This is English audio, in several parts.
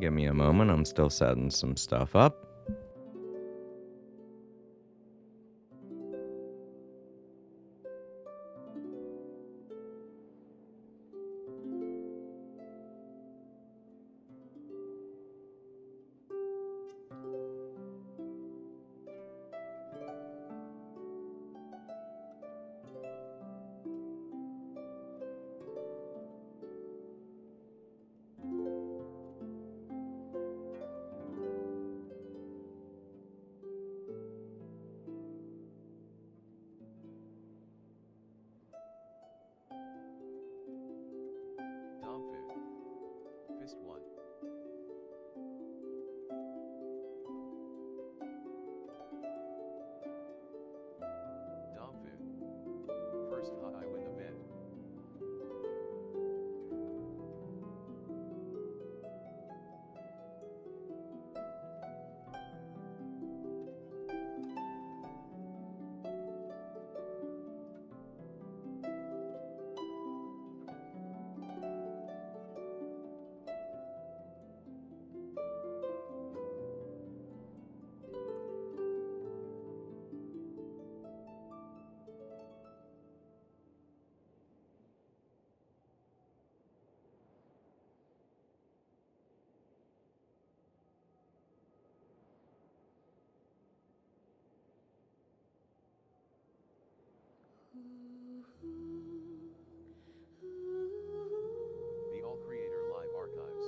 Give me a moment. I'm still setting some stuff up. Dom food. Fist 1. Dom food. First I win the bet. The All Creator Live Archives.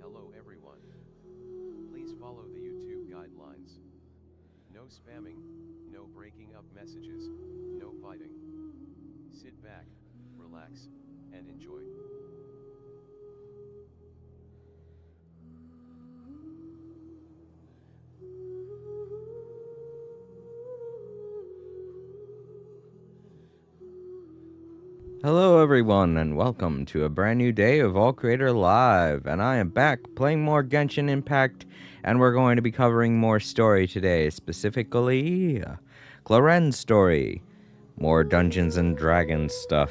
Hello everyone. Please follow the YouTube guidelines. No spamming, no breaking up messages, no fighting. Sit back, relax, and enjoy. Hello everyone, and welcome to a brand new day of All Creator Live. And I am back playing more Genshin Impact, and we're going to be covering more story today, specifically Cloren's story. More Dungeons and Dragons stuff.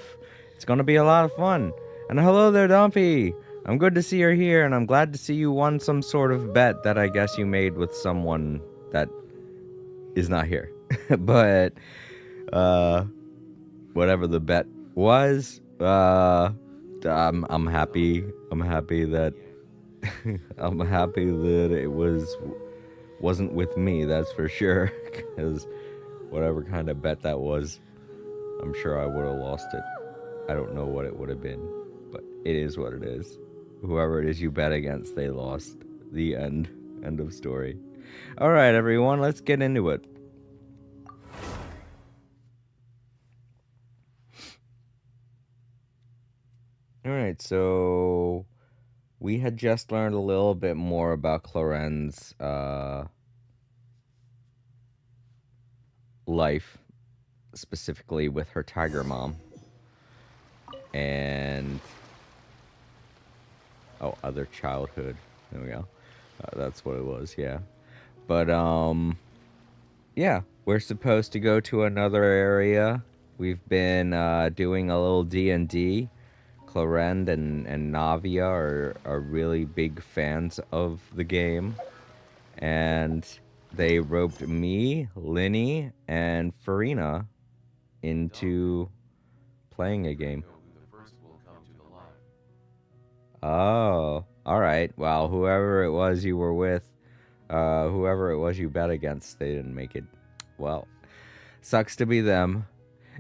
It's going to be a lot of fun. And hello there, Dumpy. I'm good to see you're here, and I'm glad to see you won some sort of bet that I guess you made with someone that is not here. But, whatever the bet was, I'm happy. I'm happy that I'm happy that it wasn't with me. That's for sure. Because whatever kind of bet that was, I'm sure I would have lost it. I don't know what it would have been, but it is what it is. Whoever it is you bet against, they lost. The end. End of story. All right, everyone, let's get into it. Alright, so we had just learned a little bit more about Cloren's life, specifically with her tiger mom. And other childhood. There we go. That's what it was, yeah. But yeah, we're supposed to go to another area. We've been doing a little D&D. Clorend and Navia are really big fans of the game, and they roped me, Linny, and Farina into playing a game. Oh, alright. Well, whoever it was you were with, whoever it was you bet against, they didn't make it. Well, sucks to be them.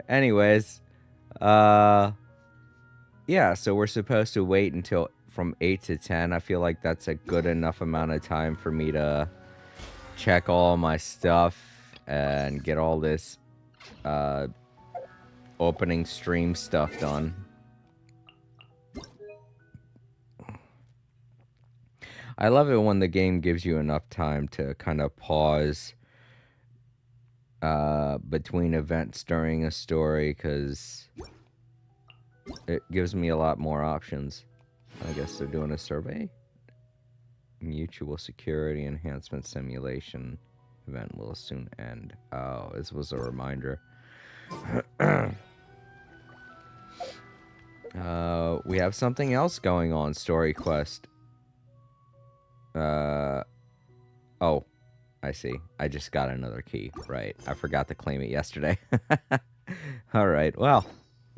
Anyways, yeah, so we're supposed to wait until from 8 to 10. I feel like that's a good enough amount of time for me to check all my stuff and get all this opening stream stuff done. I love it when the game gives you enough time to kind of pause between events during a story, because it gives me a lot more options. I guess they're doing a survey. Mutual security enhancement simulation event will soon end. Oh, this was a reminder. We have something else going on, story quest. Oh, I see. I just got another key. Right. I forgot to claim it yesterday. All right. Well,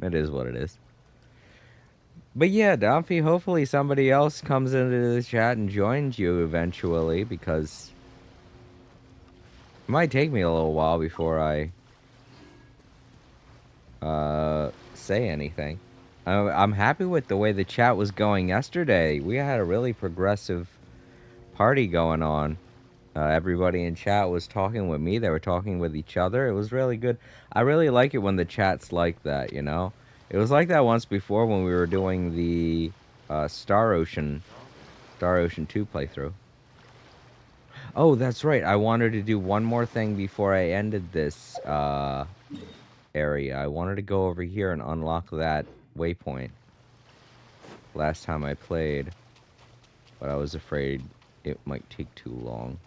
it is what it is. But yeah, Dumpy, hopefully somebody else comes into the chat and joins you eventually, because it might take me a little while before I say anything. I'm happy with the way the chat was going yesterday. We had a really progressive party going on. Everybody in chat was talking with me. They were talking with each other. It was really good. I really like it when the chat's like that, you know? It was like that once before when we were doing the Star Ocean 2 playthrough. Oh, that's right. I wanted to do one more thing before I ended this area. I wanted to go over here and unlock that waypoint. Last time I played, but I was afraid it might take too long.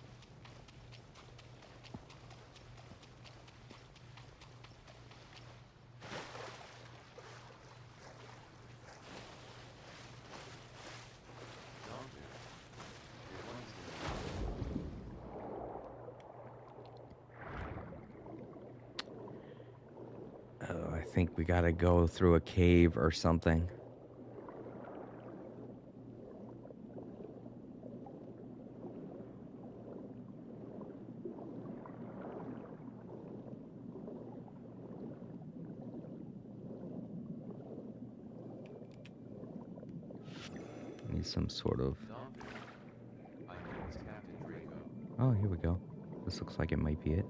Oh, I think we gotta go through a cave or something. Need some sort of... Oh, here we go. This looks like it might be it.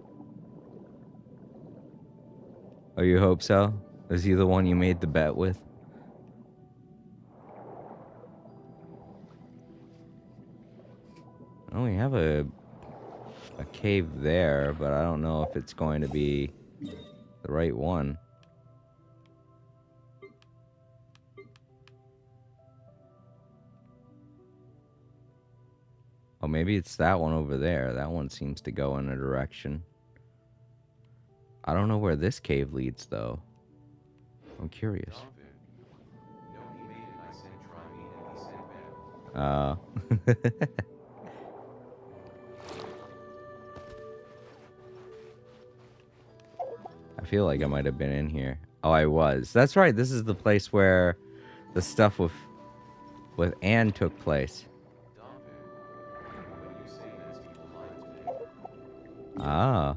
Oh, you hope so? Is he the one you made the bet with? Oh, we have a cave there, but I don't know if it's going to be the right one. Oh, maybe it's that one over there. That one seems to go in a direction. I don't know where this cave leads, though. I'm curious. I feel like I might have been in here. Oh, I was. That's right. This is the place where the stuff with Anne took place. Ah.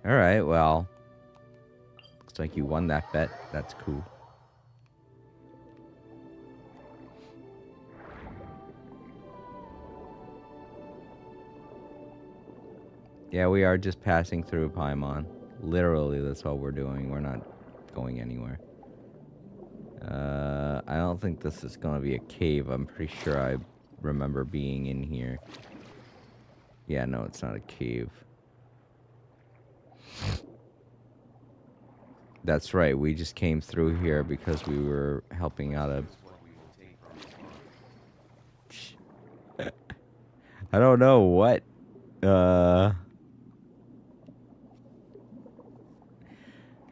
Alright, well. Looks like you won that bet. That's cool. Yeah, we are just passing through Paimon. Literally, that's all we're doing. We're not going anywhere. I don't think this is gonna be a cave. I'm pretty sure I remember being in here. Yeah, no, it's not a cave. That's right, we just came through here because we were helping out a... I don't know what...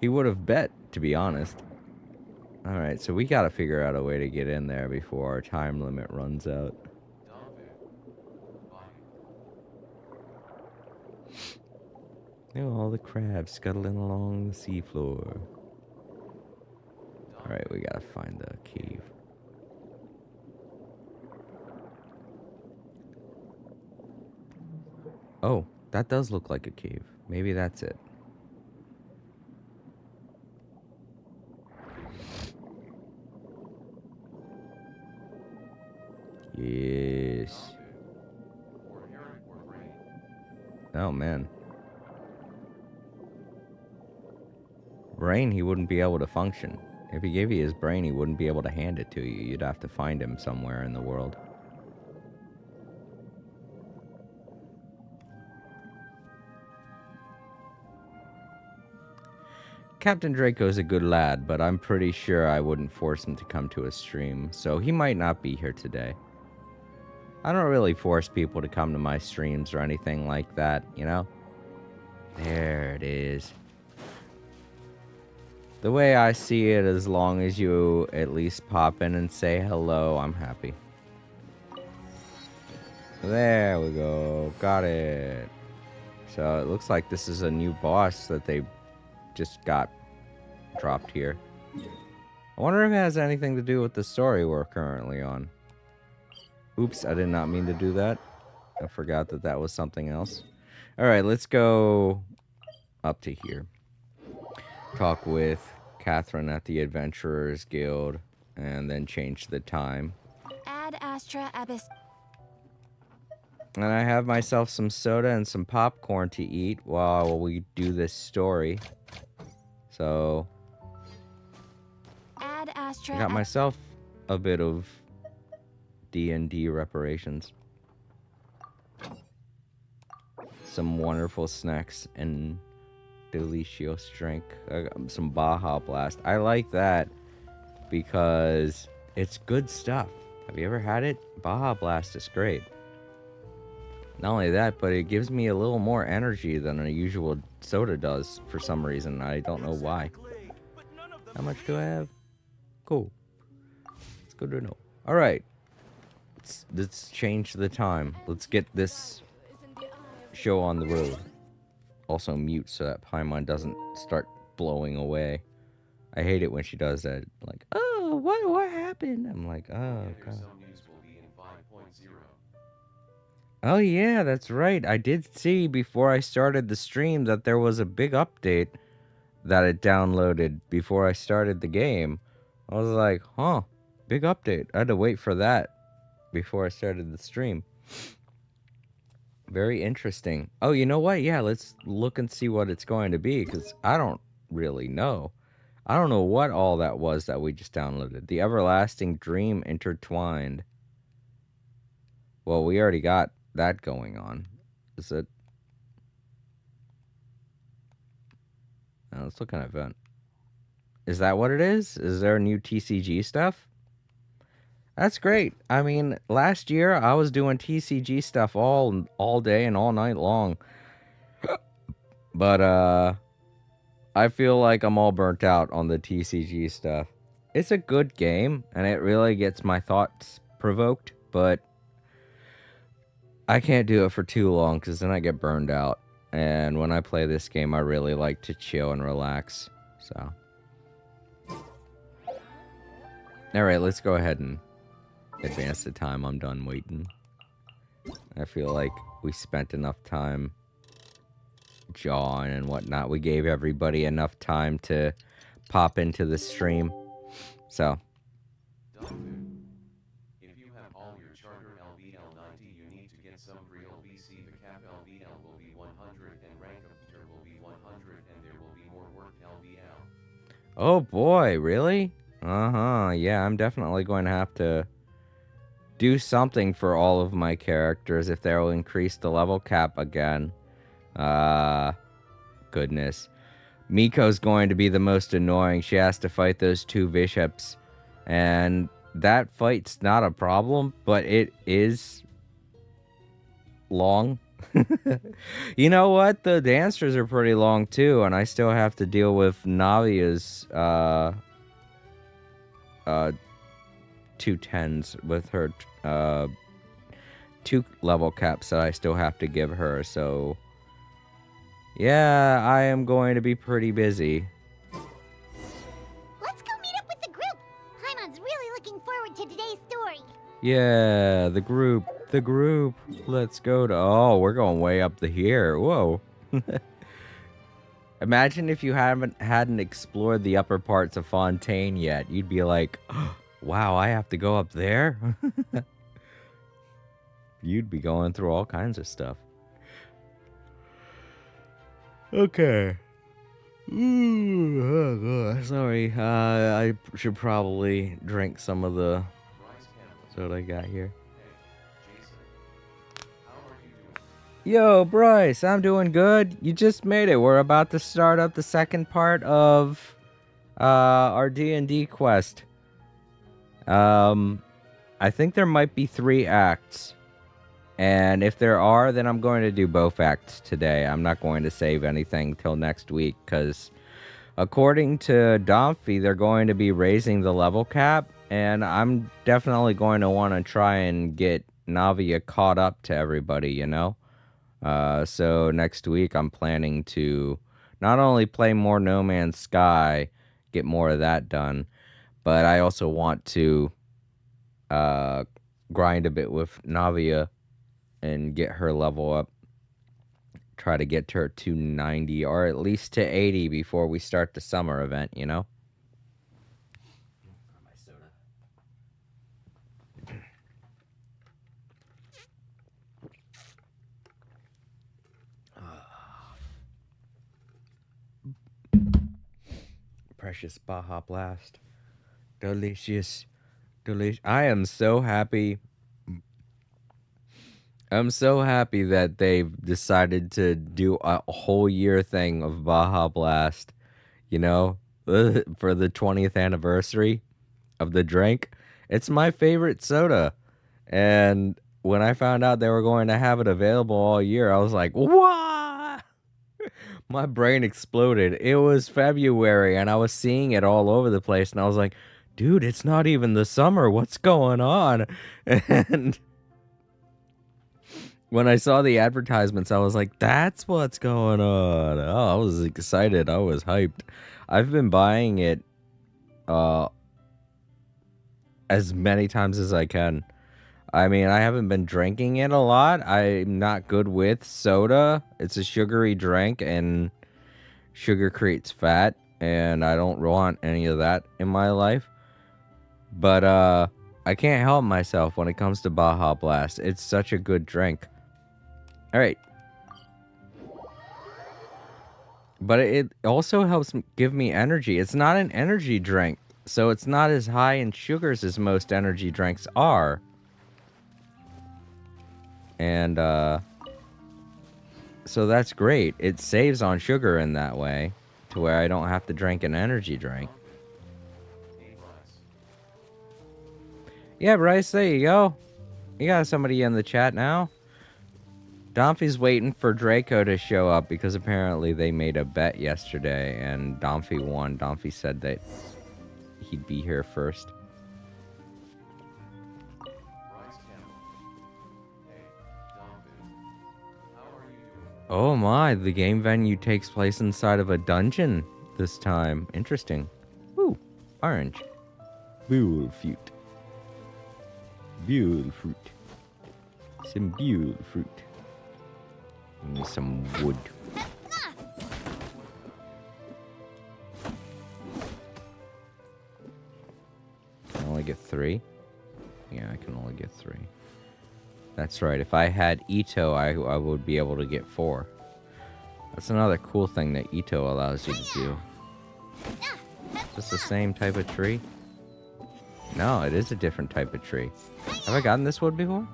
He would have bet, to be honest. Alright, so we gotta figure out a way to get in there before our time limit runs out. Oh, all the crabs scuttling along the seafloor. Alright, we gotta find the cave. Oh, that does look like a cave. Maybe that's it. Yes. Oh, man. Brain, he wouldn't be able to function. If he gave you his brain, he wouldn't be able to hand it to you. You'd have to find him somewhere in the world. Captain Draco's a good lad, but I'm pretty sure I wouldn't force him to come to a stream, so he might not be here today. I don't really force people to come to my streams or anything like that, you know? There it is. The way I see it, as long as you at least pop in and say hello, I'm happy. There we go. Got it. So it looks like this is a new boss that they just got dropped here. I wonder if it has anything to do with the story we're currently on. Oops, I did not mean to do that. I forgot that that was something else. Alright, let's go up to here. Talk with Catherine at the Adventurers Guild, and then change the time. Ad Astra Abyss. And I have myself some soda and some popcorn to eat while we do this story. So Ad Astra. I got myself a bit of D&D reparations. Some wonderful snacks and delicious drink. Some Baja Blast. I like that because it's good stuff. Have you ever had it? Baja Blast is great. Not only that, but it gives me a little more energy than a usual soda does for some reason. I don't know why. How much do I have? Cool. It's good to know. Alright. Let's change the time. Let's get this show on the road. Also mute so that Paimon doesn't start blowing away. I hate it when she does that. Like, oh, what happened? I'm like, oh, God. Oh, yeah, that's right. I did see before I started the stream that there was a big update that it downloaded before I started the game. I was like, huh, big update. I had to wait for that before I started the stream. Very interesting. Oh, you know what? Yeah, let's look and see what it's going to be, because I don't really know. I don't know what all that was that we just downloaded. The Everlasting Dream Intertwined. Well, we already got that going on. Is it? Let's look at an event. Is that what it is? Is there new TCG stuff? That's great. I mean, last year I was doing TCG stuff all day and all night long. But I feel like I'm all burnt out on the TCG stuff. It's a good game and it really gets my thoughts provoked, but I can't do it for too long because then I get burned out. And when I play this game, I really like to chill and relax. So, alright, let's go ahead and advance the time. I'm done waiting. I feel like we spent enough time jawing and whatnot. We gave everybody enough time to pop into the stream. So, if you have all your charter LVL 90, you need to get some real BC. The cap LVL will be 100 and rank up will be 100 and there will be more work LVL. oh boy, really? Yeah, I'm definitely going to have to do something for all of my characters if they will increase the level cap again. Goodness. Miko's going to be the most annoying. She has to fight those two bishops. And that fight's not a problem, but it is long. You know what? The dancers are pretty long too, and I still have to deal with Navia's 210s with her 2 level caps that I still have to give her, so yeah, I am going to be pretty busy. Let's go meet up with the group. Paimon's really looking forward to today's story. Yeah, the group. Let's go to... Oh, we're going way up to here. Whoa. Imagine if you hadn't explored the upper parts of Fontaine yet. You'd be like, oh, wow, I have to go up there? You'd be going through all kinds of stuff. Okay. Ooh, sorry. I should probably drink some of the soda I got here. Yo, Bryce, I'm doing good. You just made it. We're about to start up the second part of our D&D quest. I think there might be 3 acts. And if there are, then I'm going to do both acts today. I'm not going to save anything till next week, because according to Domfy, they're going to be raising the level cap, and I'm definitely going to want to try and get Navia caught up to everybody, you know? So next week I'm planning to not only play more No Man's Sky, get more of that done, but I also want to uh, grind a bit with Navia and get her level up. Try to get her to 90 or at least to 80 before we start the summer event, you know? Precious Baja Blast. Delicious. Delicious. I am so happy. I'm so happy that they've decided to do a whole year thing of Baja Blast, you know, for the 20th anniversary of the drink. It's my favorite soda. And when I found out they were going to have it available all year, I was like, what? My brain exploded. It was February and I was seeing it all over the place. And I was like, dude, it's not even the summer. What's going on? And when I saw the advertisements, I was like, that's what's going on. Oh, I was excited. I was hyped. I've been buying it as many times as I can. I mean, I haven't been drinking it a lot. I'm not good with soda. It's a sugary drink, and sugar creates fat, and I don't want any of that in my life. But I can't help myself when it comes to Baja Blast. It's such a good drink. All right. But it also helps give me energy. It's not an energy drink, so it's not as high in sugars as most energy drinks are. And so that's great. It saves on sugar in that way, to where I don't have to drink an energy drink. Yeah, Bryce, there you go. You got somebody in the chat now. Domphey's waiting for Draco to show up because apparently they made a bet yesterday and Domphey won. Domphey said that he'd be here first. Oh my, the game venue takes place inside of a dungeon this time. Interesting. Ooh, orange. Beautiful fruit. Beautiful fruit. Some beautiful fruit. Give me some wood. Can I only get 3? Yeah, I can only get 3. That's right. If I had Ito, I would be able to get 4. That's another cool thing that Ito allows you to do. Is this the same type of tree? No, it is a different type of tree. Have I gotten this wood before?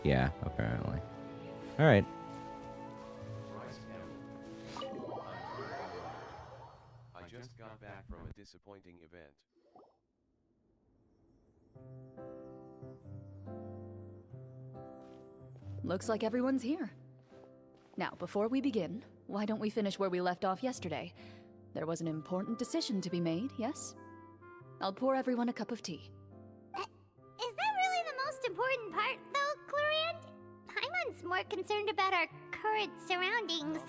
Yeah, apparently. Alright. I just got back from a disappointing event. Looks like everyone's here. Now, before we begin, why don't we finish where we left off yesterday? There was an important decision to be made, yes? I'll pour everyone a cup of tea. Is that really the most important part, though, Clorand? Paimon's more concerned about our current surroundings.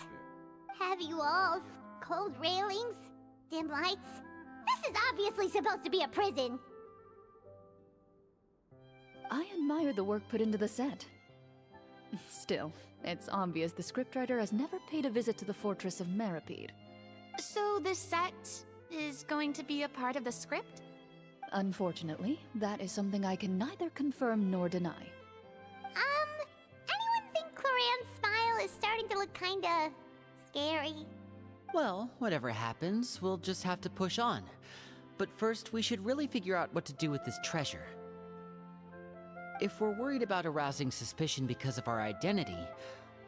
Heavy walls, cold railings, dim lights. This is obviously supposed to be a prison. I admire the work put into the set. Still, it's obvious the scriptwriter has never paid a visit to the fortress of Meripede. So the set is going to be a part of the script? Unfortunately, that is something I can neither confirm nor deny. Anyone think Clorand's smile is starting to look kinda scary? Well, whatever happens, we'll just have to push on. But first, we should really figure out what to do with this treasure. If we're worried about arousing suspicion because of our identity,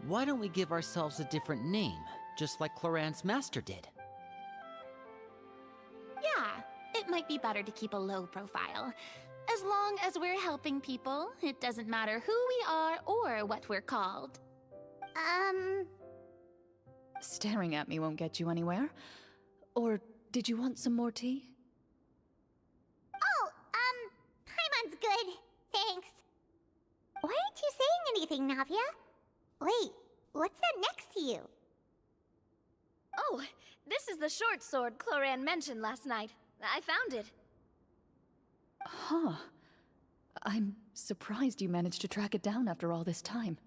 why don't we give ourselves a different name, just like Clorand's master did? Yeah, it might be better to keep a low profile. As long as we're helping people, it doesn't matter who we are or what we're called. Staring at me won't get you anywhere. Or did you want some more tea? Oh, Paimon's good. Thanks. anything, Navia. Wait, what's that next to you? Oh, this is the short sword Cloran mentioned last night. I found it. Huh. I'm surprised you managed to track it down after all this time.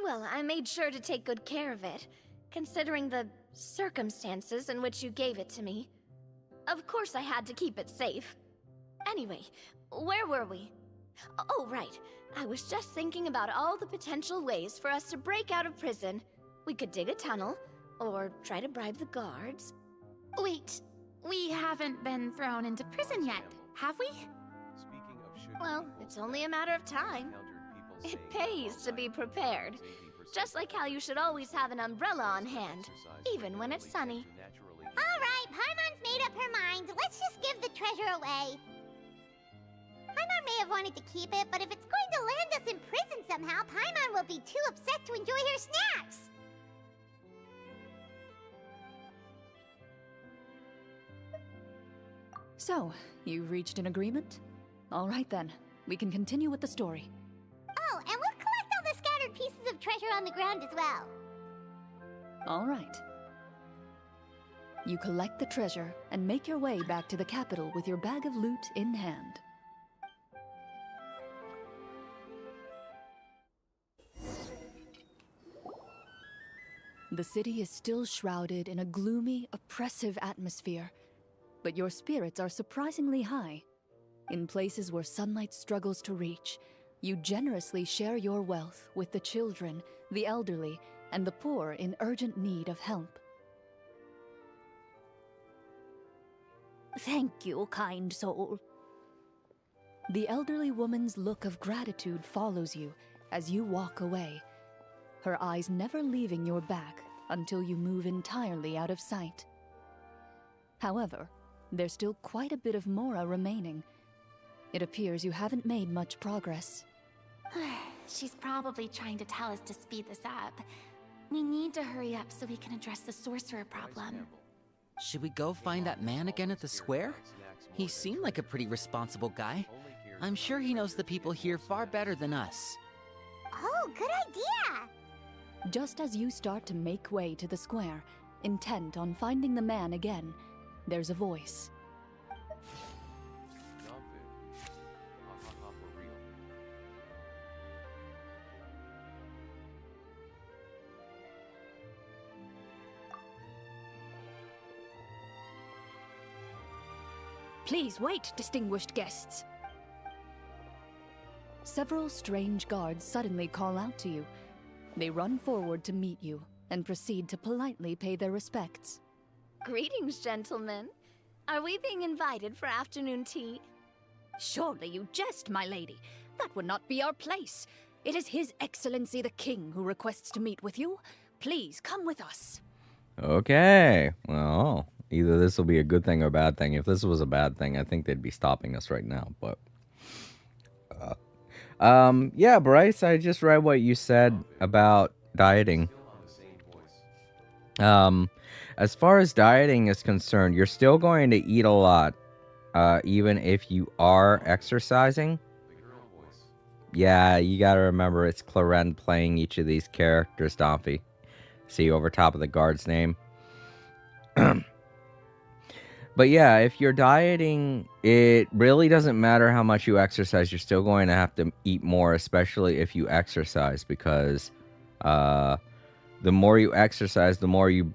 Well, I made sure to take good care of it, considering the circumstances in which you gave it to me. Of course I had to keep it safe. Anyway, where were we? Oh, right. I was just thinking about all the potential ways for us to break out of prison. We could dig a tunnel, or try to bribe the guards. Wait, we haven't been thrown into prison yet, have we? Speaking of should Well, it's only a matter of time. It pays to be prepared. Just like how you should always have an umbrella on hand, even when it's sunny. Alright, Paimon's made up her mind. Let's just give the treasure away. Paimon may have wanted to keep it, but if it's going to land us in prison somehow, Paimon will be too upset to enjoy her snacks. So, you reached an agreement? All right then, we can continue with the story. Oh, and we'll collect all the scattered pieces of treasure on the ground as well. All right. You collect the treasure and make your way back to the capital with your bag of loot in hand. The city is still shrouded in a gloomy, oppressive atmosphere, but your spirits are surprisingly high. In places where sunlight struggles to reach, you generously share your wealth with the children, the elderly, and the poor in urgent need of help. Thank you, kind soul. The elderly woman's look of gratitude follows you as you walk away, her eyes never leaving your back until you move entirely out of sight. However, there's still quite a bit of Mora remaining. It appears you haven't made much progress. She's probably trying to tell us to speed this up. We need to hurry up so we can address the sorcerer problem. Should we go find that man again at the square? He seemed like a pretty responsible guy. I'm sure he knows the people here far better than us. Oh, good idea! Just as you start to make way to the square, intent on finding the man again, there's a voice. For real. Please wait, distinguished guests. Several strange guards suddenly call out to you. They run forward to meet you and proceed to politely pay their respects. Greetings, gentlemen. Are we being invited for afternoon tea? Surely you jest, my lady. That would not be our place. It is His Excellency the King who requests to meet with you. Please come with us. Okay. Well, either this will be a good thing or a bad thing. If this was a bad thing, I think they'd be stopping us right now. But yeah, Bryce, I just read what you said about dieting. As far as dieting is concerned, you're still going to eat a lot, even if you are exercising. Yeah, you gotta remember it's Cloran playing each of these characters, Domphy. See over top of the guard's name. But yeah, if you're dieting, it really doesn't matter how much you exercise. You're still going to have to eat more, especially if you exercise, because the more you exercise, the more you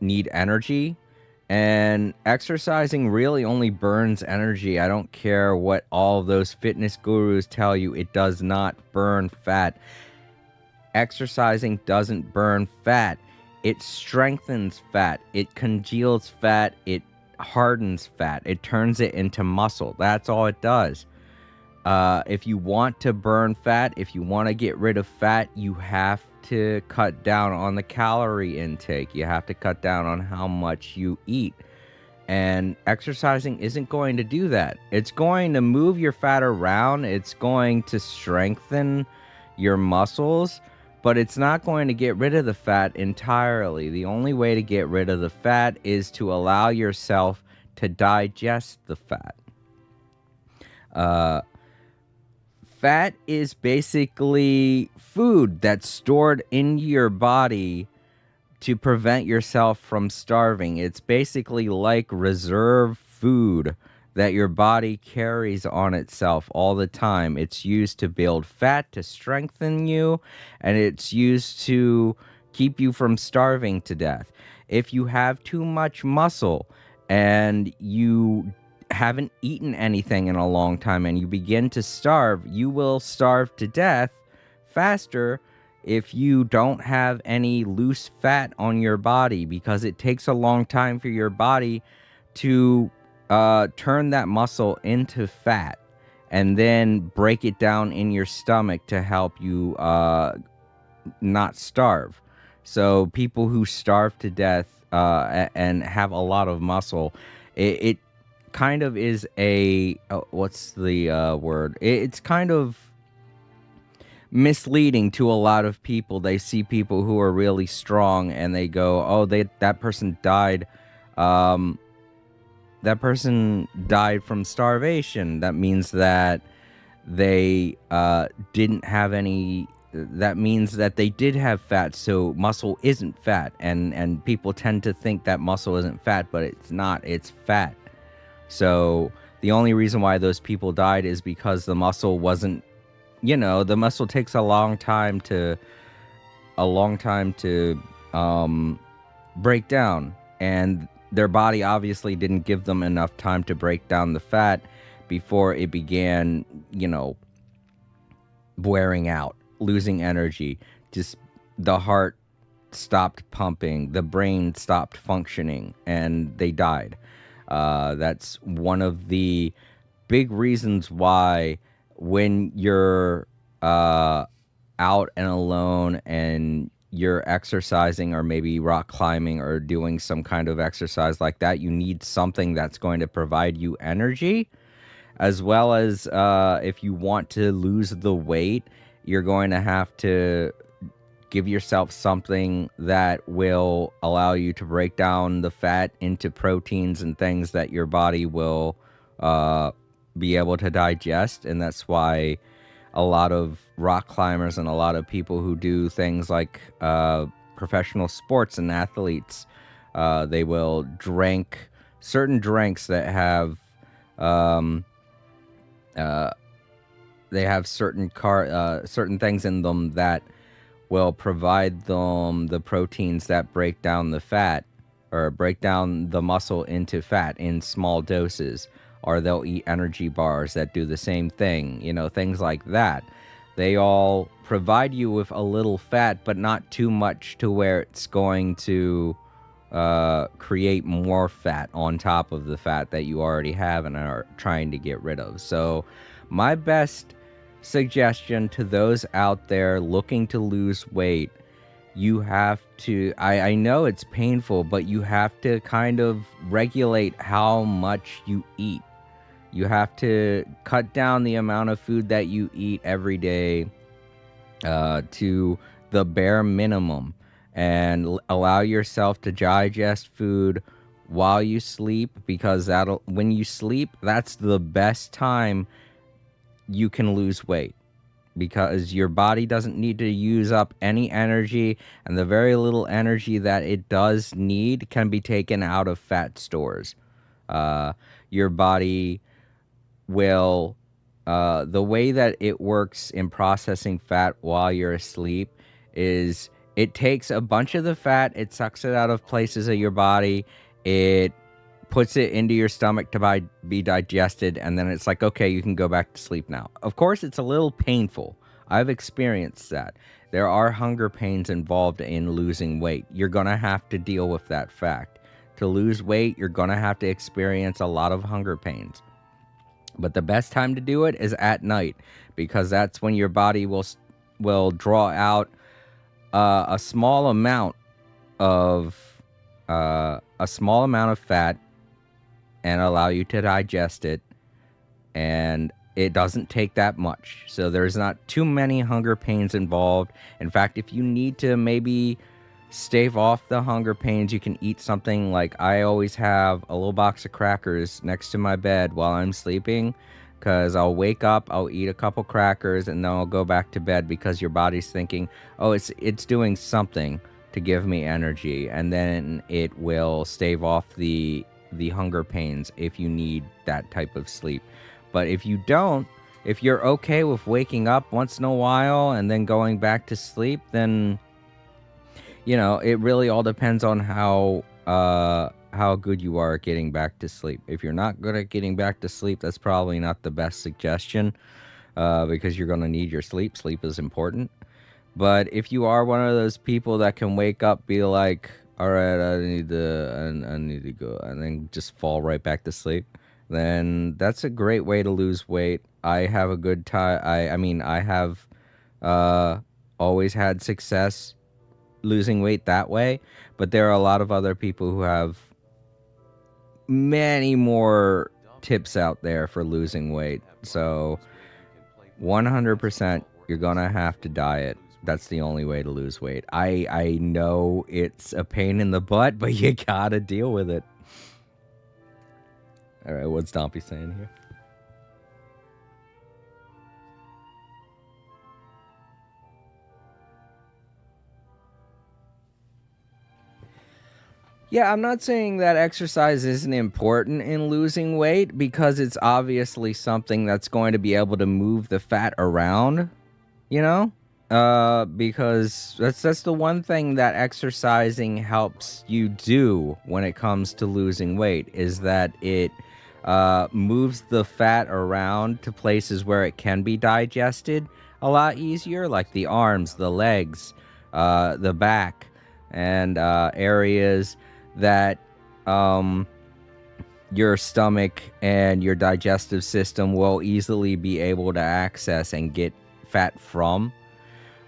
need energy. And exercising really only burns energy. I don't care what all those fitness gurus tell you. It does not burn fat. Exercising doesn't burn fat. It strengthens fat. It congeals fat. It hardens fat. It turns it into muscle. That's all it does. If you want to burn fat, if you want to get rid of fat, you have to cut down on the calorie intake. You have to cut down on how much you eat. And exercising isn't going to do that. It's going to move your fat around. It's going to strengthen your muscles, but it's not going to get rid of the fat entirely. The only way to get rid of the fat is to allow yourself to digest the fat. fat is basically food that's stored in your body to prevent yourself from starving. It's basically like reserve food that your body carries on itself all the time. It's used to build fat, to strengthen you, and it's used to keep you from starving to death. If you have too much muscle and you haven't eaten anything in a long time and you begin to starve, you will starve to death faster if you don't have any loose fat on your body, because it takes a long time for your body to turn that muscle into fat and then break it down in your stomach to help you not starve. So people who starve to death and have a lot of muscle, it kind of is a what's the word? It's kind of misleading to a lot of people. They see people who are really strong and they go, "Oh, that person died. That person died from starvation. That means that they didn't have any. That means that they did have fat. So muscle isn't fat." And people tend to think that muscle isn't fat, but it's not. It's fat. So the only reason why those people died is because the muscle wasn't, the muscle takes a long time to break down, and their body obviously didn't give them enough time to break down the fat before it began, wearing out, losing energy. Just the heart stopped pumping, the brain stopped functioning, and they died. That's one of the big reasons why when you're out and alone and you're exercising or maybe rock climbing or doing some kind of exercise like that, you need something that's going to provide you energy, as well as if you want to lose the weight, you're going to have to give yourself something that will allow you to break down the fat into proteins and things that your body will be able to digest. And that's why a lot of rock climbers and a lot of people who do things like professional sports and athletes, they will drink certain drinks that have certain things in them that will provide them the proteins that break down the fat or break down the muscle into fat in small doses. Or they'll eat energy bars that do the same thing, things like that. They all provide you with a little fat, but not too much to where it's going to create more fat on top of the fat that you already have and are trying to get rid of. So my best suggestion to those out there looking to lose weight, you have to, I know it's painful, but you have to kind of regulate how much you eat. You have to cut down the amount of food that you eat every day to the bare minimum, and allow yourself to digest food while you sleep, because when you sleep, that's the best time you can lose weight, because your body doesn't need to use up any energy, and the very little energy that it does need can be taken out of fat stores. Your body will, the way that it works in processing fat while you're asleep is it takes a bunch of the fat, it sucks it out of places of your body, it puts it into your stomach to be digested, and then it's like, okay, you can go back to sleep now. Of course, it's a little painful. I've experienced that. There are hunger pains involved in losing weight. You're going to have to deal with that fact. To lose weight, you're going to have to experience a lot of hunger pains. But the best time to do it is at night, because that's when your body will draw out a small amount of fat and allow you to digest it, and it doesn't take that much. So there's not too many hunger pains involved. In fact, if you need to maybe stave off the hunger pains, you can eat something like, I always have a little box of crackers next to my bed while I'm sleeping. Because I'll wake up, I'll eat a couple crackers, and then I'll go back to bed because your body's thinking, oh, it's doing something to give me energy, and then it will stave off the hunger pains if you need that type of sleep. But if you don't, if you're okay with waking up once in a while and then going back to sleep, then it really all depends on how good you are at getting back to sleep. If you're not good at getting back to sleep, that's probably not the best suggestion, because you're going to need your sleep. Sleep is important. But if you are one of those people that can wake up, be like, all right, I need to go, and then just fall right back to sleep, then that's a great way to lose weight. I have a good time. I have always had success losing weight that way, but there are a lot of other people who have many more tips out there for losing weight. So 100% you're gonna have to diet. That's the only way to lose weight. I know it's a pain in the butt, but you gotta deal with it. All right, what's Stompy saying here? Yeah, I'm not saying that exercise isn't important in losing weight, because it's obviously something that's going to be able to move the fat around, because that's the one thing that exercising helps you do when it comes to losing weight, is that it moves the fat around to places where it can be digested a lot easier, like the arms, the legs, the back, and areas that your stomach and your digestive system will easily be able to access and get fat from.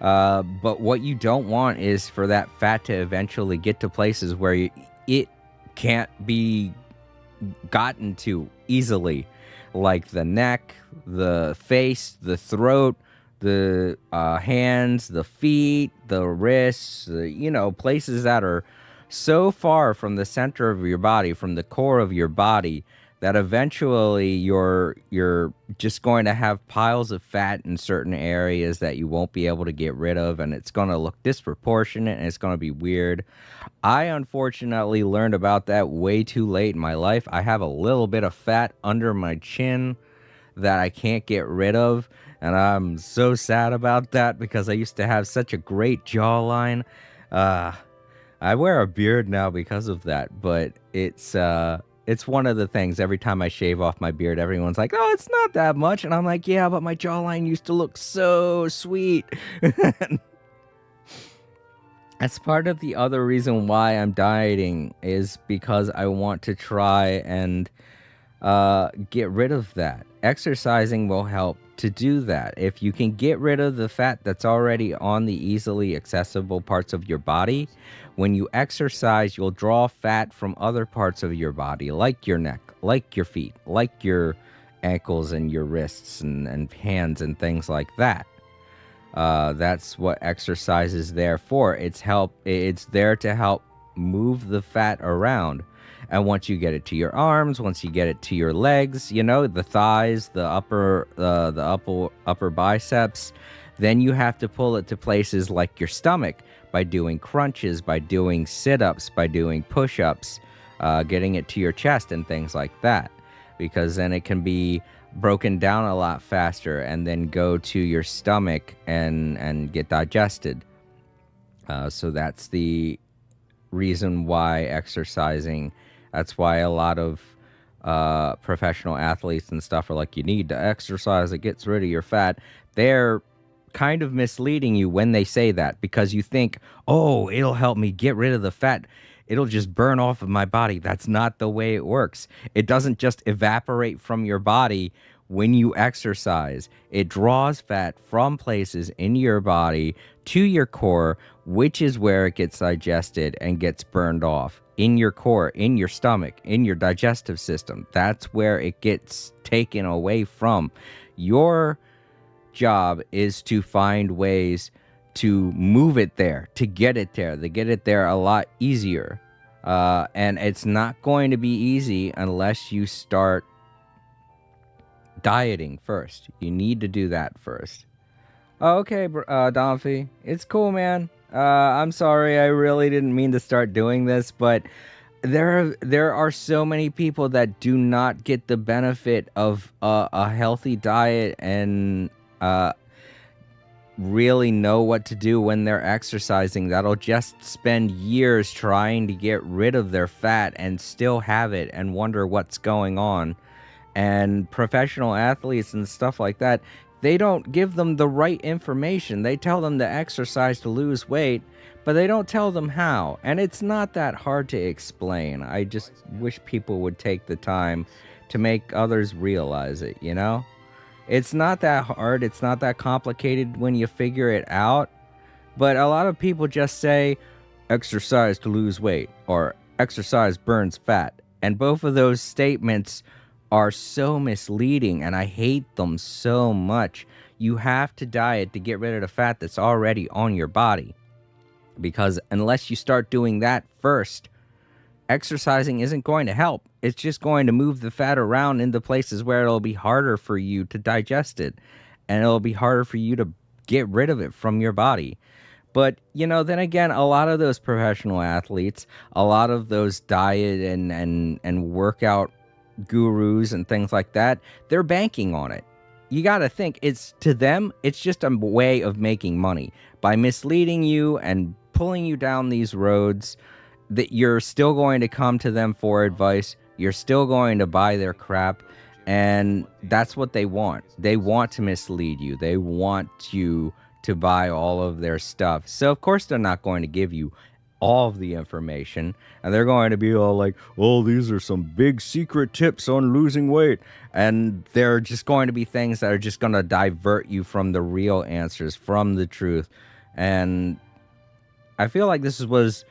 But what you don't want is for that fat to eventually get to places where it can't be gotten to easily, like the neck, the face, the throat, the hands, the feet, the wrists, places that are so far from the center of your body, from the core of your body, that eventually you're just going to have piles of fat in certain areas that you won't be able to get rid of, and it's going to look disproportionate and it's going to be weird. I unfortunately learned about that way too late in my life. I have a little bit of fat under my chin that I can't get rid of, and I'm so sad about that because I used to have such a great jawline. I wear a beard now because of that, but it's one of the things. Every time I shave off my beard, everyone's like, "Oh, it's not that much," and I'm like, "Yeah, but my jawline used to look so sweet." That's part of the other reason why I'm dieting, is because I want to try and get rid of that. Exercising will help to do that. If you can get rid of the fat that's already on the easily accessible parts of your body, when you exercise, you'll draw fat from other parts of your body, like your neck, like your feet, like your ankles and your wrists and hands and things like that. That's what exercise is there for. It's there to help move the fat around. And once you get it to your arms, once you get it to your legs, the thighs, the upper biceps, then you have to pull it to places like your stomach by doing crunches, by doing sit-ups, by doing push-ups, getting it to your chest and things like that, because then it can be broken down a lot faster and then go to your stomach and get digested. So that's the reason why exercising. That's why a lot of professional athletes and stuff are like, you need to exercise, it gets rid of your fat. They're kind of misleading you when they say that, because you think, oh, it'll help me get rid of the fat, it'll just burn off of my body. That's not the way it works. It doesn't just evaporate from your body when you exercise. It draws fat from places in your body to your core, which is where it gets digested and gets burned off. In your core, in your stomach, in your digestive system. That's where it gets taken away from. Your job is to find ways to move it there, to get it there a lot easier. And it's not going to be easy unless you start dieting first. You need to do that first. Oh, okay, Donphy. It's cool, man. I'm sorry. I really didn't mean to start doing this, but there are so many people that do not get the benefit of a healthy diet and really know what to do when they're exercising, that'll just spend years trying to get rid of their fat and still have it and wonder what's going on. And professional athletes and stuff like that, they don't give them the right information. They tell them to exercise to lose weight, but they don't tell them how. And it's not that hard to explain. I just wish people would take the time to make others realize it, you know? It's not that hard. It's not that complicated when you figure it out. But a lot of people just say, exercise to lose weight, or exercise burns fat. And both of those statements are so misleading, and I hate them so much. You have to diet to get rid of the fat that's already on your body. Because unless you start doing that first, exercising isn't going to help. It's just going to move the fat around into places where it'll be harder for you to digest it. And it'll be harder for you to get rid of it from your body. But, you know, then again, a lot of those professional athletes, a lot of those diet and workout gurus and things like that, they're banking on it. You got to think, it's to them, it's just a way of making money by misleading you and pulling you down these roads that you're still going to come to them for advice. You're still going to buy their crap. And that's what they want. They want to mislead you. They want you to buy all of their stuff. So, of course, they're not going to give you all of the information. And they're going to be all like, oh, these are some big secret tips on losing weight. And they're just going to be things that are just going to divert you from the real answers, from the truth. And I feel like this was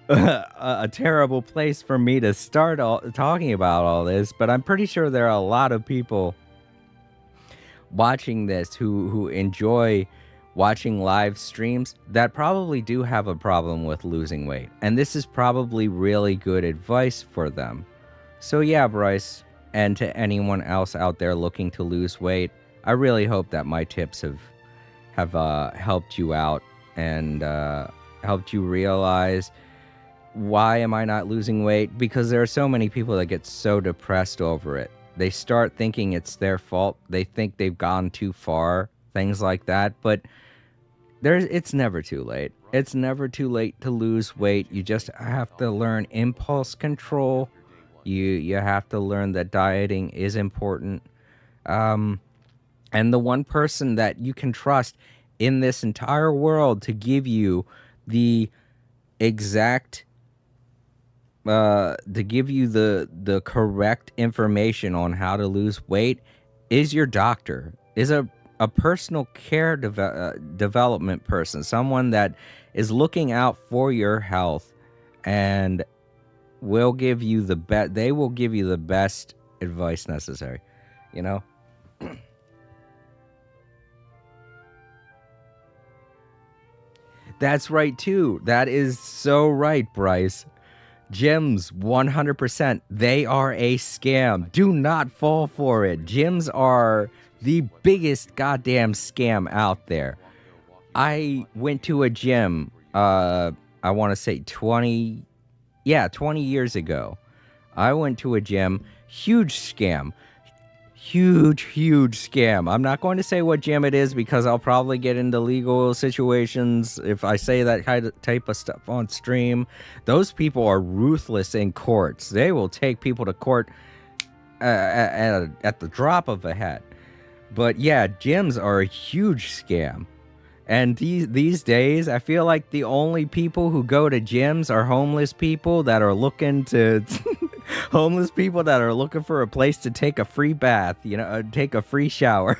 a terrible place for me to start talking about all this, but I'm pretty sure there are a lot of people watching this who enjoy watching live streams that probably do have a problem with losing weight, and this is probably really good advice for them. So yeah, Bryce, and to anyone else out there looking to lose weight, I really hope that my tips have helped you out and helped you realize, why am I not losing weight? Because there are so many people that get so depressed over it. They start thinking it's their fault. They think they've gone too far, things like that. But it's never too late. It's never too late to lose weight. You just have to learn impulse control. You have to learn that dieting is important. And the one person that you can trust in this entire world to give you the exact to give you the correct information on how to lose weight is your doctor, is a personal care development person, someone that is looking out for your health and will give you they will give you the best advice necessary, you know? That's right too. That is so right, Bryce. Gyms, 100%. They are a scam. Do not fall for it. Gyms are the biggest goddamn scam out there. I went to a gym, I want to say 20 years ago. I went to a gym, huge scam. Huge scam. I'm not going to say what gym it is because I'll probably get into legal situations if I say that type of stuff on stream. Those people are ruthless in courts. They will take people to court at the drop of a hat. But yeah, gyms are a huge scam. And these days, I feel like the only people who go to gyms are homeless people that are looking to homeless people that are looking for a place to take a free bath, take a free shower.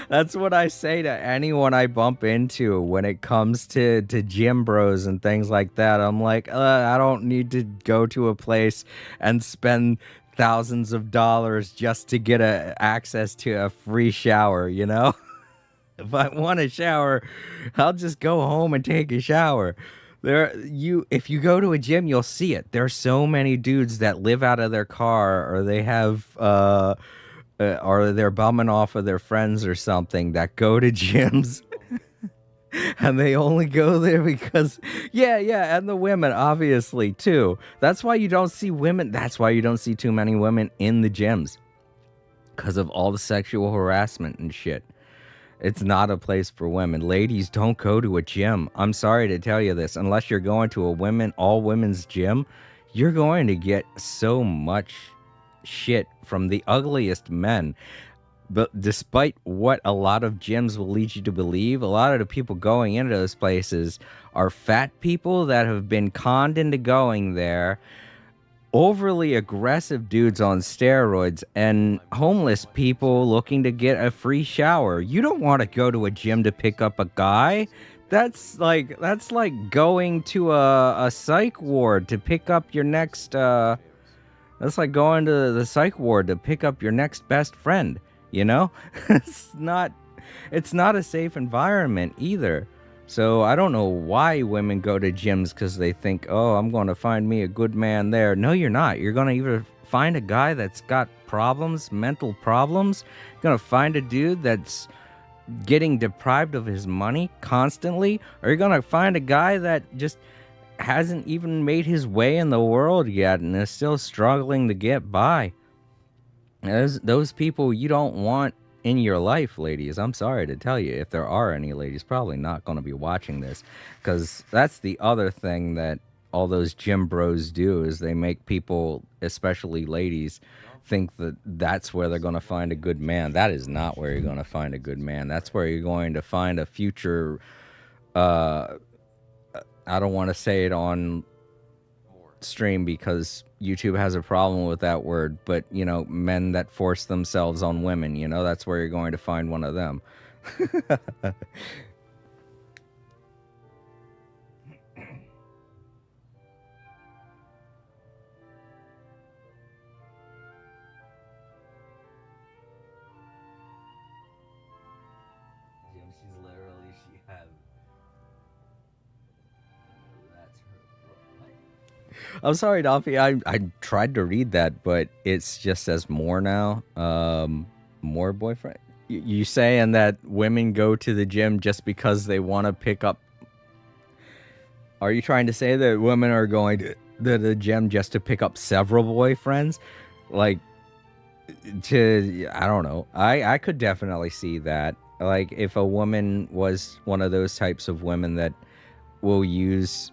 That's what I say to anyone I bump into when it comes to gym bros and things like that. I'm like, I don't need to go to a place and spend thousands of dollars just to get access to a free shower, you know? If I want a shower, I'll just go home and take a shower. If you go to a gym, you'll see it. There are so many dudes that live out of their car, or they have or they're bumming off of their friends or something that go to gyms. And they only go there because, yeah, and the women, obviously, too. That's why you don't see women, that's why you don't see too many women in the gyms. Because of all the sexual harassment and shit. It's not a place for women. Ladies, don't go to a gym. I'm sorry to tell you this. Unless you're going to a all women's gym, you're going to get so much shit from the ugliest men. But despite what a lot of gyms will lead you to believe, a lot of the people going into those places are fat people that have been conned into going there, overly aggressive dudes on steroids, and homeless people looking to get a free shower. You don't want to go to a gym to pick up a guy. That's like going to a psych ward to pick up your next that's like going to the psych ward to pick up your next best friend, you know? It's not a safe environment either. So I don't know why women go to gyms, because they think, oh, I'm going to find me a good man there. No, you're not. You're going to either find a guy that's got problems, mental problems. You're going to find a dude that's getting deprived of his money constantly. Or you're going to find a guy that just hasn't even made his way in the world yet and is still struggling to get by. Those people you don't want in your life, ladies. I'm sorry to tell you, if there are any ladies, probably not going to be watching this, because that's the other thing that all those gym bros do, is they make people, especially ladies, think that that's where they're going to find a good man. That is not where you're going to find a good man. That's where you're going to find a future, I don't want to say it on stream because YouTube has a problem with that word, but, you know, men that force themselves on women, you know, that's where you're going to find one of them. I'm sorry, Dolphy. I tried to read that, but it just says more now. More boyfriend. You saying that women go to the gym just because they want to pick up? Are you trying to say that women are going to the gym just to pick up several boyfriends? Like, I don't know. I could definitely see that. Like, if a woman was one of those types of women that will use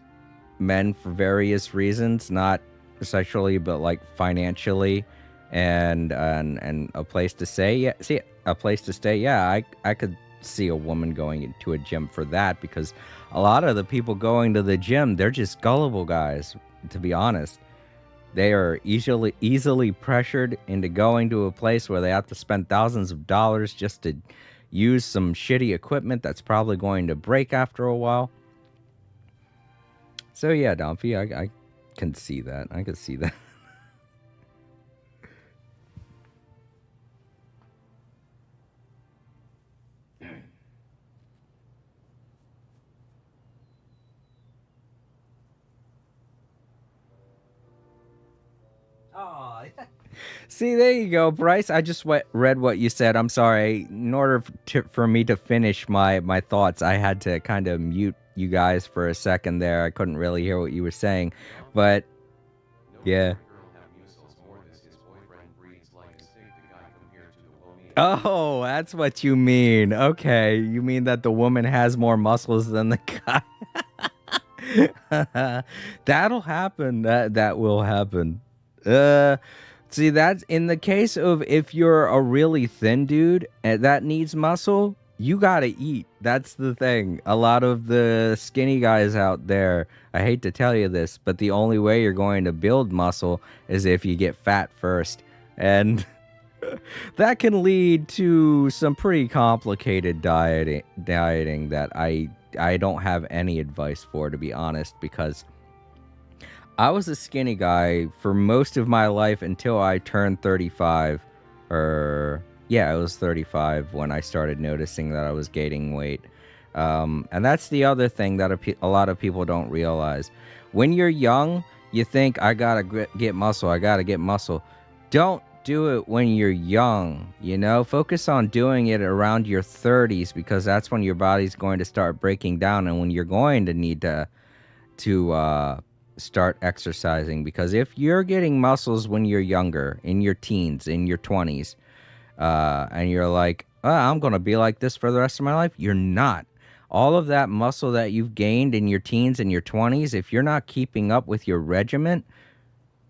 men for various reasons, not sexually, but like financially, and a place to stay. Yeah, see, a place to stay. Yeah, I could see a woman going into a gym for that, because a lot of the people going to the gym, they're just gullible guys, to be honest. They are easily pressured into going to a place where they have to spend thousands of dollars just to use some shitty equipment that's probably going to break after a while. So yeah, Dumpy, I can see that. I can see that. Oh, see, there you go, Bryce. I just read what you said. I'm sorry. In order for me to finish my thoughts, I had to kind of mute you guys for a second there. I couldn't really hear what you were saying, but yeah. Oh, that's what you mean. Okay, you mean that the woman has more muscles than the guy. That'll happen. That will happen. See, that's in the case of if you're a really thin dude and that needs muscle, you gotta eat. That's the thing. A lot of the skinny guys out there, I hate to tell you this, but the only way you're going to build muscle is if you get fat first. And that can lead to some pretty complicated dieting that I don't have any advice for, to be honest, because I was a skinny guy for most of my life until I turned 35. Yeah, I was 35 when I started noticing that I was gaining weight. And that's the other thing that a lot of people don't realize. When you're young, you think, I gotta get muscle, I gotta get muscle. Don't do it when you're young, you know? Focus on doing it around your 30s because that's when your body's going to start breaking down and when you're going to need to start exercising. Because if you're getting muscles when you're younger, in your teens, in your 20s, and you're like, oh, I'm going to be like this for the rest of my life, you're not. All of that muscle that you've gained in your teens and your 20s, if you're not keeping up with your regimen,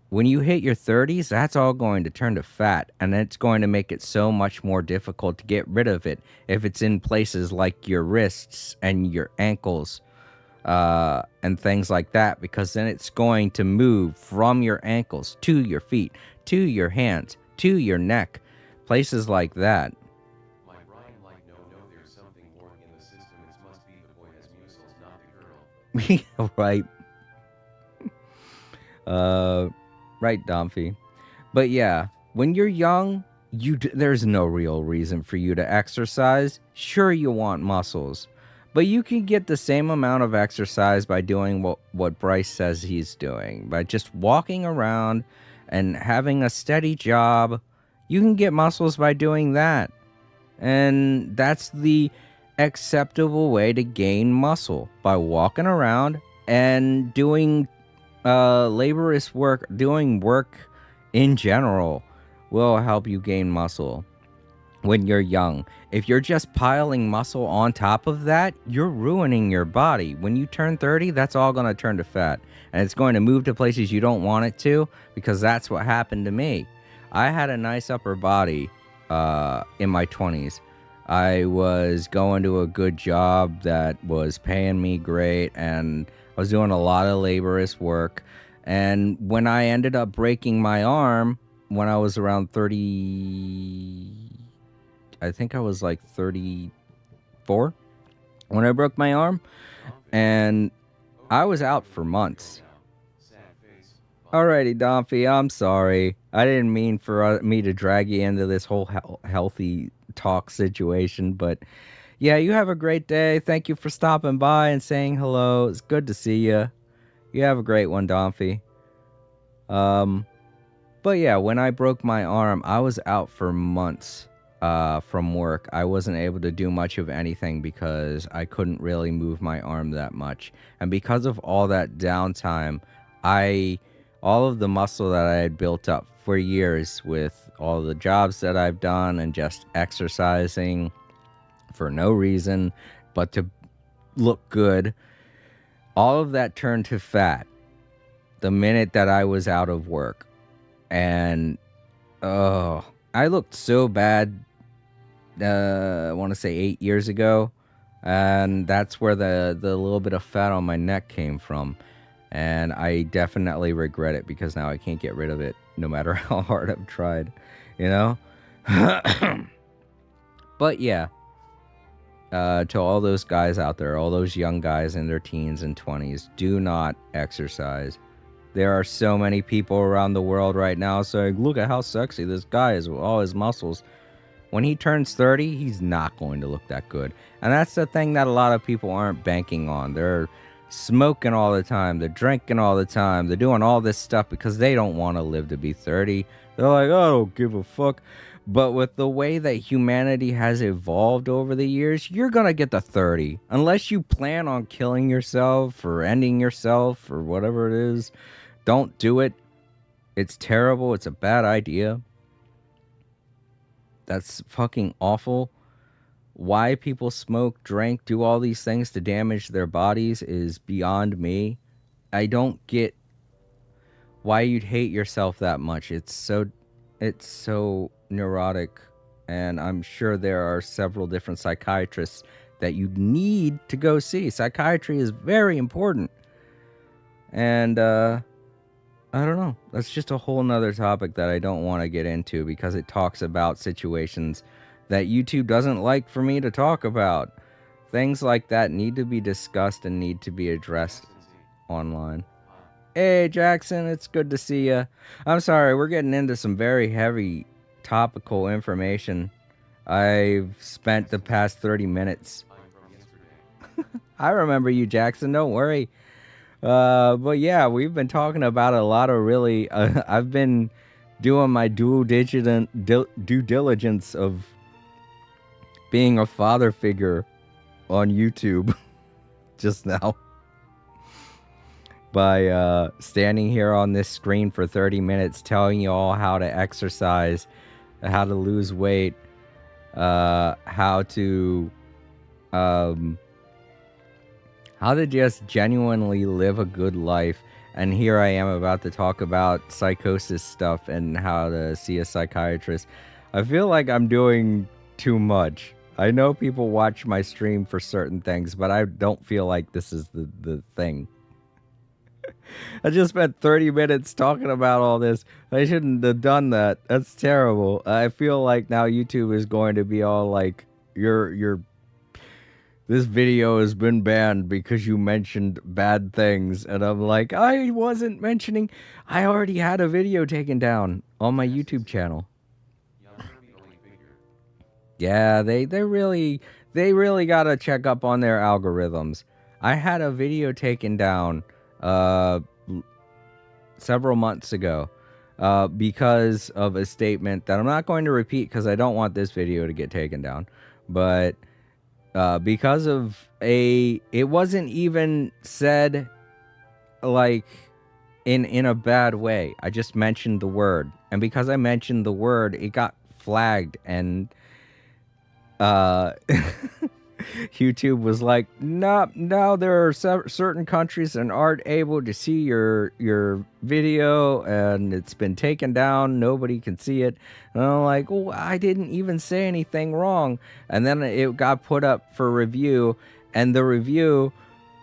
when you hit your 30s, that's all going to turn to fat, and it's going to make it so much more difficult to get rid of it if it's in places like your wrists and your ankles and things like that, because then it's going to move from your ankles to your feet, to your hands, to your neck, places like that. My Brian like no, there's something wrong in the system. It must be the boy has muscles, not the girl. Right. Right, Domfy. But yeah, when you're young, there's no real reason for you to exercise. Sure, you want muscles, but you can get the same amount of exercise by doing what Bryce says he's doing. By just walking around and having a steady job, you can get muscles by doing that. And that's the acceptable way to gain muscle, by walking around and doing laborious work. Doing work in general will help you gain muscle when you're young. If you're just piling muscle on top of that, you're ruining your body. When you turn 30, that's all going to turn to fat, and it's going to move to places you don't want it to, because that's what happened to me. I had a nice upper body in my 20s. I was going to a good job that was paying me great, and I was doing a lot of laborious work. And when I ended up breaking my arm when I was around 30, I think I was like 34 when I broke my arm, and I was out for months. Alrighty, Domfy, I'm sorry. I didn't mean for me to drag you into this whole healthy talk situation, but yeah, you have a great day. Thank you for stopping by and saying hello. It's good to see you. You have a great one, Domfy. But yeah, when I broke my arm, I was out for months from work. I wasn't able to do much of anything because I couldn't really move my arm that much. And because of all that downtime, all of the muscle that I had built up for years with all the jobs that I've done and just exercising for no reason but to look good, all of that turned to fat the minute that I was out of work. And I looked so bad, I want to say 8 years ago, and that's where the little bit of fat on my neck came from. And I definitely regret it because now I can't get rid of it no matter how hard I've tried, you know? But yeah, to all those guys out there, all those young guys in their teens and 20s, do not exercise. There are so many people around the world right now saying, look at how sexy this guy is with all his muscles. When he turns 30, he's not going to look that good. And that's the thing that a lot of people aren't banking on. They're smoking all the time. They're drinking all the time. They're doing all this stuff because they don't want to live to be 30. They're like, oh, I don't give a fuck. But with the way that humanity has evolved over the years, you're going to get to 30. Unless you plan on killing yourself or ending yourself or whatever it is, don't do it. It's terrible. It's a bad idea. That's fucking awful. Why people smoke, drink, do all these things to damage their bodies is beyond me. I don't get why you'd hate yourself that much. It's so neurotic, and I'm sure there are several different psychiatrists that you need to go see. Psychiatry is very important. And I don't know. That's just a whole nother topic that I don't want to get into because it talks about situations that YouTube doesn't like for me to talk about. Things like that need to be discussed and need to be addressed online. Hey, Jackson, it's good to see you. I'm sorry, we're getting into some very heavy topical information. I've spent the past 30 minutes. I remember you, Jackson, don't worry. But yeah, we've been talking about a lot of really, I've been doing my due diligence of being a father figure on YouTube just now by standing here on this screen for 30 minutes telling you all how to exercise, how to lose weight, how to just genuinely live a good life. And here I am about to talk about psychosis stuff and how to see a psychiatrist. I feel like I'm doing too much. I know people watch my stream for certain things, but I don't feel like this is the thing. I just spent 30 minutes talking about all this. I shouldn't have done that. That's terrible. I feel like now YouTube is going to be all like, this video has been banned because you mentioned bad things. And I'm like, I wasn't mentioning. I already had a video taken down on my YouTube channel. Yeah, they really gotta check up on their algorithms. I had a video taken down several months ago because of a statement that I'm not going to repeat because I don't want this video to get taken down. But because of it wasn't even said like in a bad way. I just mentioned the word, and because I mentioned the word, it got flagged, and YouTube was like, no, there are certain countries that aren't able to see your video, and it's been taken down. Nobody can see it. And I'm like, well, I didn't even say anything wrong. And then it got put up for review, and the review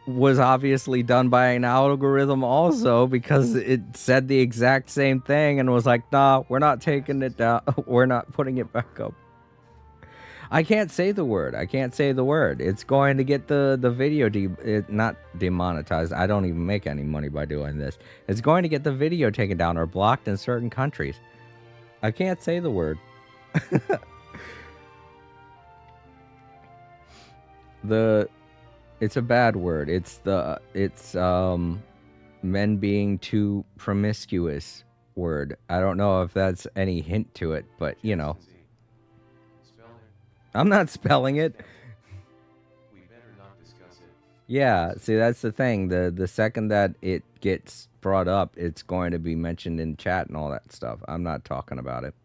was obviously done by an algorithm also, because it said the exact same thing and was like, nah, we're not taking it down. We're not putting it back up. I can't say the word. It's going to get the video not demonetized. I don't even make any money by doing this. It's going to get the video taken down or blocked in certain countries. I can't say the word. It's a bad word. It's men being too promiscuous word. I don't know if that's any hint to it, but you know. I'm not spelling it. We better not discuss it. Yeah, see, that's the thing. The second that it gets brought up, it's going to be mentioned in chat and all that stuff. I'm not talking about it.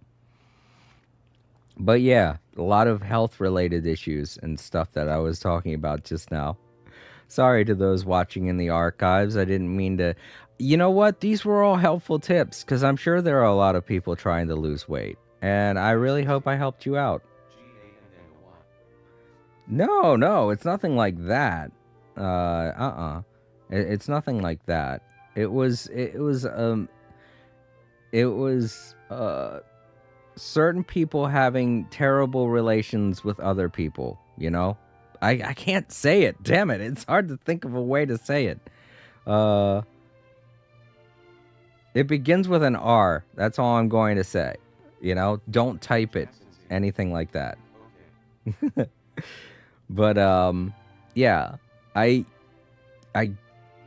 But yeah, a lot of health-related issues and stuff that I was talking about just now. Sorry to those watching in the archives. I didn't mean to... You know what? These were all helpful tips, because I'm sure there are a lot of people trying to lose weight. And I really hope I helped you out. No, it's nothing like that. It's nothing like that. It was certain people having terrible relations with other people, you know? I can't say it, damn it. It's hard to think of a way to say it. It begins with an R. That's all I'm going to say. You know, don't type it. Anything like that. But yeah, I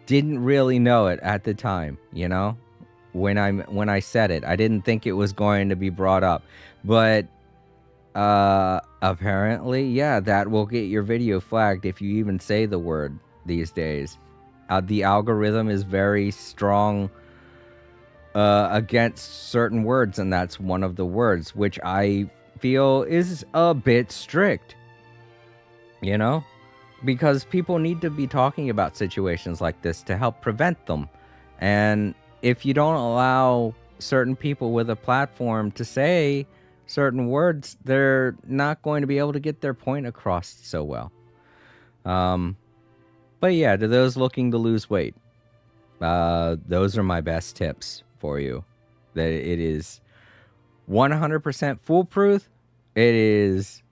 didn't really know it at the time, you know, when I said it. I didn't think it was going to be brought up, but apparently, yeah, that will get your video flagged if you even say the word these days. The algorithm is very strong against certain words, and that's one of the words, which I feel is a bit strict. You know, because people need to be talking about situations like this to help prevent them. And if you don't allow certain people with a platform to say certain words, they're not going to be able to get their point across so well. But yeah, to those looking to lose weight, those are my best tips for you. That it is 100% foolproof. It is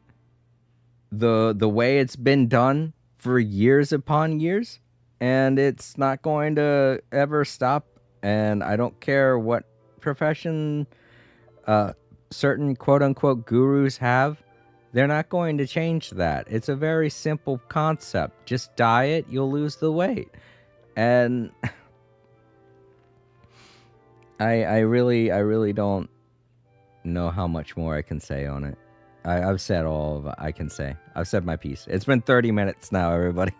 the way it's been done for years upon years, and it's not going to ever stop. And I don't care what profession certain quote-unquote gurus have, they're not going to change that. It's a very simple concept. Just diet, you'll lose the weight. And I really don't know how much more I can say on it. I've said all of I can say. I've said my piece. It's been 30 minutes now, everybody.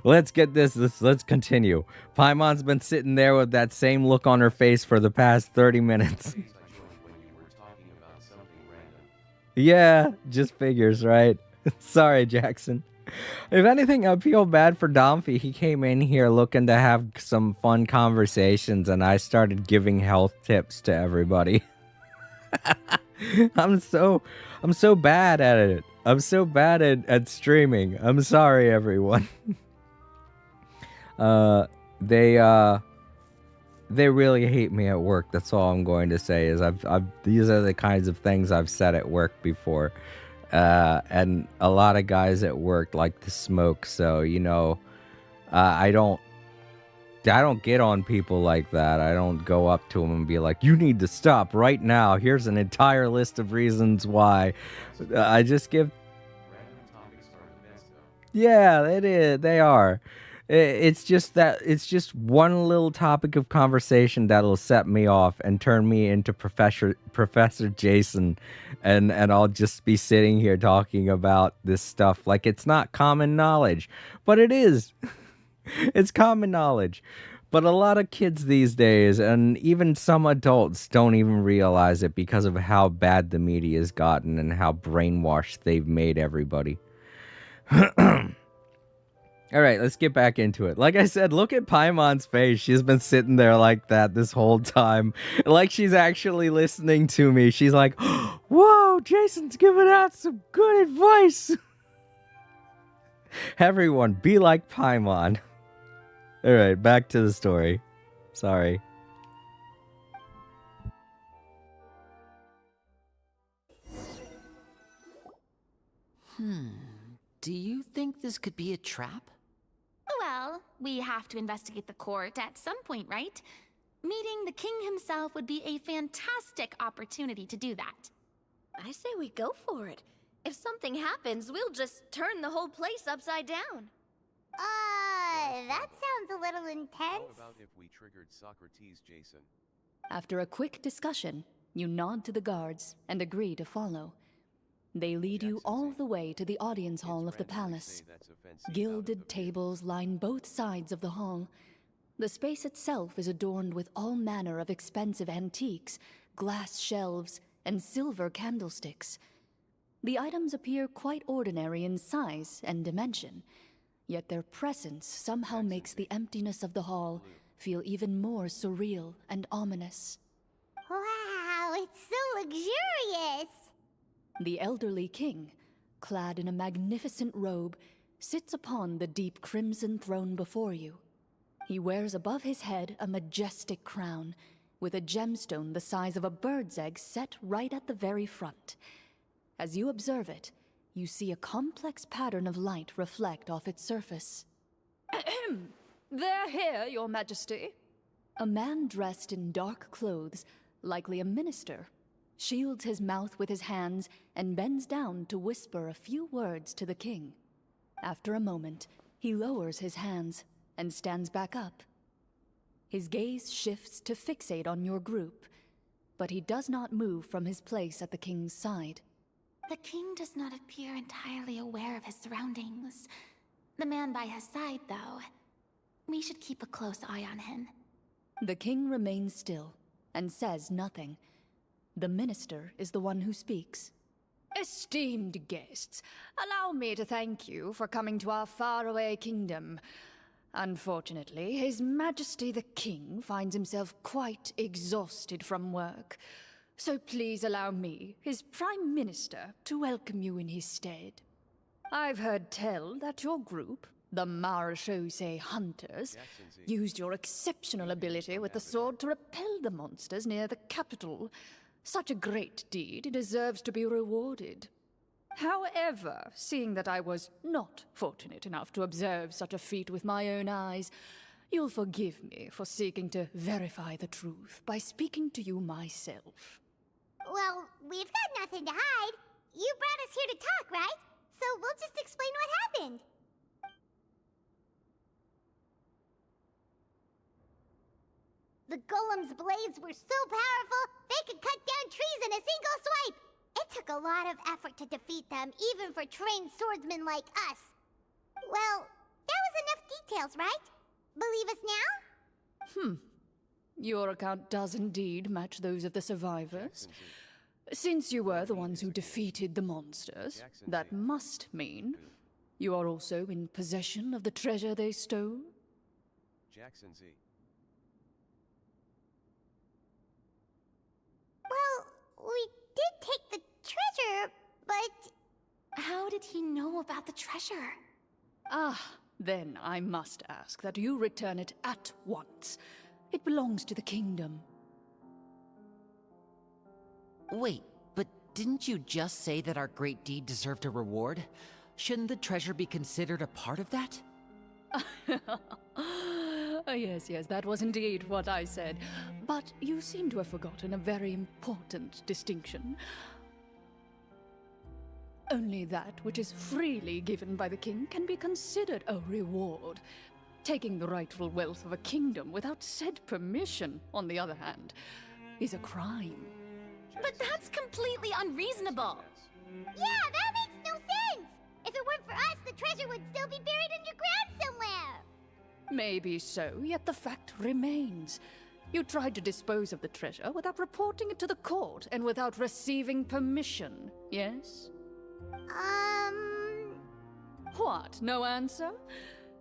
Let's get let's continue. Paimon's been sitting there with that same look on her face for the past 30 minutes. I joined when you were talking about something random. Yeah, just figures, right? Sorry, Jackson. If anything, I feel bad for Domfy. He came in here looking to have some fun conversations, and I started giving health tips to everybody. I'm so bad at it. I'm so bad at streaming. I'm sorry, everyone. They really hate me at work. That's all I'm going to say. Is these are the kinds of things I've said at work before. And a lot of guys at work like to smoke, so I don't get on people like that. I don't go up to them and be like, "You need to stop right now. Here's an entire list of reasons why." I just give. Random topics are the best though. Yeah, it is. They are. It's just one little topic of conversation that'll set me off and turn me into Professor Jason, and I'll just be sitting here talking about this stuff like it's not common knowledge, but it is. It's common knowledge. But a lot of kids these days, and even some adults, don't even realize it because of how bad the media has gotten and how brainwashed they've made everybody. All right, let's get back into it. Like I said, look at Paimon's face. She's been sitting there like that this whole time. Like she's actually listening to me. She's like, "Whoa, Jason's giving out some good advice." Everyone, be like Paimon. All right, back to the story. Sorry. Do you think this could be a trap? Well, we have to investigate the court at some point, right? Meeting the king himself would be a fantastic opportunity to do that. I say we go for it. If something happens, we'll just turn the whole place upside down. That sounds a little How intense. about if we triggered Socrates, Jason? After a quick discussion, you nod to the guards and agree to follow. They lead you all the way to the audience hall of the palace. Gilded tables line both sides of the hall. The space itself is adorned with all manner of expensive antiques, glass shelves, and silver candlesticks. The items appear quite ordinary in size and dimension, yet their presence somehow makes the emptiness of the hall feel even more surreal and ominous. Wow, it's so luxurious. The elderly king, clad in a magnificent robe, sits upon the deep crimson throne before you. He wears above his head a majestic crown, with a gemstone the size of a bird's egg set right at the very front. As you observe it, you see a complex pattern of light reflect off its surface. They're here, Your Majesty. A man dressed in dark clothes, likely a minister, shields his mouth with his hands and bends down to whisper a few words to the king. After a moment, he lowers his hands and stands back up. His gaze shifts to fixate on your group, but he does not move from his place at the king's side. The king does not appear entirely aware of his surroundings. The man by his side, though, we should keep a close eye on him. The king remains still and says nothing. The minister is the one who speaks. Esteemed guests, allow me to thank you for coming to our faraway kingdom. Unfortunately, His Majesty the King finds himself quite exhausted from work. So please allow me, his Prime Minister, to welcome you in his stead. I've heard tell that your group, the Marechaussee Hunters, used your exceptional ability with the sword to repel the monsters near the capital. Such a great deed deserves to be rewarded. However, seeing that I was not fortunate enough to observe such a feat with my own eyes, you'll forgive me for seeking to verify the truth by speaking to you myself. Well, we've got nothing to hide. You brought us here to talk, right? So we'll just explain what happened. The golem's blades were so powerful, they could cut down trees in a single swipe! It took a lot of effort to defeat them, even for trained swordsmen like us. Well, there was enough details, right? Believe us now? Your account does indeed match those of the survivors. Since you were the ones who defeated the monsters, that must mean you are also in possession of the treasure they stole? Jackson Z. Well, we did take the treasure, but... How did he know about the treasure? Then I must ask that you return it at once. It belongs to the kingdom. Wait, but didn't you just say that our great deed deserved a reward? Shouldn't the treasure be considered a part of that? Yes, that was indeed what I said. But you seem to have forgotten a very important distinction. Only that which is freely given by the king can be considered a reward. Taking the rightful wealth of a kingdom without said permission, on the other hand, is a crime. But that's completely unreasonable. Yeah, that makes no sense! If it weren't for us, the treasure would still be buried underground somewhere! Maybe so, yet the fact remains. You tried to dispose of the treasure without reporting it to the court and without receiving permission, yes? What, no answer?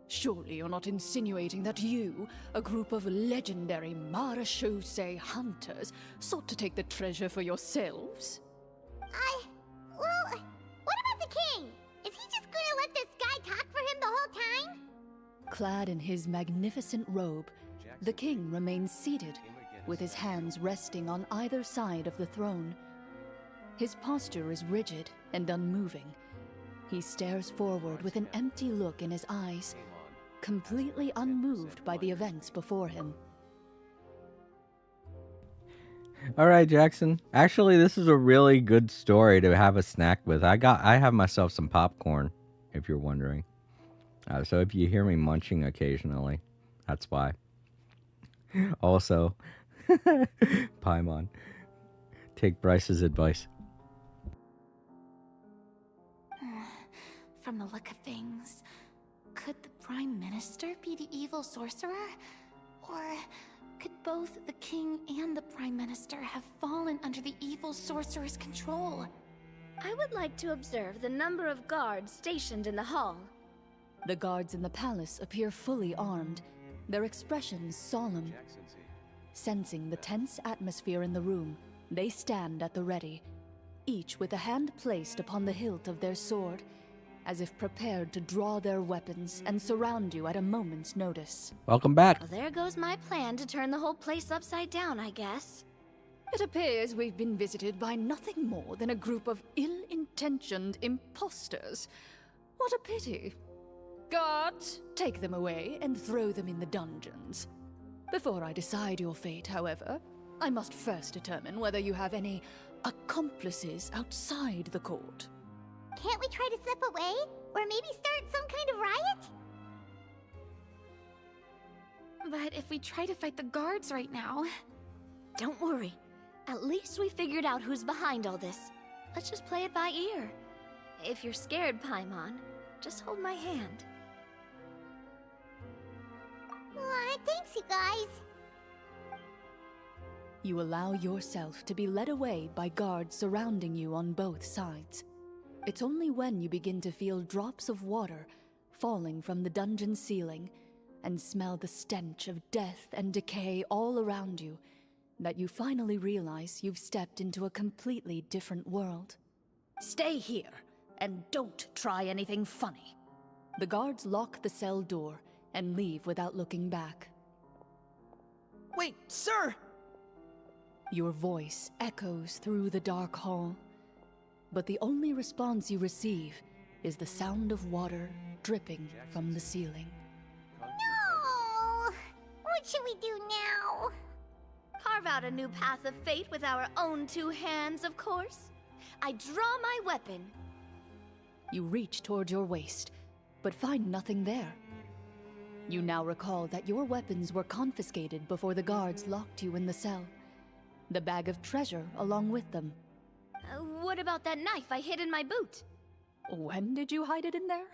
Surely you're not insinuating that you, a group of legendary Marechaussee hunters, sought to take the treasure for yourselves? Well, what about the king? Is he just gonna let this guy talk for him the whole time? Clad in his magnificent robe, the king remains seated, with his hands resting on either side of the throne. His posture is rigid and unmoving. He stares forward with an empty look in his eyes, completely unmoved by the events before him. All right, Jackson. Actually, this is a really good story to have a snack with. I have myself some popcorn, if you're wondering. So if you hear me munching occasionally, that's why. Also, Paimon, take Bryce's advice. From the look of things, could the Prime Minister be the evil sorcerer? Or could both the King and the Prime Minister have fallen under the evil sorcerer's control? I would like to observe the number of guards stationed in the hall. The guards in the palace appear fully armed, their expressions solemn. Jackson Z. Sensing the tense atmosphere in the room, they stand at the ready, each with a hand placed upon the hilt of their sword, as if prepared to draw their weapons and surround you at a moment's notice. Welcome back. Well, there goes my plan to turn the whole place upside down, I guess. It appears we've been visited by nothing more than a group of ill-intentioned imposters. What a pity. Guards, take them away and throw them in the dungeons. Before I decide your fate, however, I must first determine whether you have any accomplices outside the court. Can't we try to slip away? Or maybe start some kind of riot? But if we try to fight the guards right now... Don't worry. At least we figured out who's behind all this. Let's just play it by ear. If you're scared, Paimon, just hold my hand. Thanks, you guys. You allow yourself to be led away by guards surrounding you on both sides. It's only when you begin to feel drops of water falling from the dungeon ceiling and smell the stench of death and decay all around you that you finally realize you've stepped into a completely different world. Stay here, and don't try anything funny. The guards lock the cell door and leave without looking back. Wait, sir! Your voice echoes through the dark hall, but the only response you receive is the sound of water dripping from the ceiling. No! What should we do now? Carve out a new path of fate with our own two hands, of course. I draw my weapon. You reach toward your waist, but find nothing there. You now recall that your weapons were confiscated before the guards locked you in the cell. The bag of treasure along with them. What about that knife I hid in my boot? When did you hide it in there?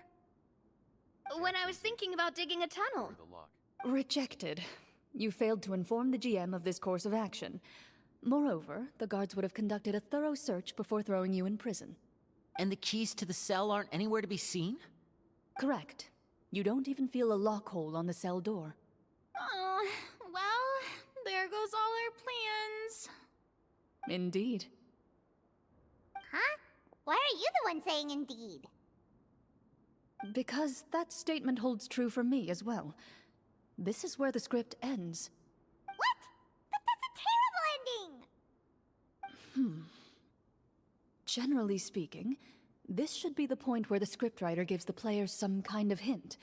When I was thinking about digging a tunnel. The lock. Rejected. You failed to inform the GM of this course of action. Moreover, the guards would have conducted a thorough search before throwing you in prison. And the keys to the cell aren't anywhere to be seen? Correct. You don't even feel a lock hole on the cell door. Oh, well, there goes all our plans. Indeed. Huh? Why are you the one saying indeed? Because that statement holds true for me as well. This is where the script ends. What? But that's a terrible ending! Generally speaking, this should be the point where the scriptwriter gives the players some kind of hint,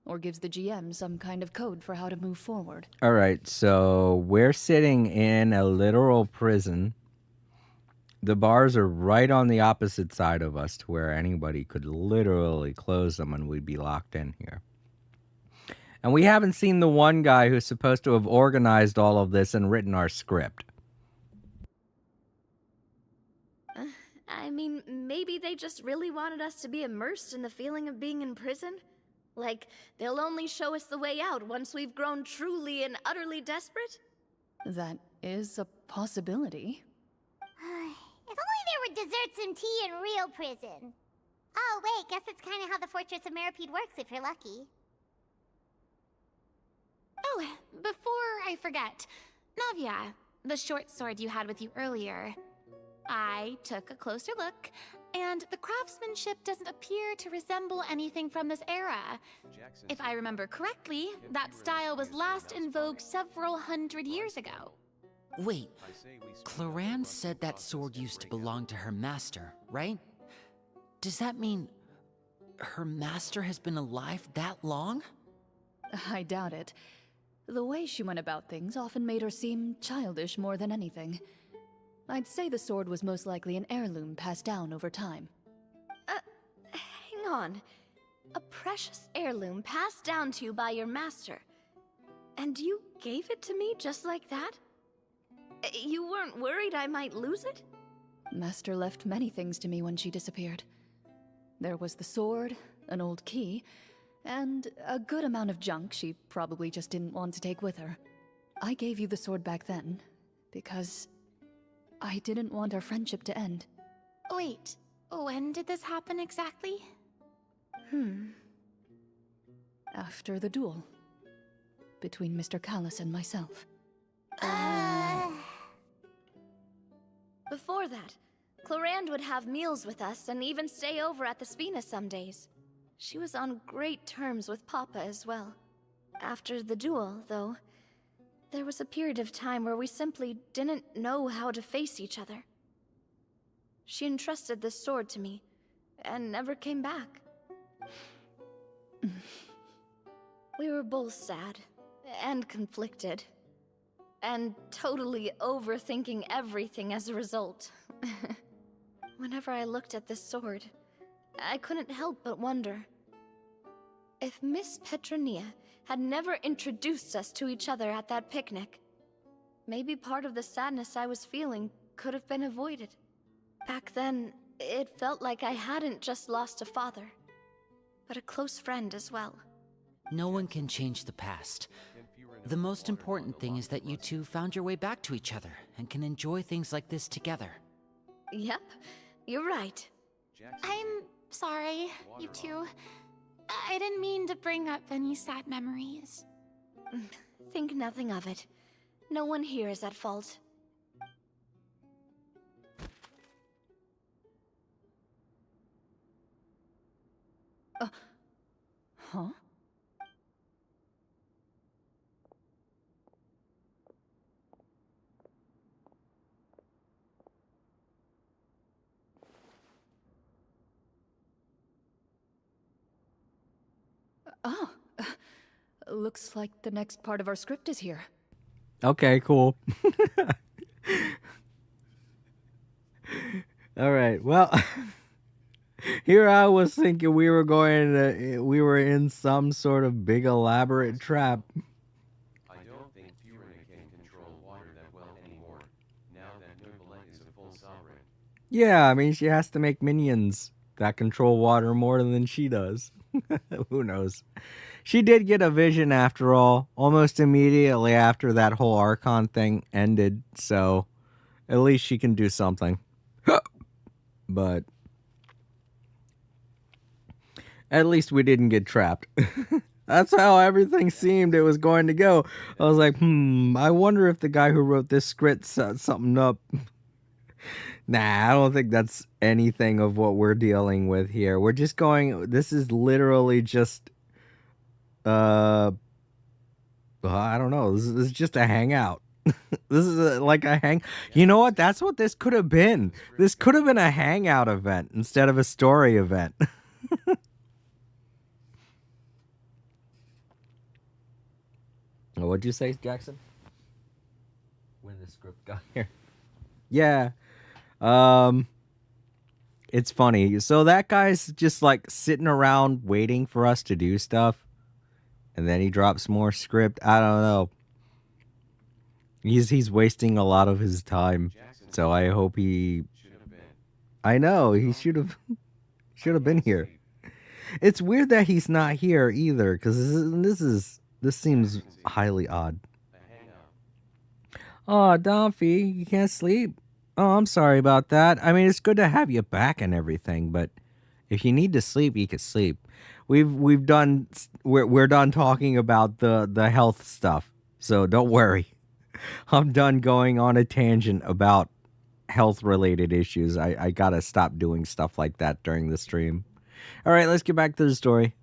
or gives the GM some kind of code for how to move forward. All right, so we're sitting in a literal prison. The bars are right on the opposite side of us to where anybody could literally close them and we'd be locked in here. And we haven't seen the one guy who's supposed to have organized all of this and written our script. I mean, maybe they just really wanted us to be immersed in the feeling of being in prison? Like, they'll only show us the way out once we've grown truly and utterly desperate? That is a possibility. If only there were desserts and tea in real prison. Oh, wait, guess it's kind of how the Fortress of Meripede works if you're lucky. Oh, before I forget, Navia, the short sword you had with you earlier. I took a closer look, and the craftsmanship doesn't appear to resemble anything from this era. Jackson. If I remember correctly, that style was last in vogue several hundred years ago. Wait, I say we spend Cloran our said that process sword and used to break out. belong to her master, right? Does that mean her master has been alive that long? I doubt it. The way she went about things often made her seem childish more than anything. I'd say the sword was most likely an heirloom passed down over time. Hang on. A precious heirloom passed down to you by your master. And you gave it to me just like that? You weren't worried I might lose it? Master left many things to me when she disappeared. There was the sword, an old key, and a good amount of junk she probably just didn't want to take with her. I gave you the sword back then, because I didn't want our friendship to end. Wait, when did this happen exactly? After the duel. Between Mr. Callis and myself. Before that, Clorand would have meals with us and even stay over at the Spina some days. She was on great terms with Papa as well. After the duel, though, there was a period of time where we simply didn't know how to face each other. She entrusted this sword to me, and never came back. We were both sad, and conflicted, and totally overthinking everything as a result. Whenever I looked at this sword, I couldn't help but wonder if Miss Petronia had never introduced us to each other at that picnic. Maybe part of the sadness I was feeling could have been avoided. Back then, it felt like I hadn't just lost a father, but a close friend as well. No one can change the past. Can fewer enough The most water important for the thing lock is that for you us. two found your way back to each other and can enjoy things like this together. Yep, you're right. Jackson, I'm sorry, you two. I didn't mean to bring up any sad memories. Think nothing of it. No one here is at fault. Huh? Oh, looks like the next part of our script is here. Okay, cool. All right, well, Here I was thinking we were in some sort of big elaborate trap. I don't think Fiorina can control water that well anymore, now that Nobilette is a full sovereign. Yeah, I mean, she has to make minions that control water more than she does. Who knows? She did get a vision after all, almost immediately after that whole Archon thing ended, so at least she can do something. But at least we didn't get trapped. That's how everything seemed it was going to go. I was like, I wonder if the guy who wrote this script set something up. Nah, I don't think that's anything of what we're dealing with here. We're just going, this is literally just, I don't know. This is just a hangout. This is like a hang. You know what? That's what this could have been. This could have been a hangout event instead of a story event. What'd you say, Jackson? When the script got here. Yeah. It's funny. So that guy's just like sitting around waiting for us to do stuff. And then he drops more script. I don't know. He's wasting a lot of his time. So I hope he I know, he should have been here. It's weird that he's not here either, because this seems highly odd. Oh, Donphy, you can't sleep. Oh, I'm sorry about that. I mean, it's good to have you back and everything, but if you need to sleep, you can sleep. We're done talking about the health stuff, so don't worry. I'm done going on a tangent about health related issues. I gotta stop doing stuff like that during the stream. All right, let's get back to the story.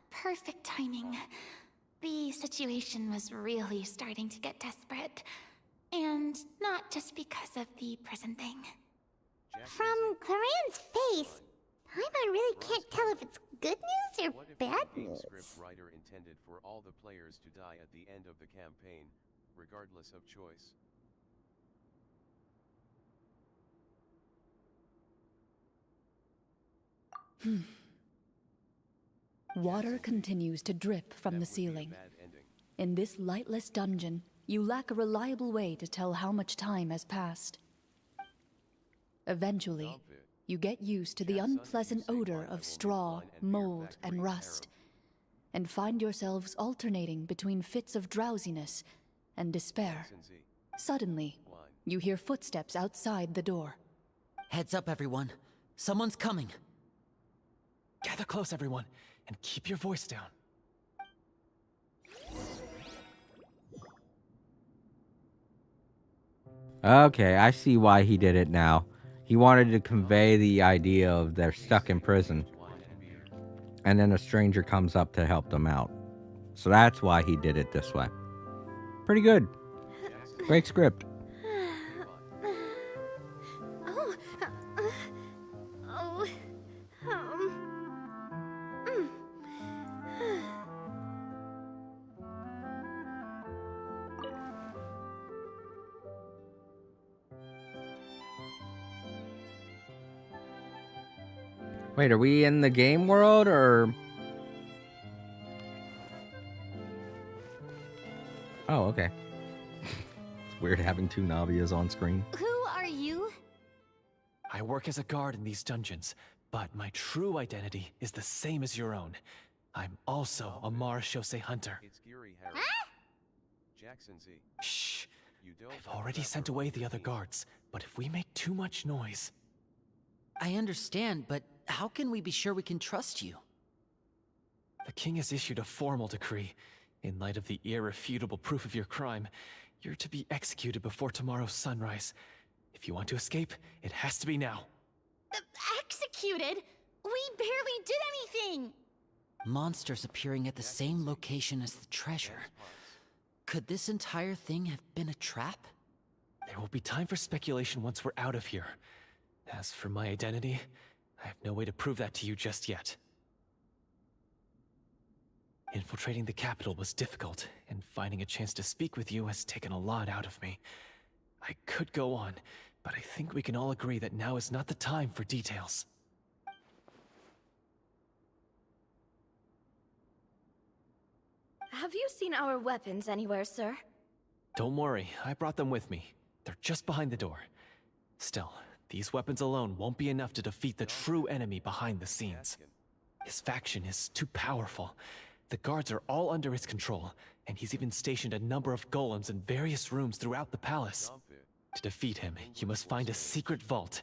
Perfect timing. The situation was really starting to get desperate. And not just because of the prison thing. From Claren's face, Paimon really can't tell if it's good news or What if bad the game news. script writer intended for all the players to die at the end of the campaign, regardless of choice? Water continues to drip from the That would be a ceiling. bad ending. In this lightless dungeon, you lack a reliable way to tell how much time has passed. Eventually, you get used to the unpleasant odor of straw, mold, and rust, and find yourselves alternating between fits of drowsiness and despair. Since he- Suddenly, you hear footsteps outside the door. Heads up, everyone. Someone's coming. Gather close, everyone, and keep your voice down. Okay, I see why he did it now. He wanted to convey the idea of they're stuck in prison. And then a stranger comes up to help them out. So that's why he did it this way. Pretty good. Great script. Oh, oh, Wait, are we in the game world or... Oh, okay. It's weird having two Navias on screen. Who are you? I work as a guard in these dungeons, but my true identity is the same as your own. I'm also a Marechaussee hunter. It's Geary Harry. Jackson Z. Shh! You don't I've already sent away the other guards, but if we make too much noise... I understand, but how can we be sure we can trust you? The king has issued a formal decree. In light of the irrefutable proof of your crime, you're to be executed before tomorrow's sunrise. If you want to escape, it has to be now. Executed? We barely did anything! Monsters appearing at the same location as the treasure. Could this entire thing have been a trap? There will be time for speculation once we're out of here. As for my identity, I have no way to prove that to you just yet. Infiltrating the capital was difficult, and finding a chance to speak with you has taken a lot out of me. I could go on, but I think we can all agree that now is not the time for details. Have you seen our weapons anywhere, sir? Don't worry, I brought them with me. They're just behind the door. Still, these weapons alone won't be enough to defeat the true enemy behind the scenes. His faction is too powerful. The guards are all under his control, and he's even stationed a number of golems in various rooms throughout the palace. To defeat him, you must find a secret vault.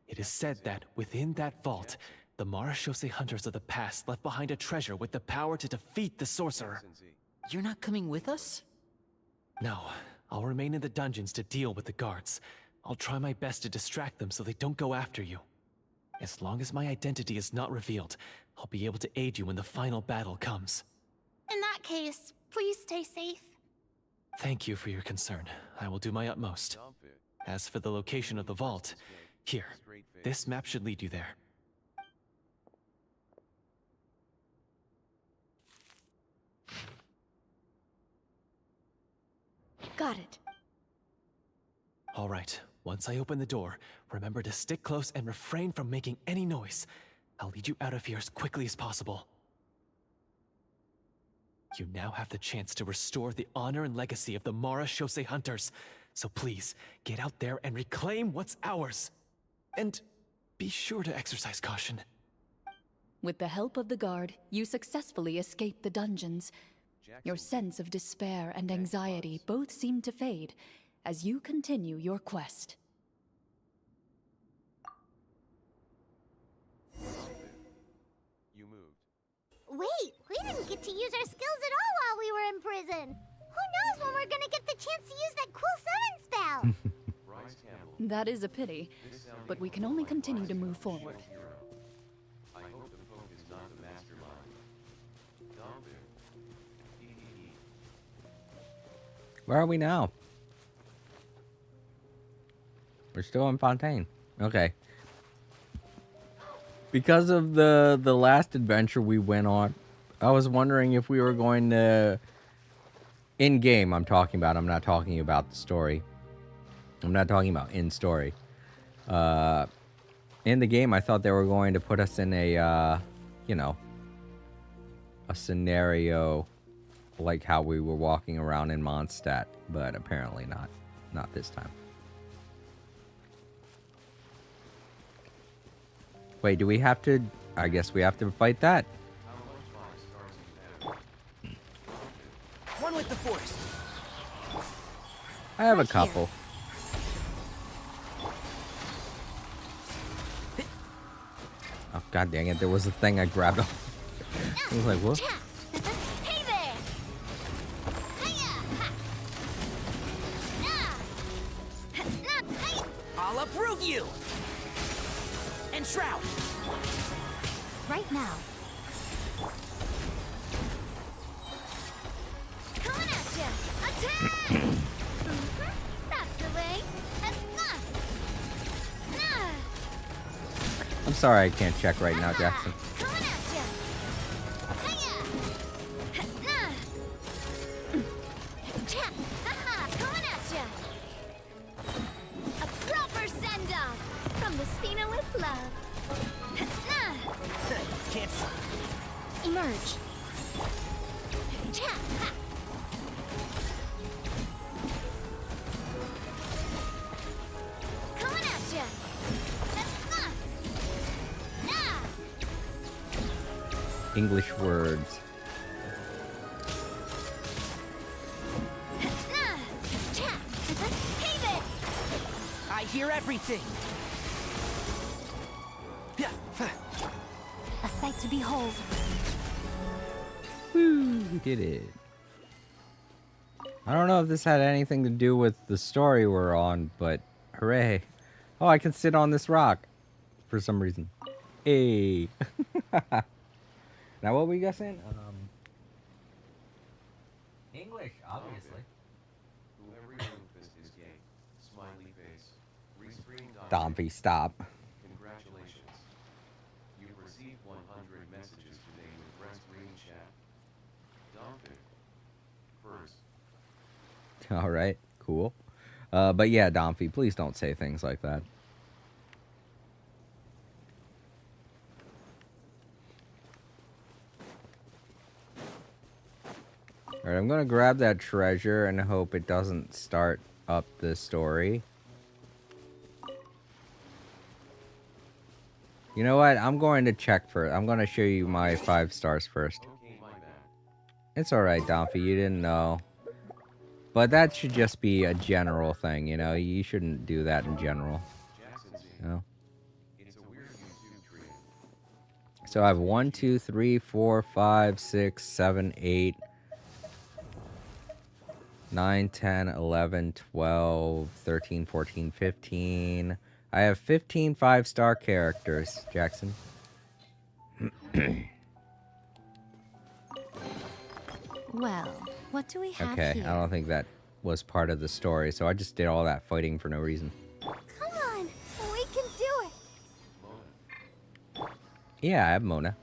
It is said that within that vault, the Marashose hunters of the past left behind a treasure with the power to defeat the sorcerer. You're not coming with us? No, I'll remain in the dungeons to deal with the guards. I'll try my best to distract them so they don't go after you. As long as my identity is not revealed, I'll be able to aid you when the final battle comes. In that case, please stay safe. Thank you for your concern. I will do my utmost. As for the location of the vault, here, this map should lead you there. Got it. All right, once I open the door, remember to stick close and refrain from making any noise. I'll lead you out of here as quickly as possible. You now have the chance to restore the honor and legacy of the Marashose hunters. So please, get out there and reclaim what's ours. And be sure to exercise caution. With the help of the guard, you successfully escape the dungeons. Your sense of despair and anxiety both seem to fade as you continue your quest. You moved. Wait, we didn't get to use our skills at all while we were in prison. Who knows when we're gonna get the chance to use that cool summon spell? Bryce Campbell. That is a pity, but we can only continue to move forward. I hope the Pope is not the mastermind. Dump it. Where are we now? We're still in Fontaine. Okay. Because of the last adventure we went on, I was wondering if we were going to... In-game, I'm talking about. I'm not talking about the story. I'm not talking about in-story. In the game, I thought they were going to put us in a, you know, a scenario like how we were walking around in Mondstadt, but apparently not. Not this time. Wait, do we have to... I guess we have to fight that. One with the force. I have a couple. Oh, god dang it. There was a thing I grabbed off. I was like, what? Hey there! I'll uproot you! And shroud! Right now. Coming at ya! Attack! That's the way. I'm sorry I can't check right now, Jackson. Coming at ya! Coming at ya! A proper send-off from the Spina with love. Can't see. Emerge. Coming at ya! English words. I hear everything. A sight to behold. Woo, we did it. I don't know if this had anything to do with the story we're on, but hooray. Oh, I can sit on this rock for some reason. Hey. Now what were you guys saying? English, obviously. Whoever Rufus is gay. Smiley face. Respring Dompy, stop. Congratulations. You've received 100 messages today with Breast Green Chat. Dump it. First. All right, cool. But yeah, Domfy, please don't say things like that. Alright, I'm gonna grab that treasure and hope it doesn't start up the story. You know what? I'm going to check first. I'm going to show you my 5 stars first. Okay, my bad. It's alright, Domfy. You didn't know. But that should just be a general thing, you know? You shouldn't do that in general. Jackson Z. You know? It's a weird YouTube tree. So I have 1, 2, 3, 4, 5, 6, 7, 8, 9, 10, 11, 12, 13, 14, 15. I have 15 5-star characters, Jackson. Well, what do we have Okay, here? I don't think that was part of the story, so I just did all that fighting for no reason. Come on, we can do it. Yeah, I have Mona.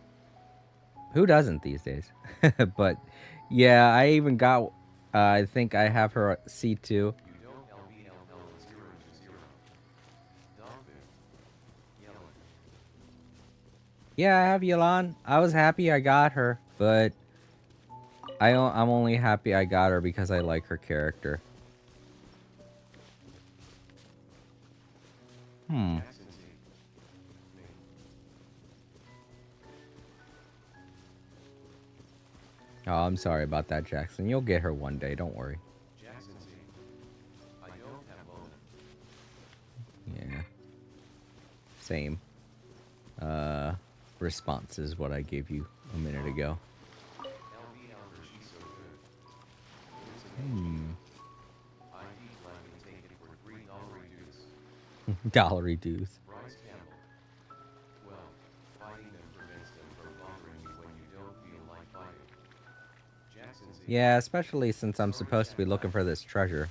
Who doesn't these days? But, yeah, I even got... I think I have her at C2. You don't LBLL020. Dolphin. Yellow. Yeah, I have Yelan. I was happy I got her, but... I'm only happy I got her because I like her character. Jackson Z. Me. Oh, I'm sorry about that, Jackson. You'll get her one day, don't worry. Jackson Z. I don't have Mona. Yeah. Same. Response is what I gave you a minute ago. LBL, she's so good. Hmm. I keep laughing, take it for $3 reduce. Dollar reduce. Bryce Campbell. Well, fighting them prevents them from bothering you when you don't feel like fighting. Jackson Z. Yeah, especially since I'm supposed to be looking for this treasure.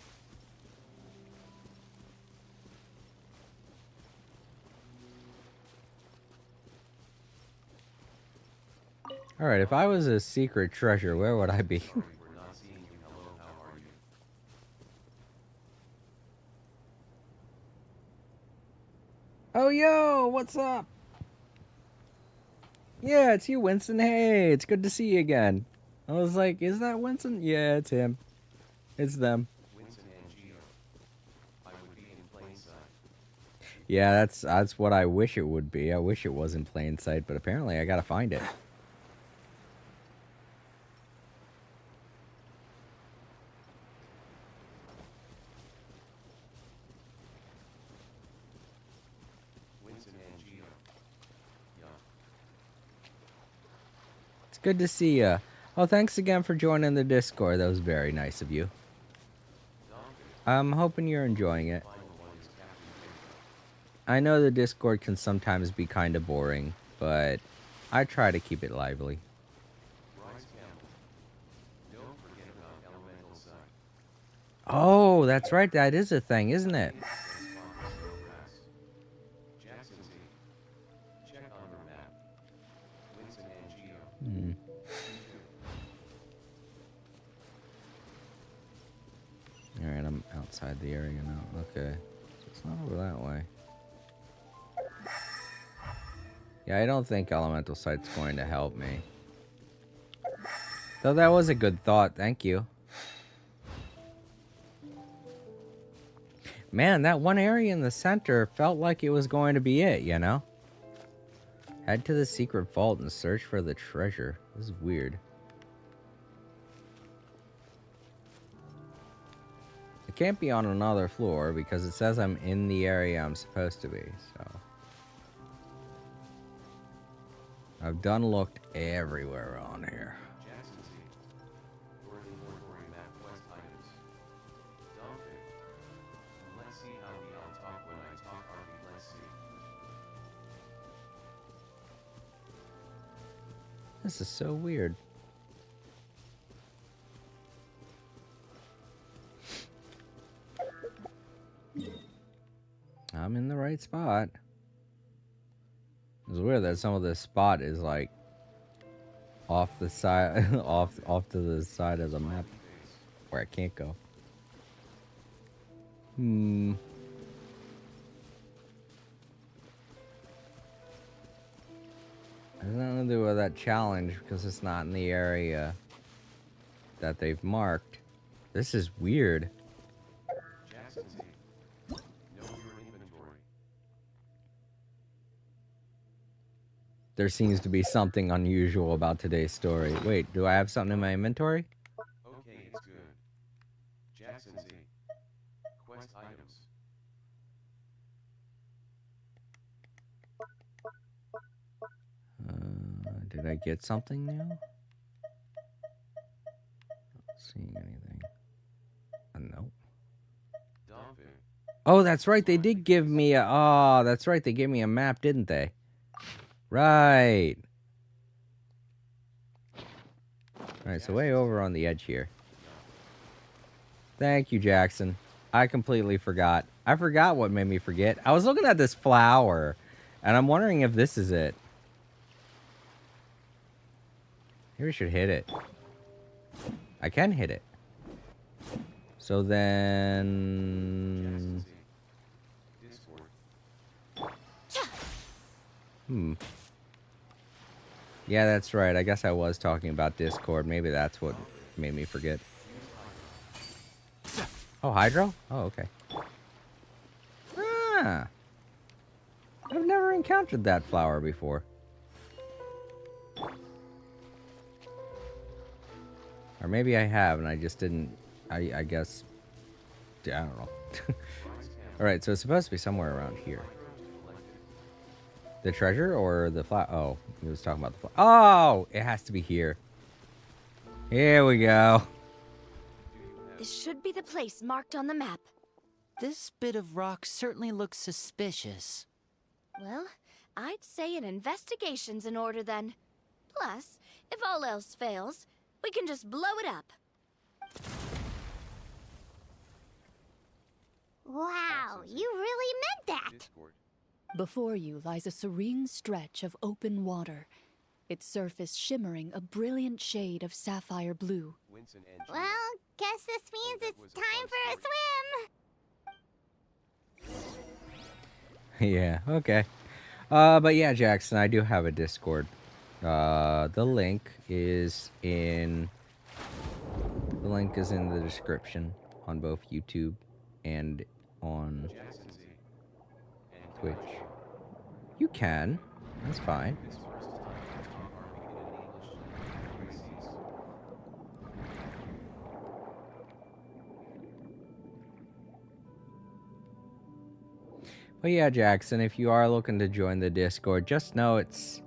Alright, if I was a secret treasure, where would I be? Sorry we're not seeing you. Hello, how are you? Oh, yo, what's up? Yeah, it's you, Winston. Hey, it's good to see you again. I was like, is that Winston? Yeah, it's him. It's them. Winston and Geo. I would be in plain sight. Yeah, that's what I wish it would be. I wish it was in plain sight, but apparently I gotta find it. Winston and Geo. Yeah. It's good to see ya. Oh, thanks again for joining the Discord. That was very nice of you. Dolphin. I'm hoping you're enjoying it. Final one is Captain Favorite. I know the Discord can sometimes be kind of boring, but I try to keep it lively. Bryce Campbell. Don't forget about elemental sight. Oh, that's right. That is a thing, isn't it? Jackson Z. Check on her map. Winston and Geo. Hmm. Alright, I'm outside the area now. Okay. So it's not over that way. Yeah, I don't think elemental sight's going to help me. Though that was a good thought. Thank you. Man, that one area in the center felt like it was going to be it, you know? Head to the secret vault and search for the treasure. This is weird. It can't be on another floor because it says I'm in the area I'm supposed to be, so. I've done looked everywhere on here. Jackson Z. Your inventory map quest items. Dolphin. Let's see how we all talk when I talk Arby. Let's see. This is so weird. I'm in the right spot. It's weird that some of this spot is like off the side, off to the side of the map where I can't go. Hmm. Has nothing to do with that challenge because it's not in the area that they've marked. This is weird. Jackson Z. Know your inventory. There seems to be something unusual about today's story. Wait, do I have something in my inventory? Okay, it's good. Jackson Z. Quest items. Did I get something new? Not seeing anything. No. Dolphin. Oh, that's right. They did give me a. Oh, that's right. They gave me a map, didn't they? Right. Alright, so way over on the edge here. Thank you, Jackson. I completely forgot. I forgot what made me forget. I was looking at this flower, and I'm wondering if this is it. Maybe we should hit it. I can hit it. So then... Discord. Yeah, that's right. I guess I was talking about Discord. Maybe that's what made me forget. Oh, Hydro? Oh, okay. Ah. I've never encountered that flower before. Or maybe I have, and I just didn't... I guess... I don't know. Alright, so it's supposed to be somewhere around here. The treasure or the flower? Oh, he was talking about the flower. Oh! It has to be here. Here we go. This should be the place marked on the map. This bit of rock certainly looks suspicious. Well, I'd say an investigation's in order then. Plus, if all else fails, we can just blow it up. Wow, you really meant that! Discord. Before you lies a serene stretch of open water, its surface shimmering a brilliant shade of sapphire blue. Winston and Gio. Well, guess this means it's time for a swim! Yeah, okay. But yeah, Jackson, I do have a Discord. The link is in the description on both YouTube and on Jackson Z. And Twitch. You can. That's fine. This first time are we in an English language? But yeah, Jackson, if you are looking to join the Discord, just know it's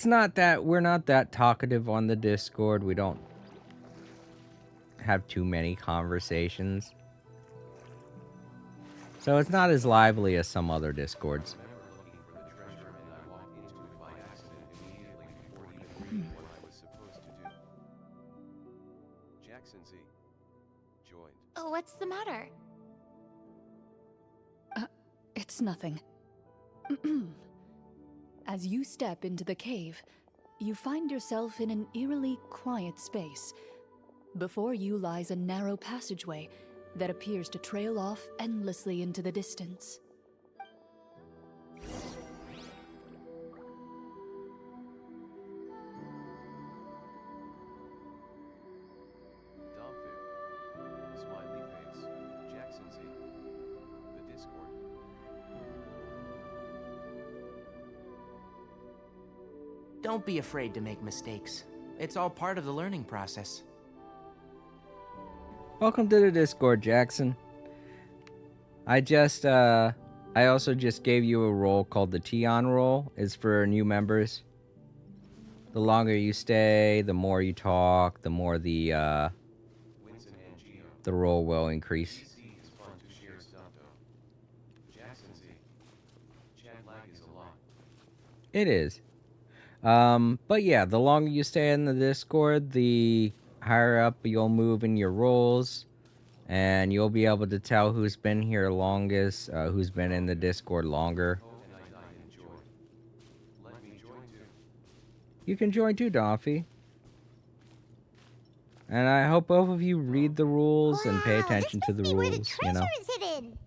not that we're not that talkative on the Discord. We don't have too many conversations. So it's not as lively as some other Discords. I remember looking for the treasure and I walked into it by accident immediately before even reading what I was supposed to do. Jackson Z. Joined. Oh, what's the matter? It's nothing. As you step into the cave, you find yourself in an eerily quiet space. Before you lies a narrow passageway that appears to trail off endlessly into the distance. Dolphin. Smiley face. Jackson Z. The Discord. Don't be afraid to make mistakes. It's all part of the learning process. Welcome to the Discord, Jackson. I also just gave you a role called the Tion role. It's for new members. The longer you stay, the more you talk, the more the Winston and Gio. role will increase. PC is fun to share stuff though. Jackson Z. Chat lag is a lot. It is. But yeah, the longer you stay in the Discord, the higher up you'll move in your roles, and you'll be able to tell who's been here longest, who's been in the Discord longer. Oh, and I enjoy. Let me join too. You can join too, Doffy. And I hope both of you read the rules and pay Wow, attention this to must the be where the rules, you know? treasure is hidden.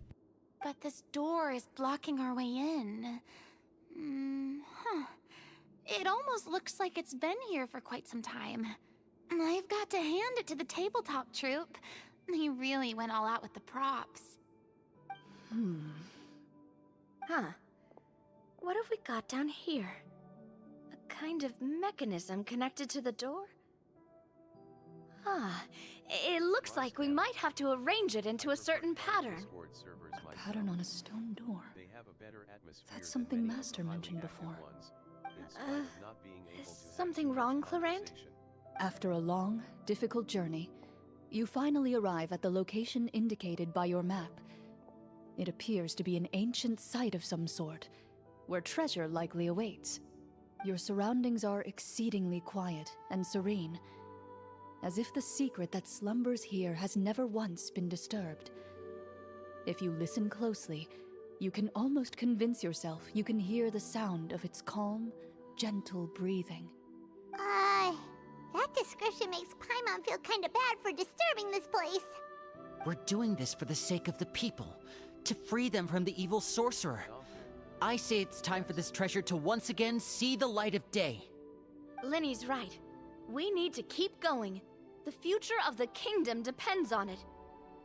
But this door is blocking our way in. Huh. It almost looks like it's been here for quite some time. I've got to hand it to the tabletop troupe. They really went all out with the props. Huh. What have we got down here? A kind of mechanism connected to the door? Ah, it looks like we might have to arrange it into a certain pattern. Discord servers might Pattern on a help. stone door. They have a better atmosphere That's than something many of Master the highly mentioned active before. ones, in spite of not being able is to have something too much wrong, Clarant? conversation. After a long, difficult journey, you finally arrive at the location indicated by your map. It appears to be an ancient site of some sort, where treasure likely awaits. Your surroundings are exceedingly quiet and serene, as if the secret that slumbers here has never once been disturbed. If you listen closely, you can almost convince yourself you can hear the sound of its calm, gentle breathing. That description makes Paimon feel kinda bad for disturbing this place. We're doing this for the sake of the people, to free them from the evil sorcerer. I say it's time for this treasure to once again see the light of day. Linny's right. We need to keep going. The future of the kingdom depends on it.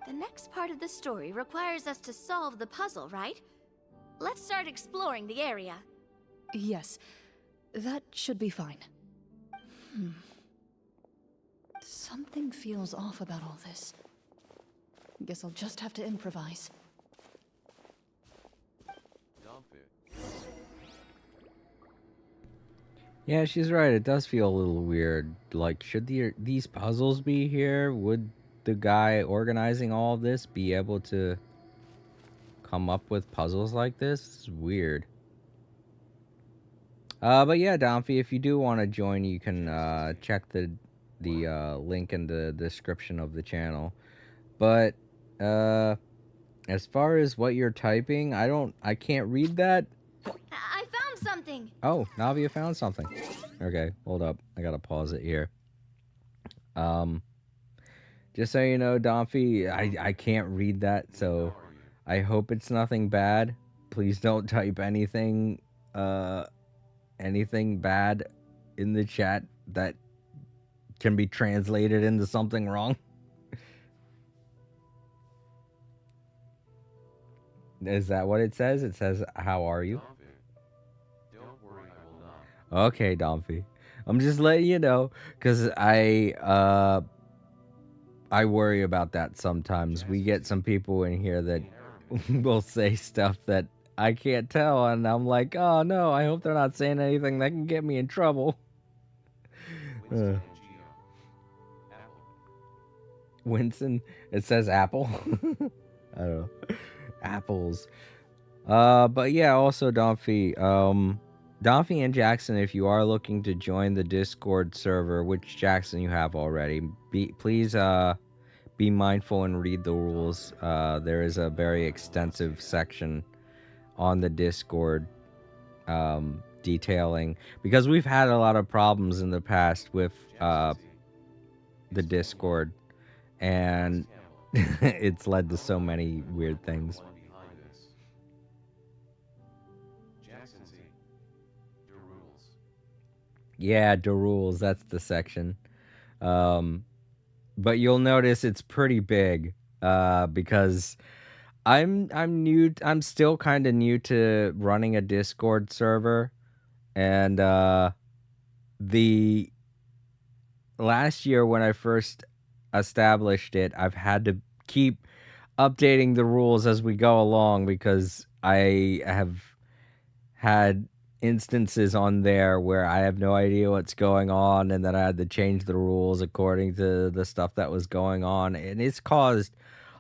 The next part of the story requires us to solve the puzzle, right? Let's start exploring the area. Yes, that should be fine. Something feels off about all this. Guess I'll just have to improvise. Yeah, she's right. It does feel a little weird. Like, should these puzzles be here? Would the guy organizing all of this be able to come up with puzzles like this? It's weird. But yeah, Domfy, if you do want to join, you can check the link in the description of the channel. But as far as what you're typing, I can't read that. I found something! Oh, Navia found something. Okay, hold up. I gotta pause it here. Just so you know, Domfy, I can't read that, so I hope it's nothing bad. Please don't type anything bad in the chat that can be translated into something wrong. Is that what it says? It says, "How are you?" Don't worry, I will not. Okay, Domfy. I'm just letting you know, because I worry about that sometimes. We get some people in here that will say stuff that I can't tell, and I'm like, oh no, I hope they're not saying anything that can get me in trouble. Winston, it says apple. I don't know. Apples. But yeah, also Domfy, Domfy and Jackson, if you are looking to join the Discord server, which Jackson you have already, please be mindful and read the rules. There is a very extensive section on the Discord detailing, because we've had a lot of problems in the past with the Discord, and it's led to so many weird things. Yeah, the rules, that's the section. But you'll notice it's pretty big, because I'm still kind of new to running a Discord server, and the last year when I first established it, I've had to keep updating the rules as we go along, because I have had instances on there where I have no idea what's going on, and then I had to change the rules according to the stuff that was going on, and it's caused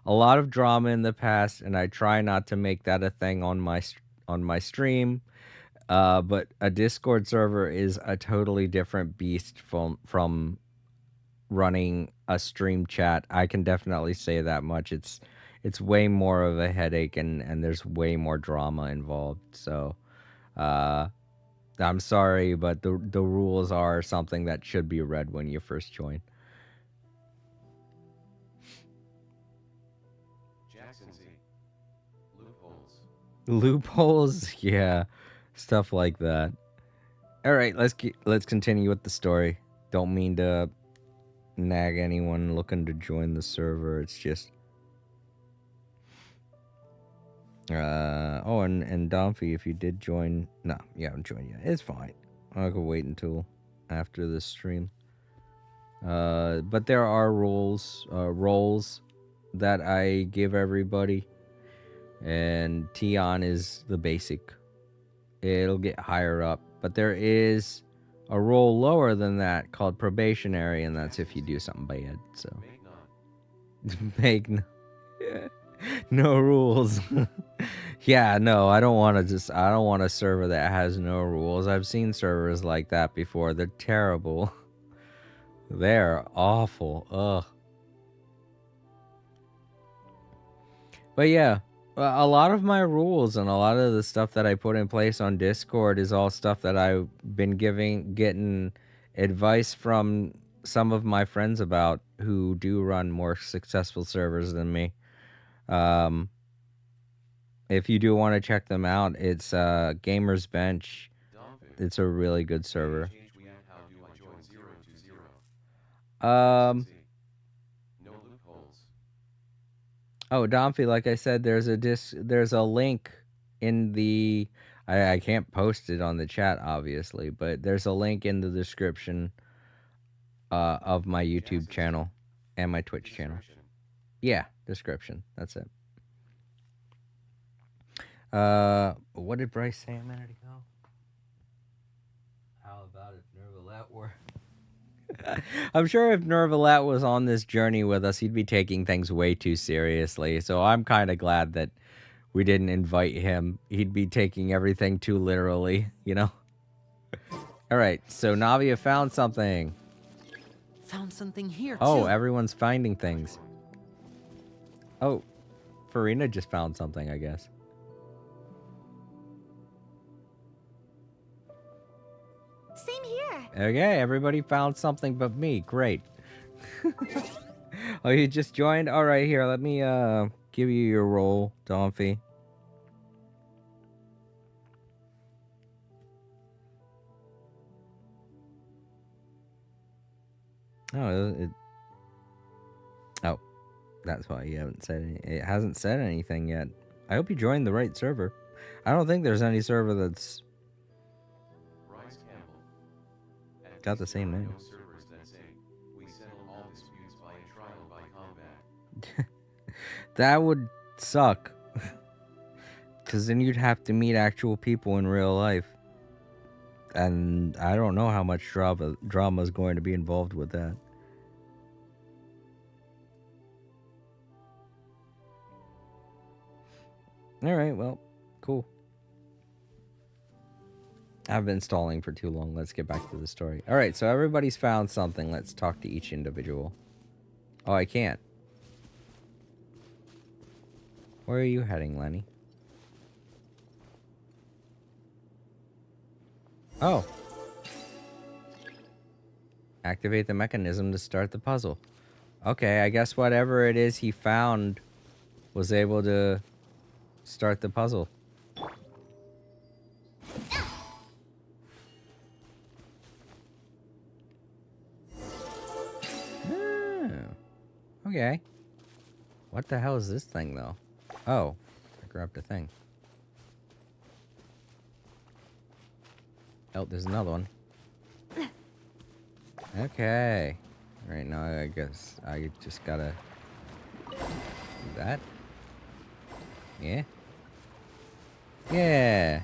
a lot of drama in the past, and I try not to make that a thing on my stream. But a Discord server is a totally different beast from running a stream chat. I can definitely say that much. It's way more of a headache, and there's way more drama involved. So I'm sorry, but the rules are something that should be read when you first join. Loopholes, yeah, stuff like that. All right, let's continue with the story. Don't mean to nag anyone looking to join the server. It's just oh, and Domfy, if you did join, no, you haven't joined yet. It's fine. I'll go wait until after this stream. But there are roles that I give everybody, and Tion is the basic. It'll get higher up, but there is a role lower than that called probationary, and that's if you do something bad. So make no rules. Yeah, no, I don't want a server that has no rules. I've seen servers like that before. They're terrible. They're awful. Ugh. But yeah, a lot of my rules and a lot of the stuff that I put in place on Discord is all stuff that I've been getting advice from some of my friends about who do run more successful servers than me. If you do want to check them out, it's Gamers Bench. It's a really good server. No loopholes. Oh, Domfy, like I said, there's a link in the I can't post it on the chat obviously, but there's a link in the description of my YouTube channel and my Twitch channel. Yeah, description. That's it. What did Bryce say a minute ago? How about if Nervalet were I'm sure if Nervalet was on this journey with us, he'd be taking things way too seriously. So I'm kind of glad that we didn't invite him. He'd be taking everything too literally, you know? All right, so Navia found something. Found something here, too. Oh, everyone's finding things. Oh, Farina just found something, I guess. Same here. Okay, everybody found something but me. Great. Oh, you just joined? All right, here, let me give you your role, Domfy. Oh, oh, that's why you haven't said it hasn't said anything yet. I hope you joined the right server. I don't think there's any server that's got the same name. That would suck. Because then you'd have to meet actual people in real life. And I don't know how much drama is going to be involved with that. Alright, well, cool. I've been stalling for too long. Let's get back to the story. Alright, so everybody's found something. Let's talk to each individual. Oh, I can't. Where are you heading, Lenny? Oh. Activate the mechanism to start the puzzle. Okay, I guess whatever it is he found was able to start the puzzle. Oh. Okay. What the hell is this thing, though? Oh, I grabbed a thing. Oh, there's another one. Okay. Right now, I guess I just gotta do that. Yeah. Yeah.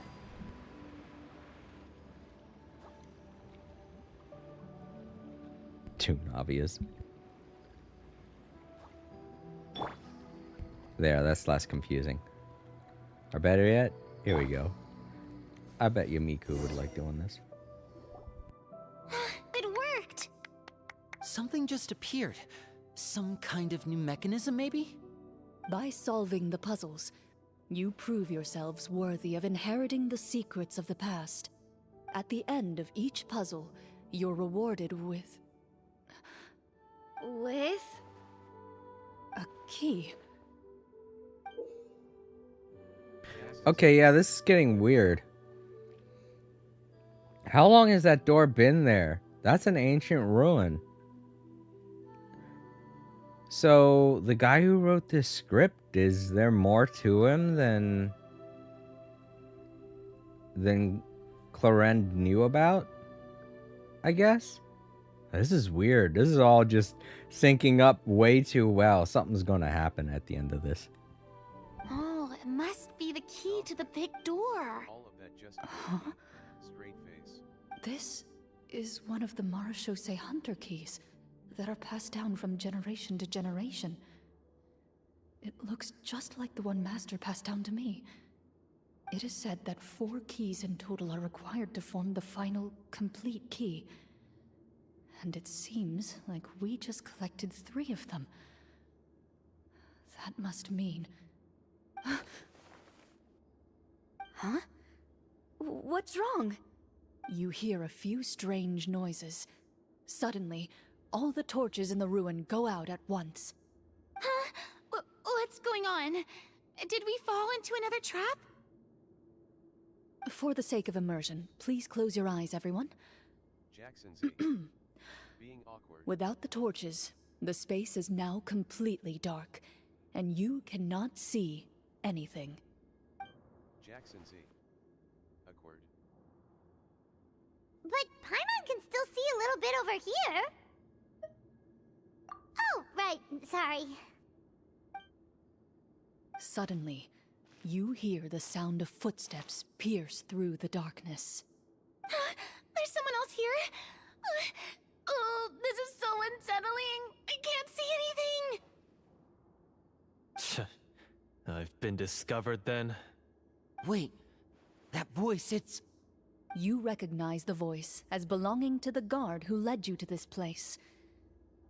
Too obvious. There, that's less confusing. Or better yet, here we go. I bet you Miku would like doing this. It worked! Something just appeared. Some kind of new mechanism, maybe? By solving the puzzles, you prove yourselves worthy of inheriting the secrets of the past. At the end of each puzzle, you're rewarded with With? a key. Okay, yeah, this is getting weird. How long has that door been there? That's an ancient ruin. So, the guy who wrote this script, is there more to him than Clarend knew about? I guess? This is weird. This is all just syncing up way too well. Something's gonna happen at the end of this. Oh, it must be the key to the big door. All of that just straight face. This is one of the Marechaussee Hunter keys that are passed down from generation to generation. It looks just like the one Master passed down to me. It is said that 4 keys in total are required to form the final, complete key. And it seems like we just collected 3 of them. That must mean... Huh? What's wrong? You hear a few strange noises. Suddenly, all the torches in the ruin go out at once. Huh? What's going on? Did we fall into another trap? For the sake of immersion, please close your eyes, everyone. Jackson Z. Being awkward. Without the torches, the space is now completely dark, and you cannot see anything. Jackson Z. Awkward. But Paimon can still see a little bit over here. Oh, right. Sorry. Suddenly, you hear the sound of footsteps pierce through the darkness. There's someone else here? Oh, this is so unsettling. I can't see anything. I've been discovered then. Wait, that voice, it's... You recognize the voice as belonging to the guard who led you to this place.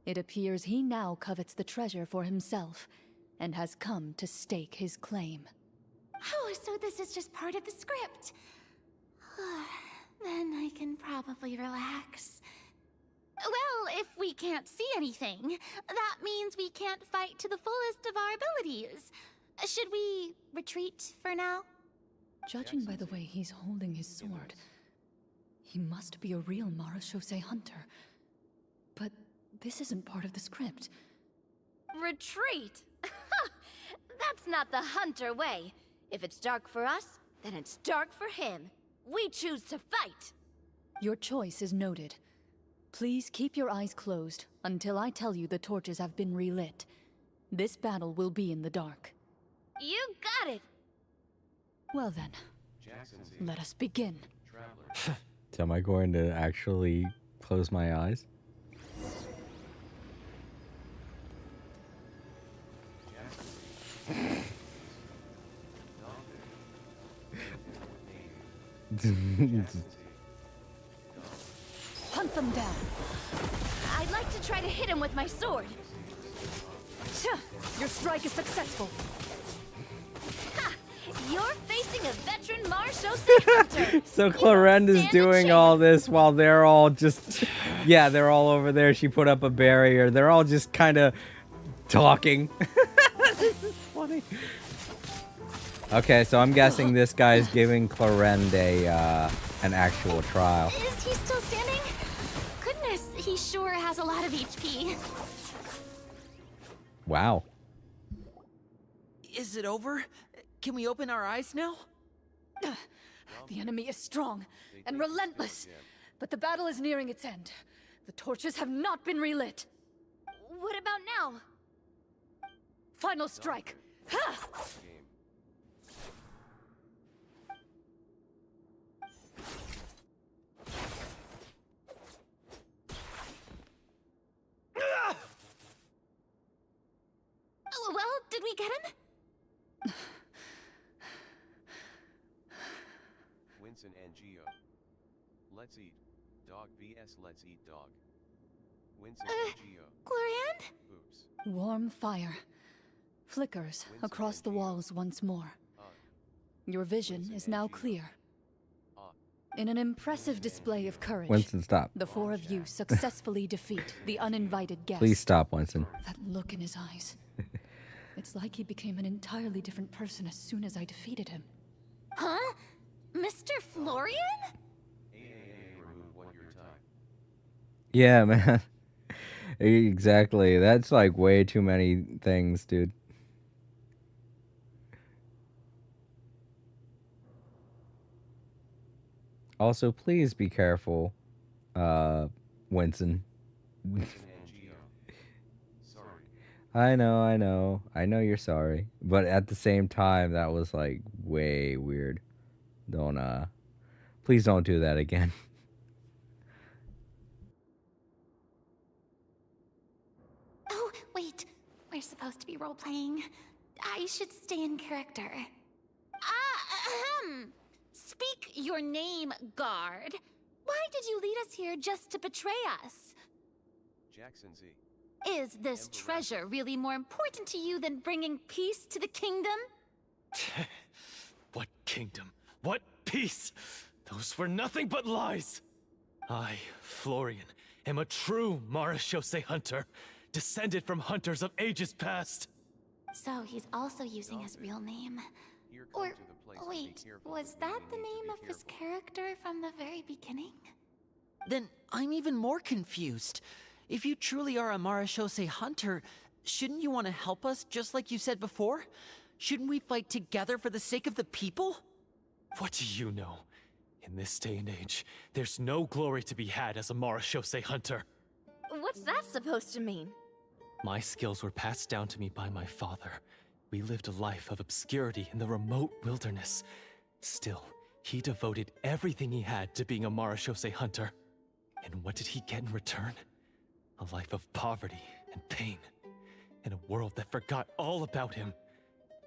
It appears he now covets the treasure for himself, and has come to stake his claim. Oh, so this is just part of the script. Then I can probably relax. Well, if we can't see anything, that means we can't fight to the fullest of our abilities. Should we retreat for now? Judging by the way he's holding his sword, he must be a real Marechaussee hunter. But this isn't part of the script. Retreat? That's not the hunter way. If it's dark for us, then it's dark for him. We choose to fight. Your choice is noted. Please keep your eyes closed until I tell you the torches have been relit. This battle will be in the dark. You got it. Well then, Jackson Z. let us begin. Traveler. So am I going to actually close my eyes? Jackson Z. Hunt them down. I'd like to try to hit him with my sword. Your strike is successful. Ha! You're facing a veteran Marechaussee hunter. So You Clarend don't is stand a doing chance. all this while they're all just... Yeah, they're all over there. She put up a barrier. They're all just kind of talking. This is funny. Okay, so I'm guessing this guy's giving Clarend an actual trial. Is he still standing? Goodness, he sure has a lot of HP. Wow. Is it over? Can we open our eyes now? The enemy is strong and relentless, but the battle is nearing its end. The torches have not been relit. What about now? Final strike. Ha! Oh, well, did we get him? Winston and Geo. Let's eat. Dog vs. Let's eat dog. Winston and Geo. Glorian? Oops. Warm fire flickers across the walls once more. Your vision is now clear. In an impressive display of courage, Winston, stop. the 4 of you successfully defeat the uninvited guest. Please stop, Winston. That look in his eyes. It's like he became an entirely different person as soon as I defeated him. Huh? Mr. Florian? Remove what your time. Yeah, man. Exactly. That's like way too many things, dude. Also, please be careful, Winston. Winston and Geo. Sorry. I know you're sorry. But at the same time, that was like way weird. Don't, please don't do that again. Oh, wait. We're supposed to be role-playing. I should stay in character. Speak your name, guard. Why did you lead us here just to betray us? Jackson Z. Is this treasure really more important to you than bringing peace to the kingdom? What kingdom? What peace? Those were nothing but lies! I, Florian, am a true Marashose hunter, descended from hunters of ages past. So he's also using his real name. Here, come Or, to the place and be wait, careful was when that you the need to name be of his careful. character from the very beginning? Then I'm even more confused. If you truly are a Marashose hunter, shouldn't you want to help us just like you said before? Shouldn't we fight together for the sake of the people? What do you know? In this day and age, there's no glory to be had as a Marashose hunter. What's that supposed to mean? My skills were passed down to me by my father. We lived a life of obscurity in the remote wilderness. Still, he devoted everything he had to being a Marashose hunter. And what did he get in return? A life of poverty and pain. In a world that forgot all about him.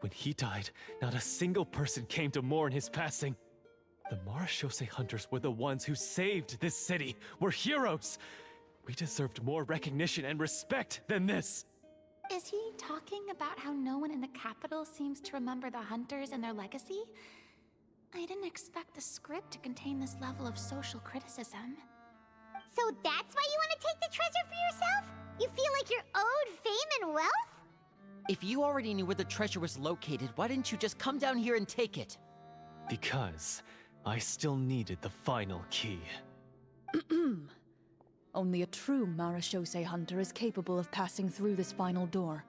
When he died, not a single person came to mourn his passing. The Marashose hunters were the ones who saved this city. We're heroes. We deserved more recognition and respect than this. Is he talking about how no one in the capital seems to remember the hunters and their legacy? I didn't expect the script to contain this level of social criticism. So that's why you want to take the treasure for yourself? You feel like you're owed fame and wealth? If you already knew where the treasure was located, why didn't you just come down here and take it? Because I still needed the final key. Only a true Marashose hunter is capable of passing through this final door.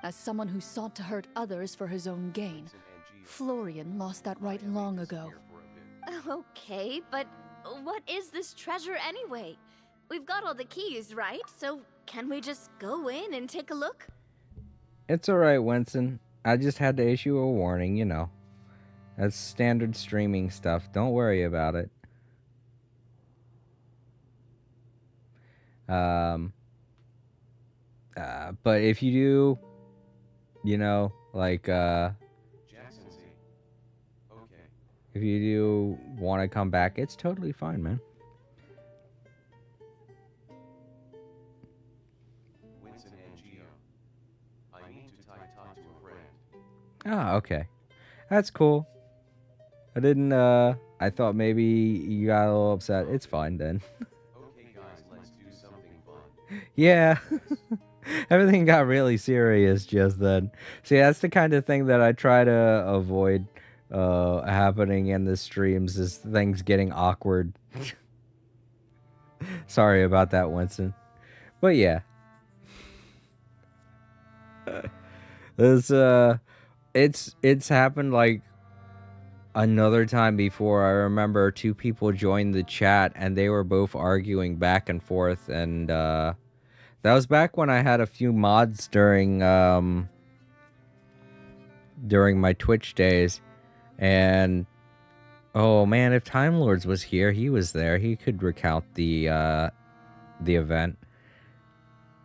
As someone who sought to hurt others for his own gain, Winston and Geo. Florian lost that right long ago. Here for a bit. Okay, but what is this treasure anyway? We've got all the keys, right? So can we just go in and take a look? It's alright, Winston. I just had to issue a warning, you know. That's standard streaming stuff. Don't worry about it. But if you do, you know, like, Jackson Z. Okay. if you do want to come back, it's totally fine, man. Winston and Geo. I need to talk to a friend. Ah, okay. That's cool. I didn't, I thought maybe you got a little upset. It's fine then. Okay guys, let's do something fun. Yeah. Everything got really serious just then. See, that's the kind of thing that I try to avoid happening in the streams, is things getting awkward. Sorry about that, Winston. But yeah. This it's happened like another time before. I remember two people joined the chat and they were both arguing back and forth, and that was back when I had a few mods during my Twitch days. And oh man, if Time Lords was here, he was there. He could recount the event.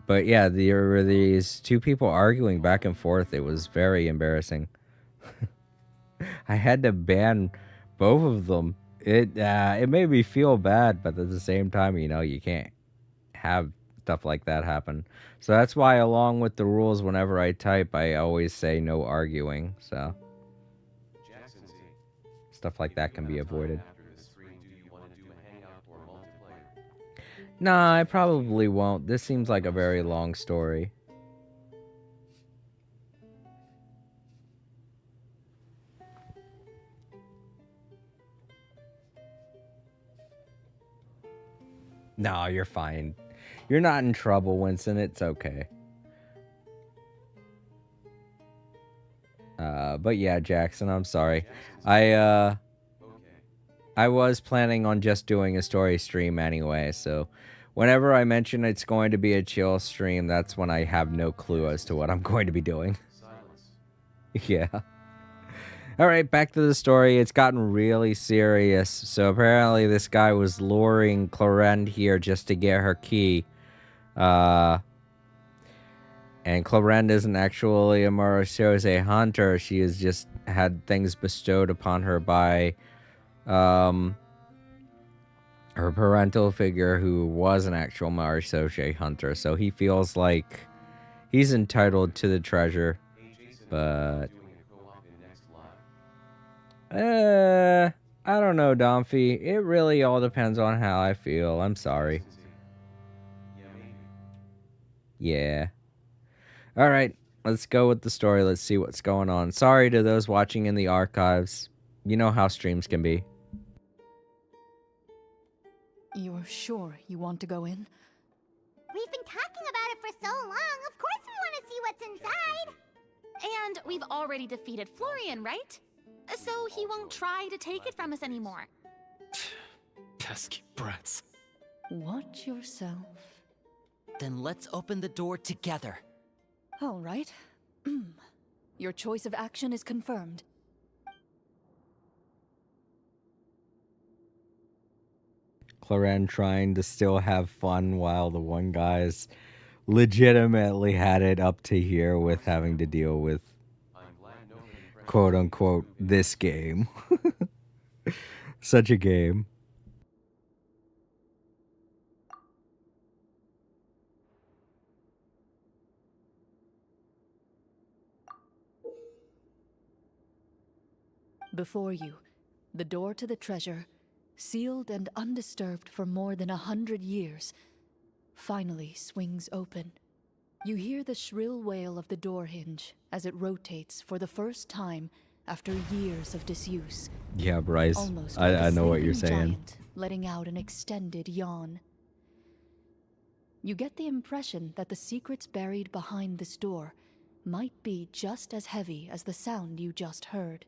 But yeah, there were these two people arguing back and forth. It was very embarrassing. I had to ban both of them. It made me feel bad, but at the same time, you know, you can't have stuff like that happen. So that's why, along with the rules, whenever I type, I always say no arguing. So Jackson Z. stuff like that can be avoided. After the stream, do you want to do a hangout or multiplayer? Nah, I probably won't. This seems like a very long story. No, you're fine. You're not in trouble, Winston. It's okay. But yeah, Jackson, I'm sorry. I was planning on just doing a story stream anyway, so whenever I mention it's going to be a chill stream, that's when I have no clue as to what I'm going to be doing. Yeah. Alright, back to the story. It's gotten really serious. So apparently this guy was luring Clorinde here just to get her key. And Clorinde isn't actually a Marishose hunter. She has just had things bestowed upon her by her parental figure who was an actual Marishose hunter. So he feels like he's entitled to the treasure. But I don't know, Domfy. It really all depends on how I feel. I'm sorry. Yeah. Alright, let's go with the story. Let's see what's going on. Sorry to those watching in the archives. You know how streams can be. You're sure you want to go in? We've been talking about it for so long. Of course we want to see what's inside. And we've already defeated Florian, right? So he won't try to take it from us anymore. Pesky brats. Watch yourself. Then let's open the door together. All right. Your choice of action is confirmed. Clorinde trying to still have fun while the one guy's legitimately had it up to here with having to deal with quote unquote this game. Such a game. Before you, the door to the treasure, sealed and undisturbed for more than 100 years, finally swings open. You hear the shrill wail of the door hinge as it rotates for the first time after years of disuse. Yeah, Bryce. Almost I know what you're sleeping saying. giant letting out an extended yawn. You get the impression that the secrets buried behind this door might be just as heavy as the sound you just heard.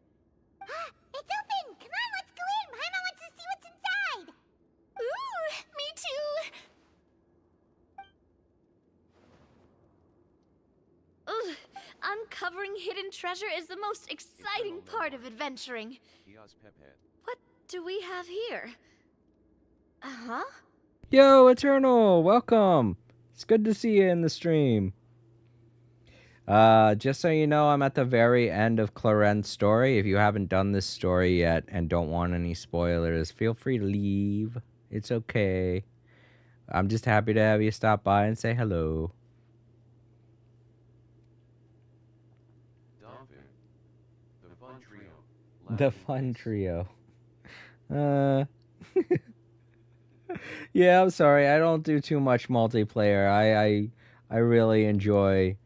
It's open! Come on, let's go in! Paimon wants to see what's inside! Ooh, me too! Ugh, uncovering hidden treasure is the most exciting part of adventuring. What do we have here? Uh-huh. Yo, Eternal, welcome. It's good to see you in the stream. Just so you know, I'm at the very end of Clorinde's story. If you haven't done this story yet and don't want any spoilers, feel free to leave. It's okay. I'm just happy to have you stop by and say hello. The fun trio. Yeah, I'm sorry. I don't do too much multiplayer. I really enjoy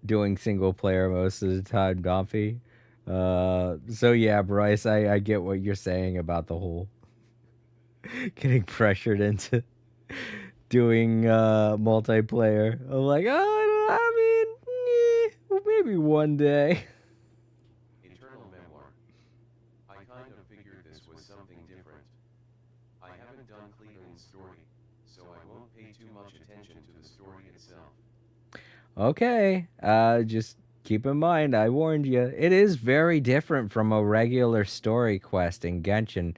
doing single player most of the time, Domphy. So yeah, Bryce, I get what you're saying about the whole getting pressured into doing multiplayer. I'm like, oh, I mean, maybe one day. Eternal Memoir. I kind of figured this was something different. I haven't done Cleveland's story, so I won't pay too much attention to the story itself. Okay, just keep in mind, I warned you. It is very different from a regular story quest in Genshin.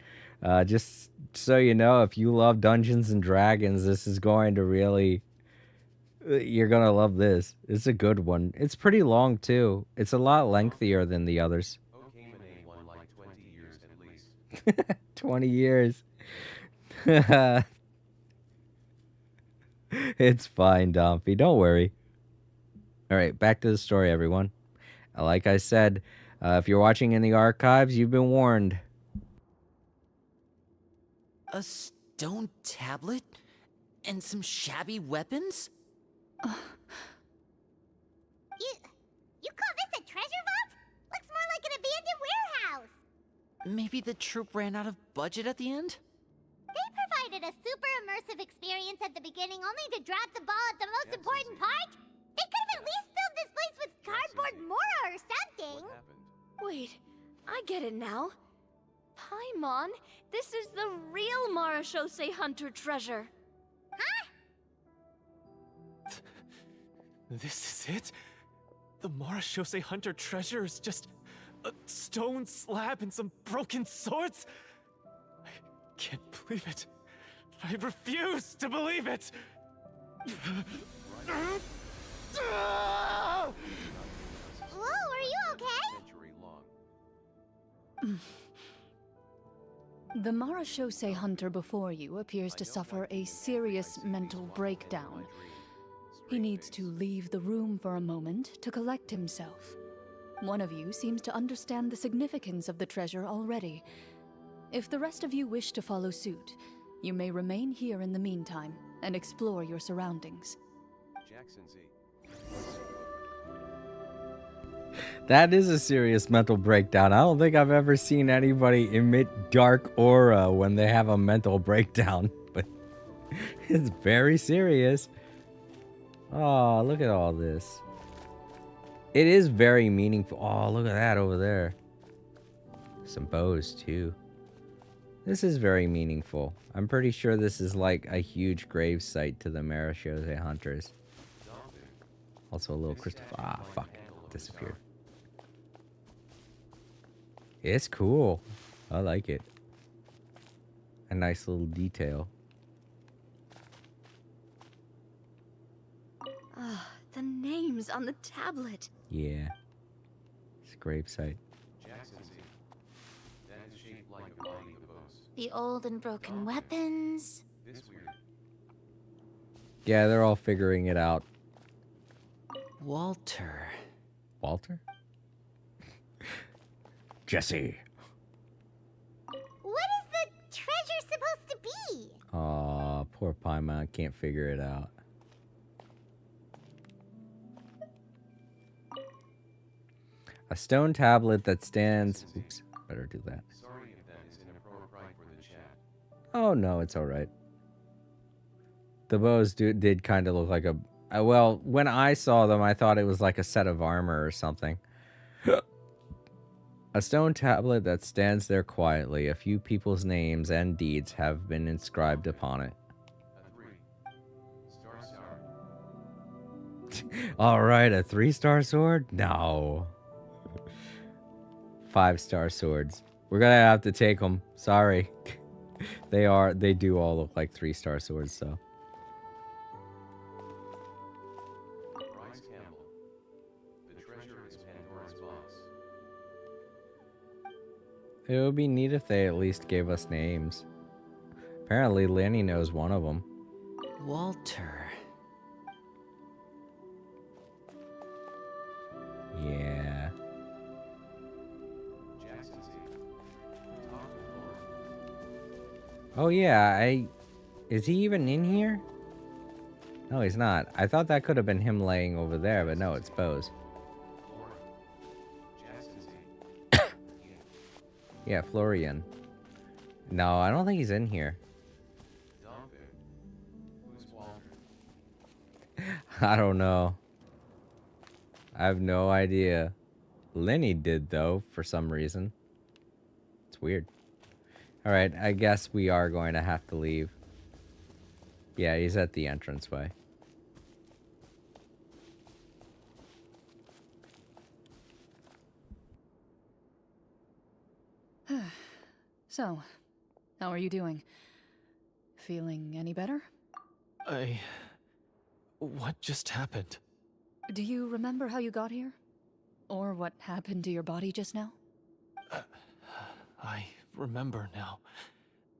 Just so you know, if you love Dungeons and Dragons, this is going to really... You're gonna love this. It's a good one. It's pretty long, too. It's a lot lengthier than the others. Okay, Mane won like 20 years at least. 20 years. It's fine, Domphy. Don't worry. All right, back to the story, everyone. Like I said, if you're watching in the archives, you've been warned. A stone tablet? And some shabby weapons? You call this a treasure vault? Looks more like an abandoned warehouse. Maybe the troop ran out of budget at the end? They provided a super immersive experience at the beginning only to drop the ball at the most important part? They could have at least filled this place with cardboard Mora or something. What happened? Wait, I get it now. Paimon, this is the real Marashose Hunter treasure. This is it? The Marashose Hunter treasure is just a stone slab and some broken swords? I can't believe it. I refuse to believe it! Whoa, are you okay? Century long. The Marashose hunter before you appears to suffer a serious mental breakdown. He needs to leave the room for a moment to collect himself. One of you seems to understand the significance of the treasure already. If the rest of you wish to follow suit, you may remain here in the meantime and explore your surroundings. Jackson Z. That is a serious mental breakdown. I don't think I've ever seen anybody emit dark aura when they have a mental breakdown, but it's very serious. Oh, look at all this. It is very meaningful. Oh, look at that over there. Some bows, too. This is very meaningful. I'm pretty sure this is like a huge grave site to the Marashose hunters. Also a little crystal. Ah, fuck. Disappeared. It's cool. I like it. A nice little detail. Ah, the names on the tablet. Yeah. It's a grave site. Jackson Z. That is shaped like a body of bows. The old and broken weapons. This weird. Yeah, they're all figuring it out. Walter. Walter? Jesse. What is the treasure supposed to be? Aw, poor Paimon can't figure it out. A stone tablet that stands... Oops, better do that. Sorry if that is inappropriate for the chat. Oh, no, it's alright. The bows did kind of look like a... well, when I saw them, I thought it was like a set of armor or something. A stone tablet that stands there quietly. A few people's names and deeds have been inscribed upon it. A 3-star. Alright, a 3-star sword? No. 5-star swords. We're gonna have to take them. Sorry. They do all look like 3-star swords, so. Bryce Campbell. The treasure is Pandora's box. It would be neat if they at least gave us names. Apparently, Lenny knows one of them. Walter. Yeah. Jackson Z. Top floor. Oh, yeah, Is he even in here? No, he's not. I thought that could have been him laying over there, but no, it's Bose. Floor. Jackson Z. Yeah, Florian. No, I don't think he's in here. Domvin. Who's Walter? I don't know. I have no idea. Lenny did, though, for some reason. It's weird. Alright, I guess we are going to have to leave. Yeah, he's at the entranceway. So, how are you doing? Feeling any better? What just happened? Do you remember how you got here? Or what happened to your body just now? I remember now.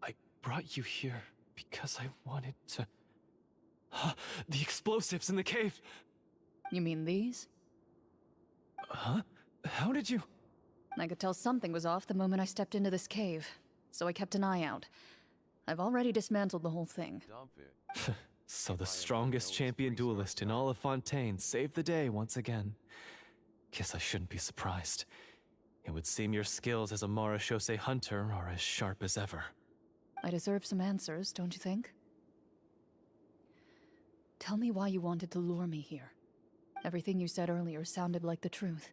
I brought you here because I wanted to... The explosives in the cave! You mean these? Huh? How did you... I could tell something was off the moment I stepped into this cave, so I kept an eye out. I've already dismantled the whole thing. Domvin. So the strongest champion duelist in all of Fontaine saved the day once again. Guess I shouldn't be surprised. It would seem your skills as a Marashose hunter are as sharp as ever. I deserve some answers, don't you think? Tell me why you wanted to lure me here. Everything you said earlier sounded like the truth.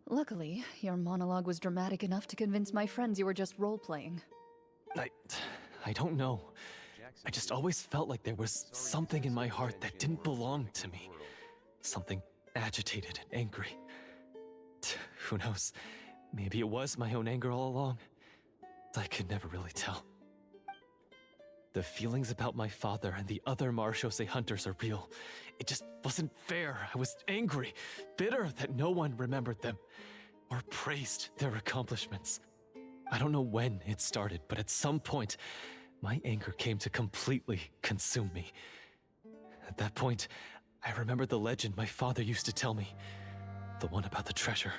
Luckily, your monologue was dramatic enough to convince my friends you were just role-playing. I don't know. I just always felt like there was something in my heart that didn't belong to me. Something agitated and angry. Who knows? Maybe it was my own anger all along. I could never really tell. The feelings about my father and the other Marechaussee hunters are real. It just wasn't fair. I was angry, bitter that no one remembered them or praised their accomplishments. I don't know when it started, but at some point, my anger came to completely consume me. At that point, I remembered the legend my father used to tell me. The one about the treasure.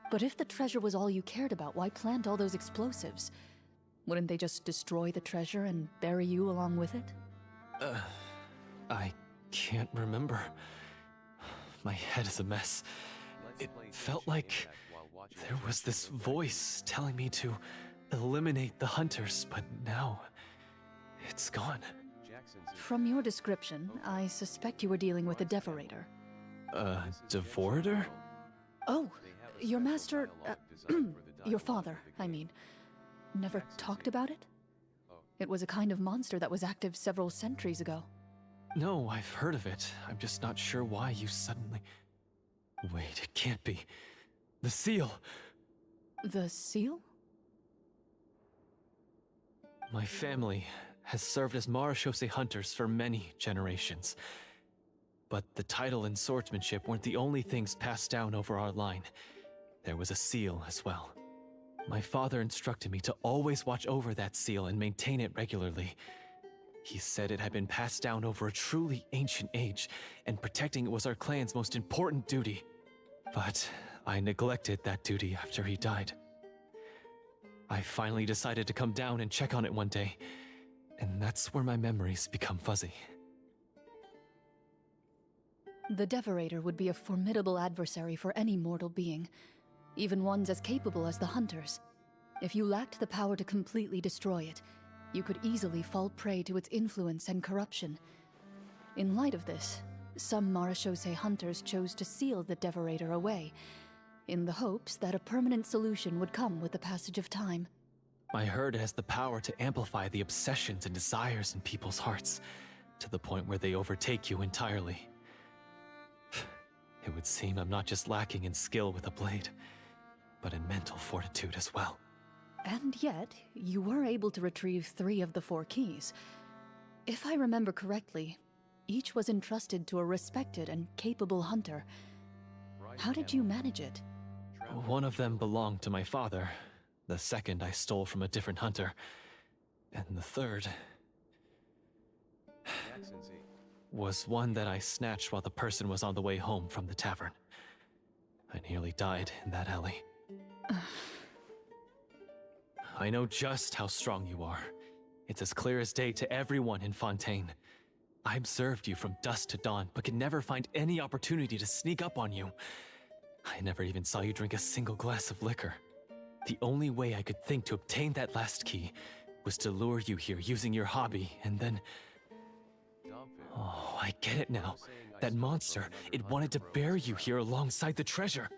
But if the treasure was all you cared about, why plant all those explosives? Wouldn't they just destroy the treasure and bury you along with it? I can't remember. My head is a mess. It felt like there was this voice telling me to eliminate the hunters, but now it's gone. From your description, I suspect you were dealing with a Devorator. Devorator? Oh, your master, your father, I mean, never talked about it? It was a kind of monster that was active several centuries ago. No, I've heard of it. I'm just not sure why you suddenly... Wait, it can't be. The seal! The seal? My family has served as Marechaussee hunters for many generations. But the title and swordsmanship weren't the only things passed down over our line. There was a seal as well. My father instructed me to always watch over that seal and maintain it regularly. He said it had been passed down over a truly ancient age, and protecting it was our clan's most important duty. But I neglected that duty after he died. I finally decided to come down and check on it one day, and that's where my memories become fuzzy. The Devorator would be a formidable adversary for any mortal being, even ones as capable as the Hunters. If you lacked the power to completely destroy it, you could easily fall prey to its influence and corruption. In light of this, some Marechaussee hunters chose to seal the Devorator away, in the hopes that a permanent solution would come with the passage of time. I heard it has the power to amplify the obsessions and desires in people's hearts, to the point where they overtake you entirely. It would seem I'm not just lacking in skill with a blade, but in mental fortitude as well. And yet, you were able to retrieve 3 of the 4 keys. If I remember correctly, each was entrusted to a respected and capable hunter. How did you manage it? One of them belonged to my father. The second I stole from a different hunter. And the third... was one that I snatched while the person was on the way home from the tavern. I nearly died in that alley. I know just how strong you are. It's as clear as day to everyone in Fontaine. I observed you from dusk to dawn, but could never find any opportunity to sneak up on you. I never even saw you drink a single glass of liquor. The only way I could think to obtain that last key was to lure you here using your hobby, and then... Oh, I get it now. That monster, it wanted to bury you here alongside the treasure.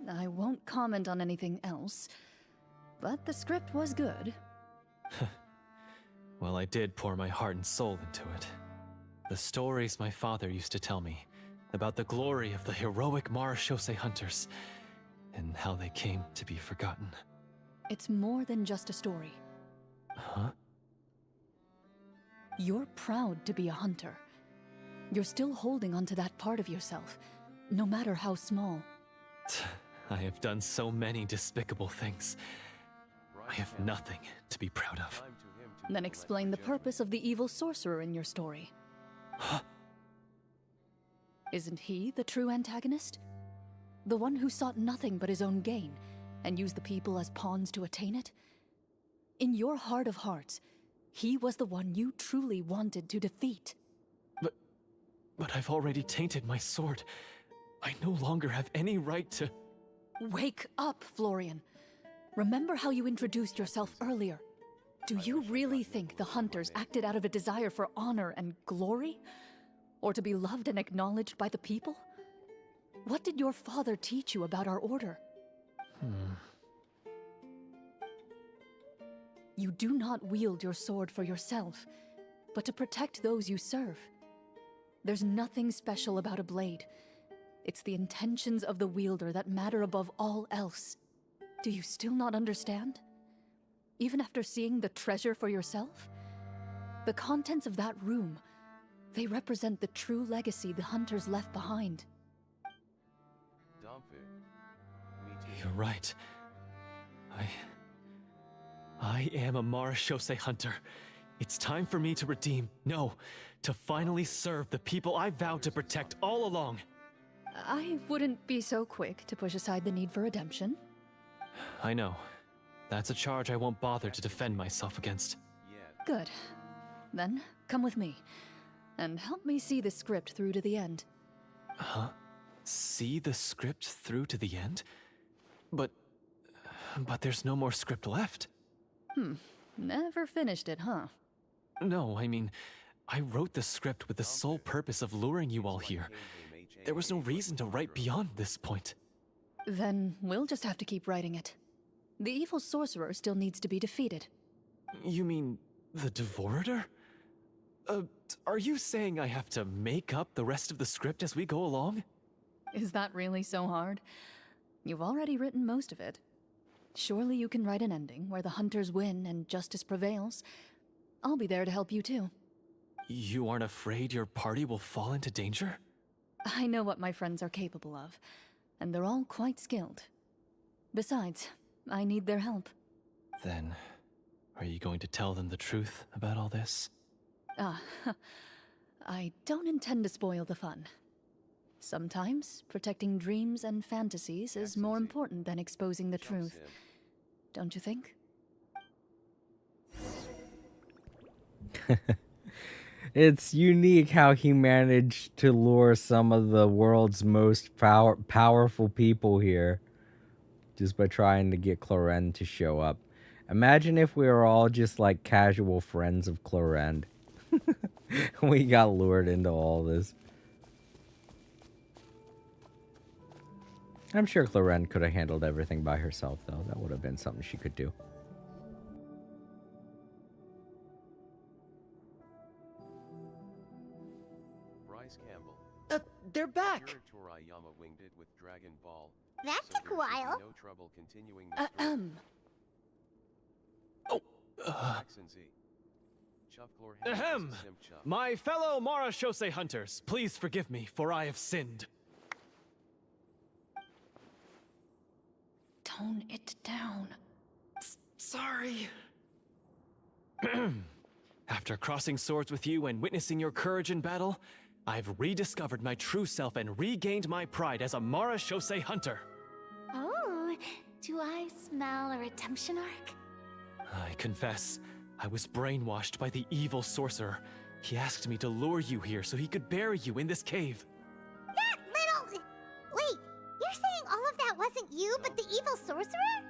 I won't comment on anything else, but the script was good. Well, I did pour my heart and soul into it. The stories my father used to tell me about the glory of the heroic Marechaussee hunters and how they came to be forgotten. It's more than just a story. Huh? You're proud to be a hunter. You're still holding onto that part of yourself, no matter how small. I have done so many despicable things. I have nothing to be proud of. Then explain the purpose of the evil sorcerer in your story. Huh? Isn't he the true antagonist? The one who sought nothing but his own gain, and used the people as pawns to attain it? In your heart of hearts, he was the one you truly wanted to defeat. But I've already tainted my sword. I no longer have any right to... Wake up, Florian. Remember how you introduced yourself earlier. Do you really think the hunters acted out of a desire for honor and glory? Or to be loved and acknowledged by the people? What did your father teach you about our order? You do not wield your sword for yourself, but to protect those you serve. There's nothing special about a blade. It's the intentions of the wielder that matter above all else. Do you still not understand? Even after seeing the treasure for yourself? The contents of that room, they represent the true legacy the hunters left behind. You're right. I am a Marashose hunter. It's time for me to redeem, no, to finally serve the people I vowed to protect all along. I wouldn't be so quick to push aside the need for redemption. I know. That's a charge I won't bother to defend myself against. Good. Then, come with me, and help me see the script through to the end. Huh? See the script through to the end? But there's no more script left. Never finished it, huh? No, I mean, I wrote the script with the sole purpose of luring you all here. There was no reason to write beyond this point. Then we'll just have to keep writing it. The evil sorcerer still needs to be defeated. You mean the Devorator? Are you saying I have to make up the rest of the script as we go along? Is that really so hard? You've already written most of it. Surely you can write an ending where the hunters win and justice prevails. I'll be there to help you too. You aren't afraid your party will fall into danger? I know what my friends are capable of, and they're all quite skilled. Besides, I need their help. Then, are you going to tell them the truth about all this? I don't intend to spoil the fun. Sometimes, protecting dreams and fantasies is more important than exposing the truth. Don't you think? It's unique how he managed to lure some of the world's most powerful people here just by trying to get Clorend to show up. Imagine if we were all just like casual friends of Clorend. We got lured into all this. I'm sure Clorend could have handled everything by herself, though. That would have been something she could do. Bryce Campbell. They're back! Toriyama winged it with Dragon Ball. That so took a there should be while. No trouble continuing the story. Jackson Z. Chufflor Hayes Ahem! is a simp chuff. My fellow Marashose hunters, please forgive me, for I have sinned. Tone it down. Sorry. After crossing swords with you and witnessing your courage in battle, I've rediscovered my true self and regained my pride as a Marashose hunter. Oh, do I smell a redemption arc? I confess, I was brainwashed by the evil sorcerer. He asked me to lure you here so he could bury you in this cave. That little... Wait, you're saying all of that wasn't you, but the evil sorcerer?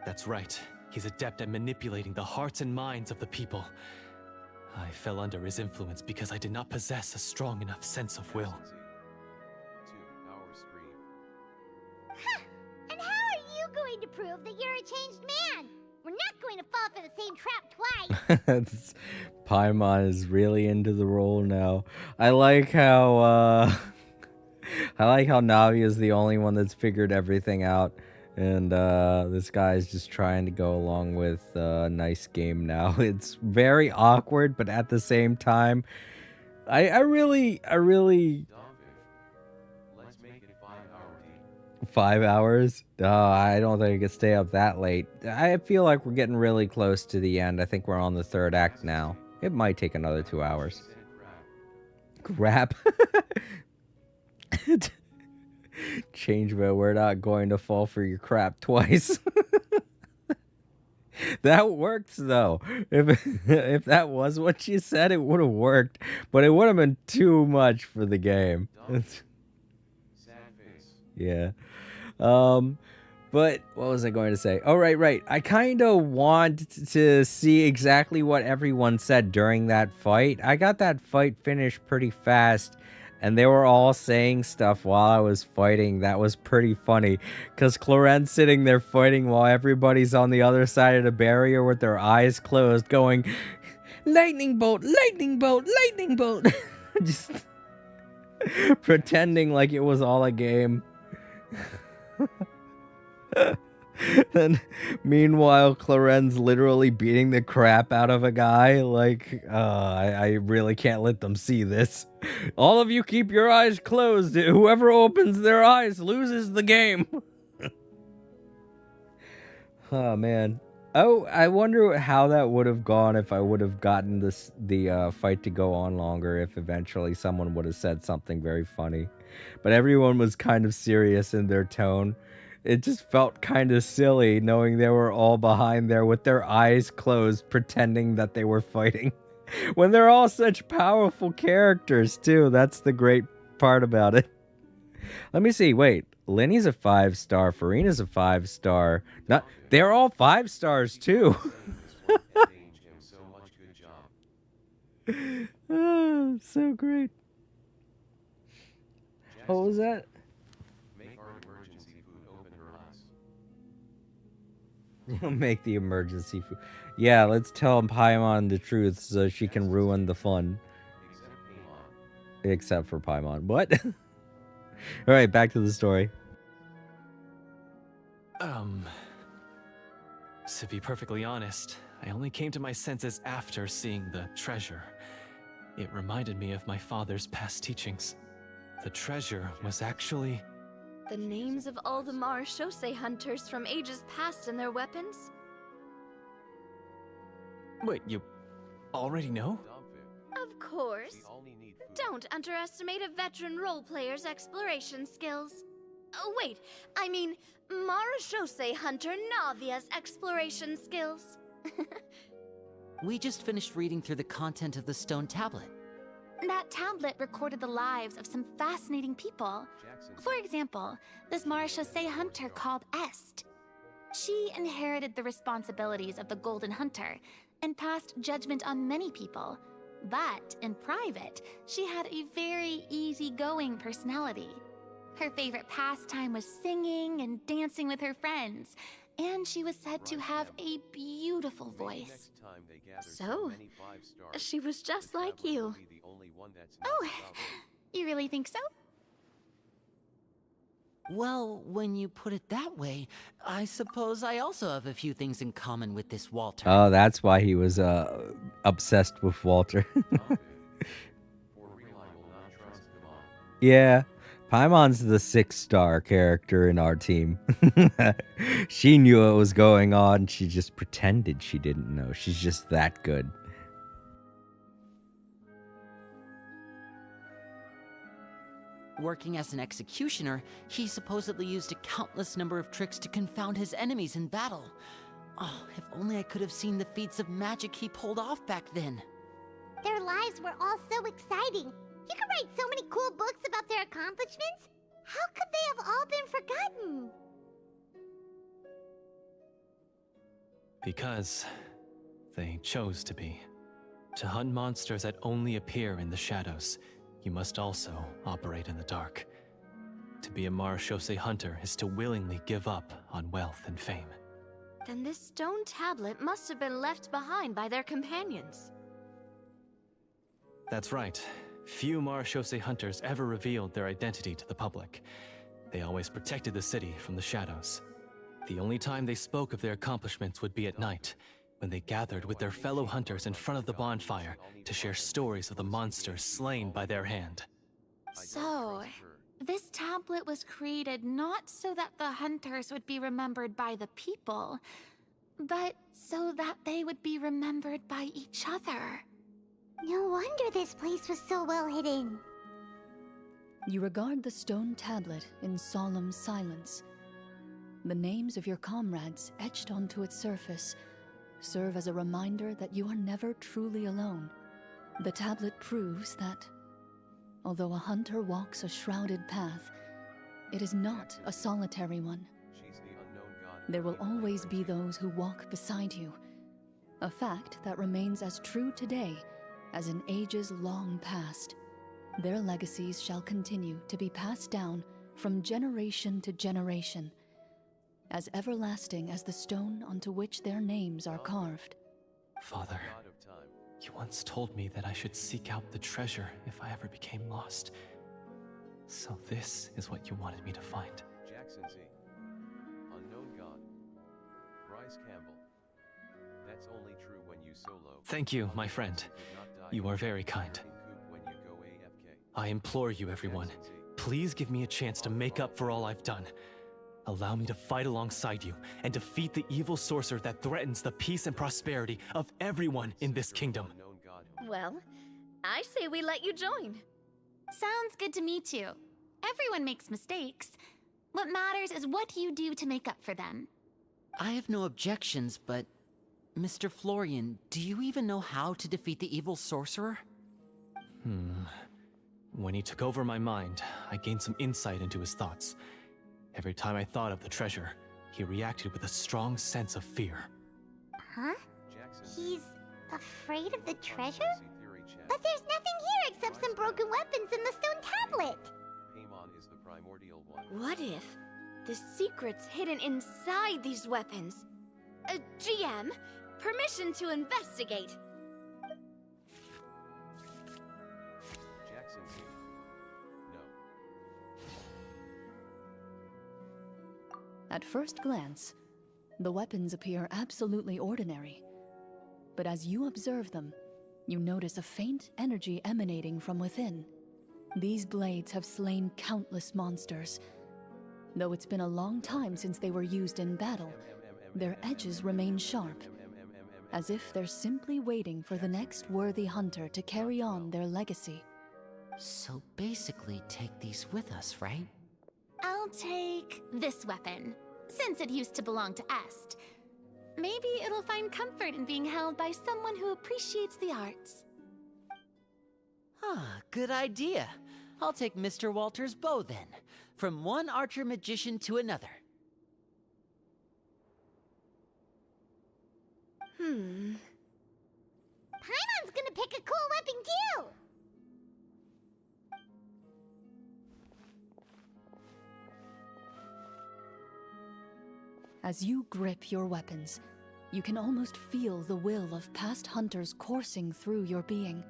That's right. He's adept at manipulating the hearts and minds of the people. I fell under his influence because I did not possess a strong enough sense of will. Jackson Z. 2-hour stream. Huh. And how are you going to prove that you're a changed man? We're not going to fall for the same trap twice. Paimon is really into the role now. I like how Navi is the only one that's figured everything out. And this guy's just trying to go along with a nice game now. It's very awkward, but at the same time, I really... Let's make it 5-hour deep. 5 hours? I don't think I could stay up that late. I feel like we're getting really close to the end. I think we're on the third act now. It might take another 2 hours. Crap. Change, but we're not going to fall for your crap twice. That works though. If that was what she said, it would have worked, but it would have been too much for the game. Sad face. Yeah. But what was I going to say? Oh, right. I kind of want to see exactly what everyone said during that fight. I got that fight finished pretty fast, and they were all saying stuff while I was fighting. That was pretty funny, because Cloren's sitting there fighting while everybody's on the other side of the barrier with their eyes closed, going, lightning bolt, lightning bolt, lightning bolt. Just pretending like it was all a game. And meanwhile, Cloren's literally beating the crap out of a guy. Like, I really can't let them see this. All of you keep your eyes closed. Whoever opens their eyes loses the game. Oh, man. Oh, I wonder how that would have gone if I would have gotten the fight to go on longer, if eventually someone would have said something very funny. But everyone was kind of serious in their tone. It just felt kind of silly knowing they were all behind there with their eyes closed, pretending that they were fighting. When they're all such powerful characters, too. That's the great part about it. Let me see. Wait. Lenny's a 5-star. Farina's a 5-star. Not. They're all 5 stars, too. Oh, so great. What was that? Make the emergency food. Yeah, let's tell Paimon the truth so she can ruin the fun. Except for Paimon. What? Alright, back to the story. To be perfectly honest, I only came to my senses after seeing the treasure. It reminded me of my father's past teachings. The treasure was actually... The names of all the Marechaussee hunters from ages past and their weapons? Wait, you already know? Of course. Don't underestimate a veteran role-player's exploration skills. Oh, wait, I mean, Marechaussee hunter Navia's exploration skills. We just finished reading through the content of the stone tablet. That tablet recorded the lives of some fascinating people. For example, this Marechaussee hunter called Est. She inherited the responsibilities of the Golden Hunter and passed judgment on many people. But in private, she had a very easygoing personality. Her favorite pastime was singing and dancing with her friends, and she was said to have a beautiful voice. So, she was just like you. Oh, you really think so? Well, when you put it that way, I suppose I also have a few things in common with this Walter. Oh, that's why he was obsessed with Walter. Yeah, Paimon's the 6-star character in our team. She knew what was going on. She just pretended she didn't know. She's just that good. Working as an executioner, he supposedly used a countless number of tricks to confound his enemies in battle. Oh, if only I could have seen the feats of magic he pulled off back then. Their lives were all so exciting. You could write so many cool books about their accomplishments. How could they have all been forgotten? Because they chose to be. To hunt monsters that only appear in the shadows, you must also operate in the dark. To be a Marechaussee hunter is to willingly give up on wealth and fame. Then this stone tablet must have been left behind by their companions. That's right. Few Marechaussee hunters ever revealed their identity to the public. They always protected the city from the shadows. The only time they spoke of their accomplishments would be at night, when they gathered with their fellow hunters in front of the bonfire to share stories of the monsters slain by their hand. So, this tablet was created not so that the hunters would be remembered by the people, but so that they would be remembered by each other. No wonder this place was so well hidden. You regard the stone tablet in solemn silence. The names of your comrades etched onto its surface serve as a reminder that you are never truly alone. The tablet proves that, although a hunter walks a shrouded path, it is not a solitary one. There will always be those who walk beside you. A fact that remains as true today as in ages long past. Their legacies shall continue to be passed down from generation to generation, as everlasting as the stone onto which their names are carved. Father, God of time. you once told me that I should seek out the treasure if I ever became lost. So this is what you wanted me to find. Jackson Z. Unknown God. Bryce Campbell. That's only true when you solo. Thank you, my friend. Did not die You are in very kind. coop when you go AFK. I implore you, everyone, Jackson Z. please give me a chance to make up for all I've done. Allow me to fight alongside you and defeat the evil sorcerer that threatens the peace and prosperity of everyone in this kingdom. Unknown God. Well, I say we let you join. Sounds good to me too. Everyone makes mistakes. What matters is what you do to make up for them. I have no objections, but Mr. Florian, do you even know how to defeat the evil sorcerer? When he took over my mind, I gained some insight into his thoughts. Every time I thought of the treasure, he reacted with a strong sense of fear. Huh? Jackson Z. He's afraid of the treasure? Prophecy theory chat. But there's nothing here except some broken weapons and the stone tablet. Paimon is the primordial one. What if the secret's hidden inside these weapons? GM, permission to investigate. Jackson Z. No. At first glance, the weapons appear absolutely ordinary. But as you observe them, you notice a faint energy emanating from within. These blades have slain countless monsters. Though it's been a long time since they were used in battle, their edges remain sharp, as if they're simply waiting for the next worthy hunter to carry on their legacy. So basically, take these with us, right? I'll take this weapon, since it used to belong to Est. Maybe it'll find comfort in being held by someone who appreciates the arts. Ah, good idea. I'll take Mr. Walter's bow then, from one archer magician to another. Paimon's gonna pick a cool weapon too! As you grip your weapons, you can almost feel the will of past hunters coursing through your being.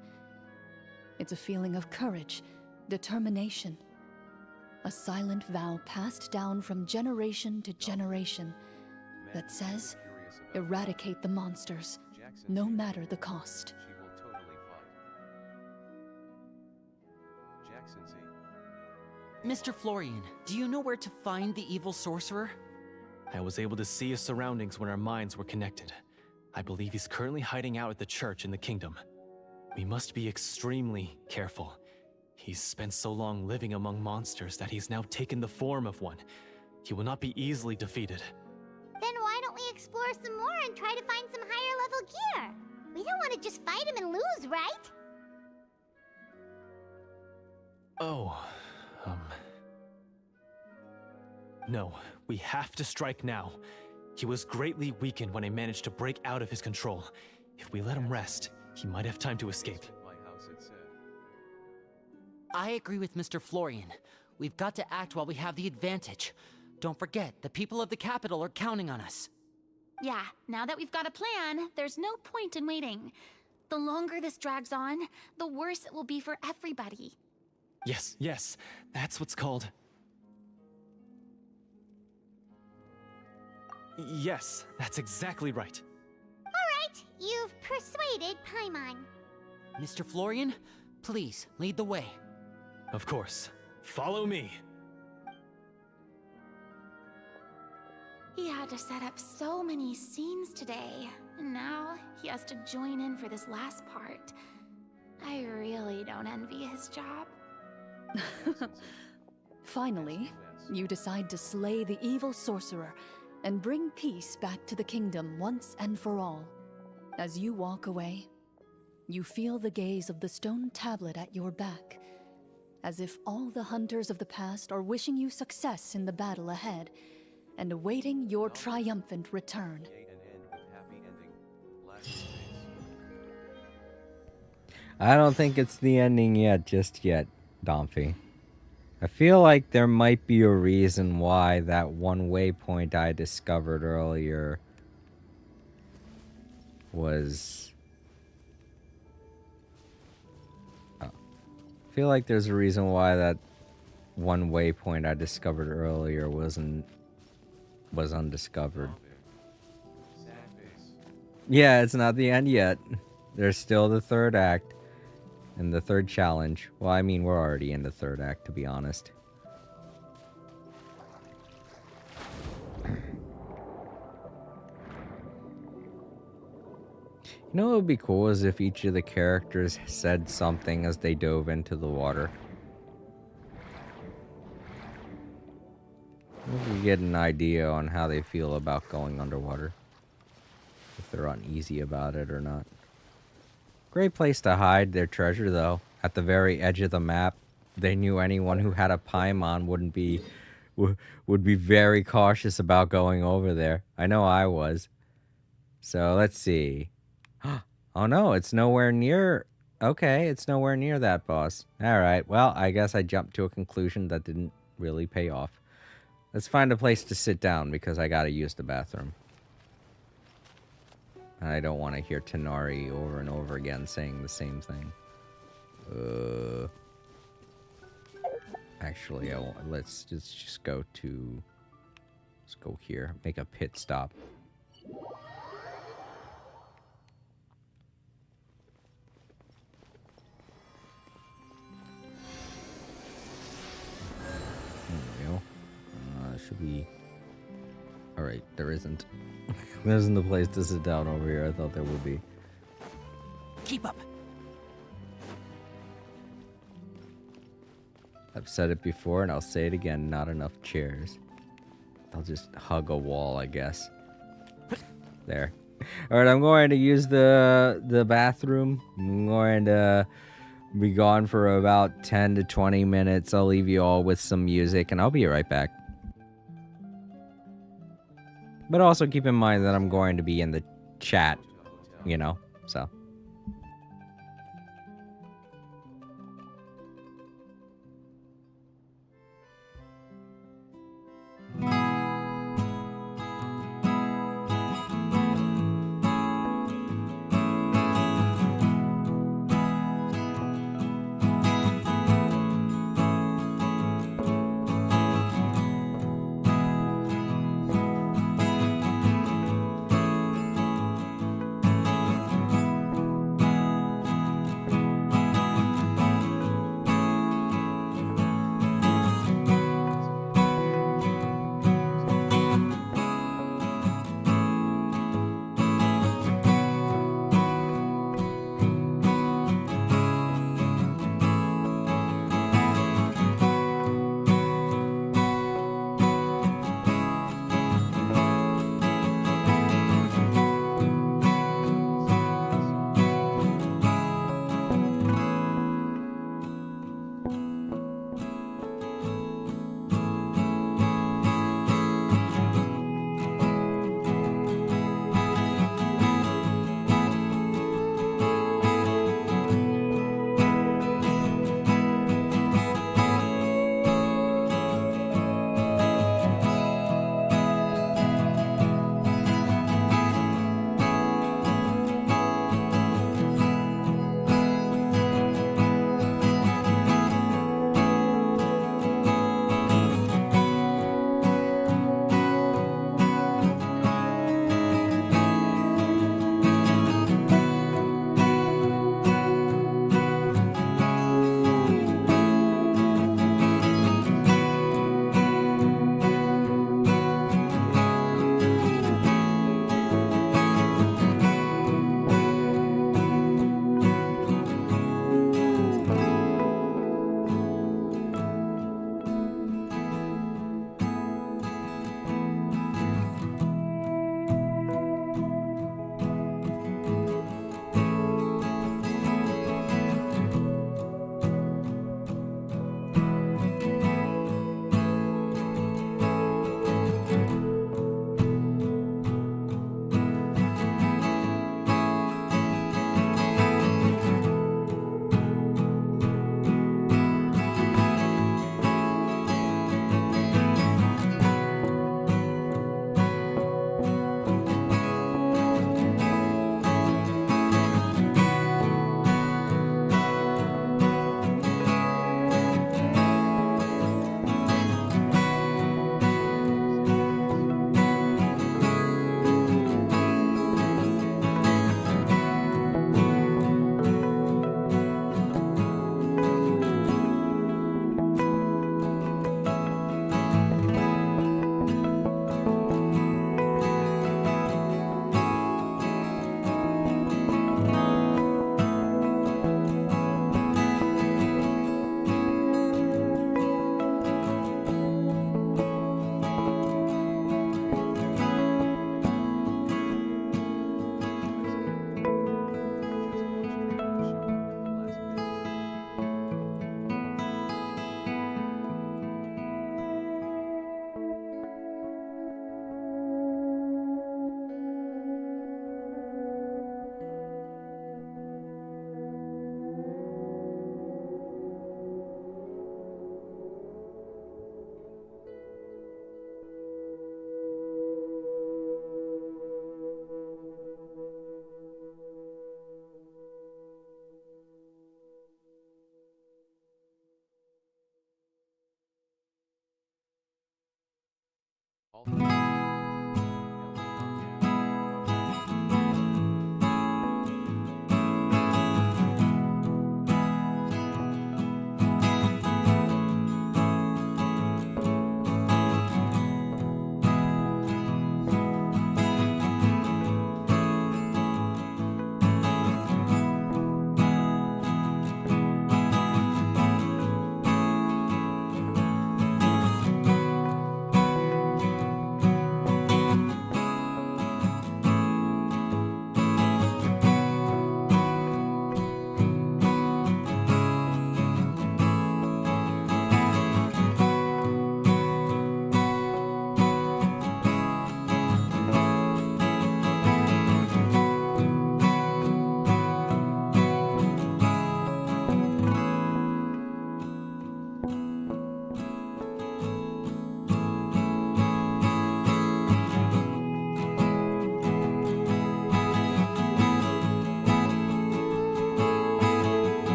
It's a feeling of courage, determination, a silent vow passed down from generation to generation that says, eradicate the monsters, Jackson no Z. matter the cost. She will totally fight. Jackson Z. Mr. Florian, do you know where to find the evil sorcerer? I was able to see his surroundings when our minds were connected. I believe he's currently hiding out at the church in the kingdom. We must be extremely careful. He's spent so long living among monsters that he's now taken the form of one. He will not be easily defeated. Then why don't we explore some more and try to find some higher level gear? We don't want to just fight him and lose, right? Oh, No, we have to strike now. He was greatly weakened when I managed to break out of his control. If we let him rest, he might have time to escape. My house, it said. I agree with Mr. Florian. We've got to act while we have the advantage. Don't forget, the people of the capital are counting on us. Yeah, now that we've got a plan, there's no point in waiting. The longer this drags on, the worse it will be for everybody. Yes, that's what's called... Yes, that's exactly right. Alright, you've persuaded Paimon. Mr. Florian, please, lead the way. Of course. Follow me. He had to set up so many scenes today, and now he has to join in for this last part. I really don't envy his job. Finally, you decide to slay the evil sorcerer and bring peace back to the kingdom once and for all. As you walk away, you feel the gaze of the stone tablet at your back, as if all the hunters of the past are wishing you success in the battle ahead, and awaiting your triumphant return. Create an end with happy ending. Last space. I don't think it's the ending yet, just yet, Domphy. I feel like there might be a reason why that one waypoint I discovered earlier was... Oh. I feel like there's a reason why that one waypoint I discovered earlier was undiscovered. Sad face. Yeah, it's not the end yet. There's still the third act and the third challenge. Well, I mean, we're already in the third act, to be honest. You know what would be cool is if each of the characters said something as they dove into the water. We could get an idea on how they feel about going underwater. If they're uneasy about it or not. Great place to hide their treasure, though. At the very edge of the map. They knew anyone who had a Paimon would be very cautious about going over there. I know I was. So let's see. Oh no, it's nowhere near... Okay, it's nowhere near that boss. Alright, well, I guess I jumped to a conclusion that didn't really pay off. Let's find a place to sit down, because I gotta use the bathroom. I don't want to hear Tanari over and over again saying the same thing. Actually, let's just go to... Let's go here. Make a pit stop. Should we... Alright, there isn't. There isn't a place to sit down over here. I thought there would be. Keep up. I've said it before and I'll say it again. Not enough chairs. I'll just hug a wall, I guess. There. Alright, I'm going to use the bathroom. I'm going to be gone for about 10 to 20 minutes. I'll leave you all with some music and I'll be right back. But also keep in mind that I'm going to be in the chat, you know, so.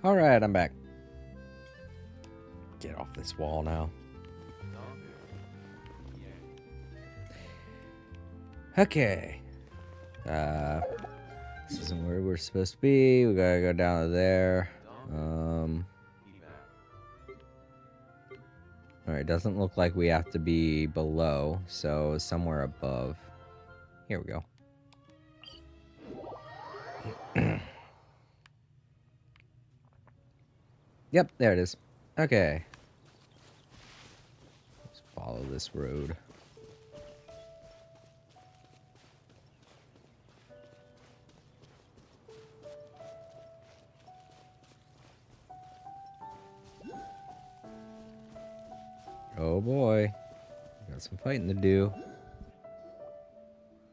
Alright, I'm back. Get off this wall now. Okay. This isn't where we're supposed to be. We gotta go down to there. Alright, doesn't look like we have to be below, so somewhere above. Here we go. Yep, there it is. Okay. Let's follow this road. Oh boy. Got some fighting to do.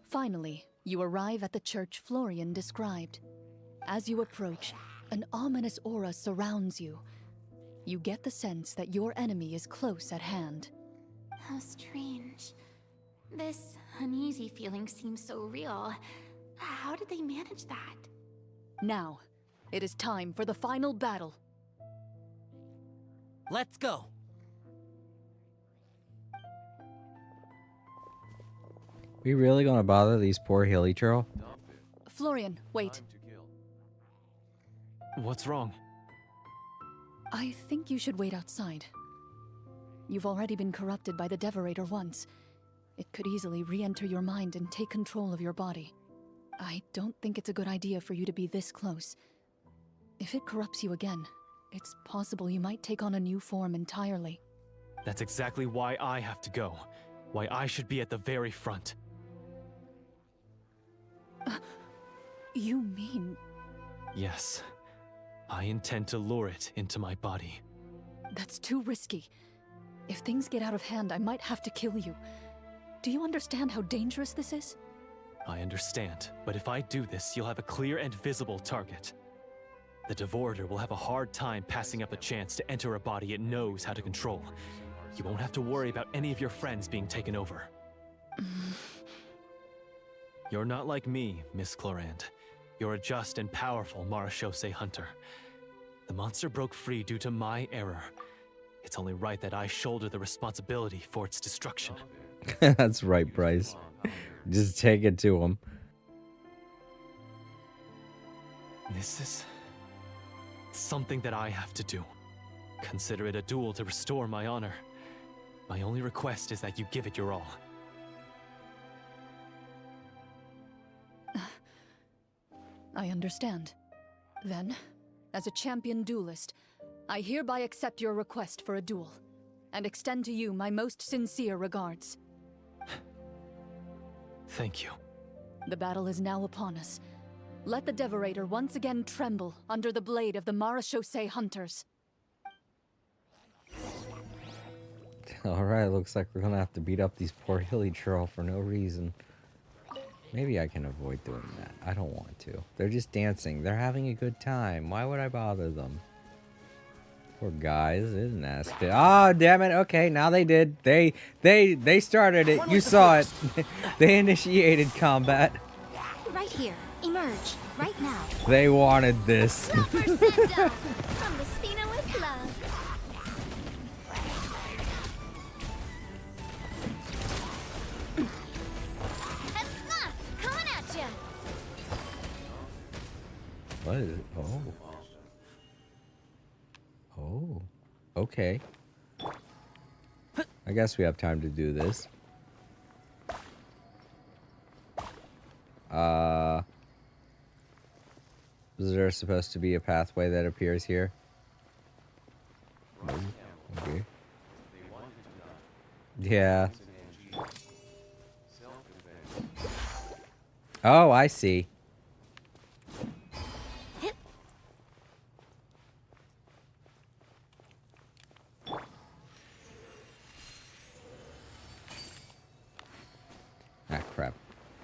Finally, you arrive at the church Florian described. As you approach, an ominous aura surrounds you. You get the sense that your enemy is close at hand. How strange. This uneasy feeling seems so real. How did they manage that? Now, it is time for the final battle. Let's go. We really gonna bother these poor hilly troll? Florian, wait. What's wrong? I think you should wait outside. You've already been corrupted by the Devorator once. It could easily re-enter your mind and take control of your body. I don't think it's a good idea for you to be this close. If it corrupts you again, it's possible you might take on a new form entirely. That's exactly why I have to go. Why I should be at the very front. You mean... Yes. I intend to lure it into my body. That's too risky. If things get out of hand, I might have to kill you. Do you understand how dangerous this is? I understand, but if I do this, you'll have a clear and visible target. The Devorator will have a hard time passing up a chance to enter a body it knows how to control. You won't have to worry about any of your friends being taken over. You're not like me, Miss Clorand. You're a just and powerful Marechaussee hunter. The monster broke free due to my error. It's only right that I shoulder the responsibility for its destruction. That's right, Bryce. Just take it to him. This is something that I have to do. Consider it a duel to restore my honor. My only request is that you give it your all. I understand. Then, as a champion duelist, I hereby accept your request for a duel, and extend to you my most sincere regards. Thank you. The battle is now upon us. Let the Devorator once again tremble under the blade of the Marechaussee hunters. Alright, looks like we're gonna have to beat up these poor hilly troll for no reason. Maybe I can avoid doing that. I don't want to. They're just dancing. They're having a good time. Why would I bother them? Poor guys. They didn't ask it. Oh, damn it. Okay, now they did. They started it. You saw it. They initiated combat. Right here. Emerge. Right now. They wanted this. From the Spina with love. Coming at you. What is it? Oh. Oh. Okay. I guess we have time to do this. Is there supposed to be a pathway that appears here? Okay. Yeah. Oh, I see. Ah, crap.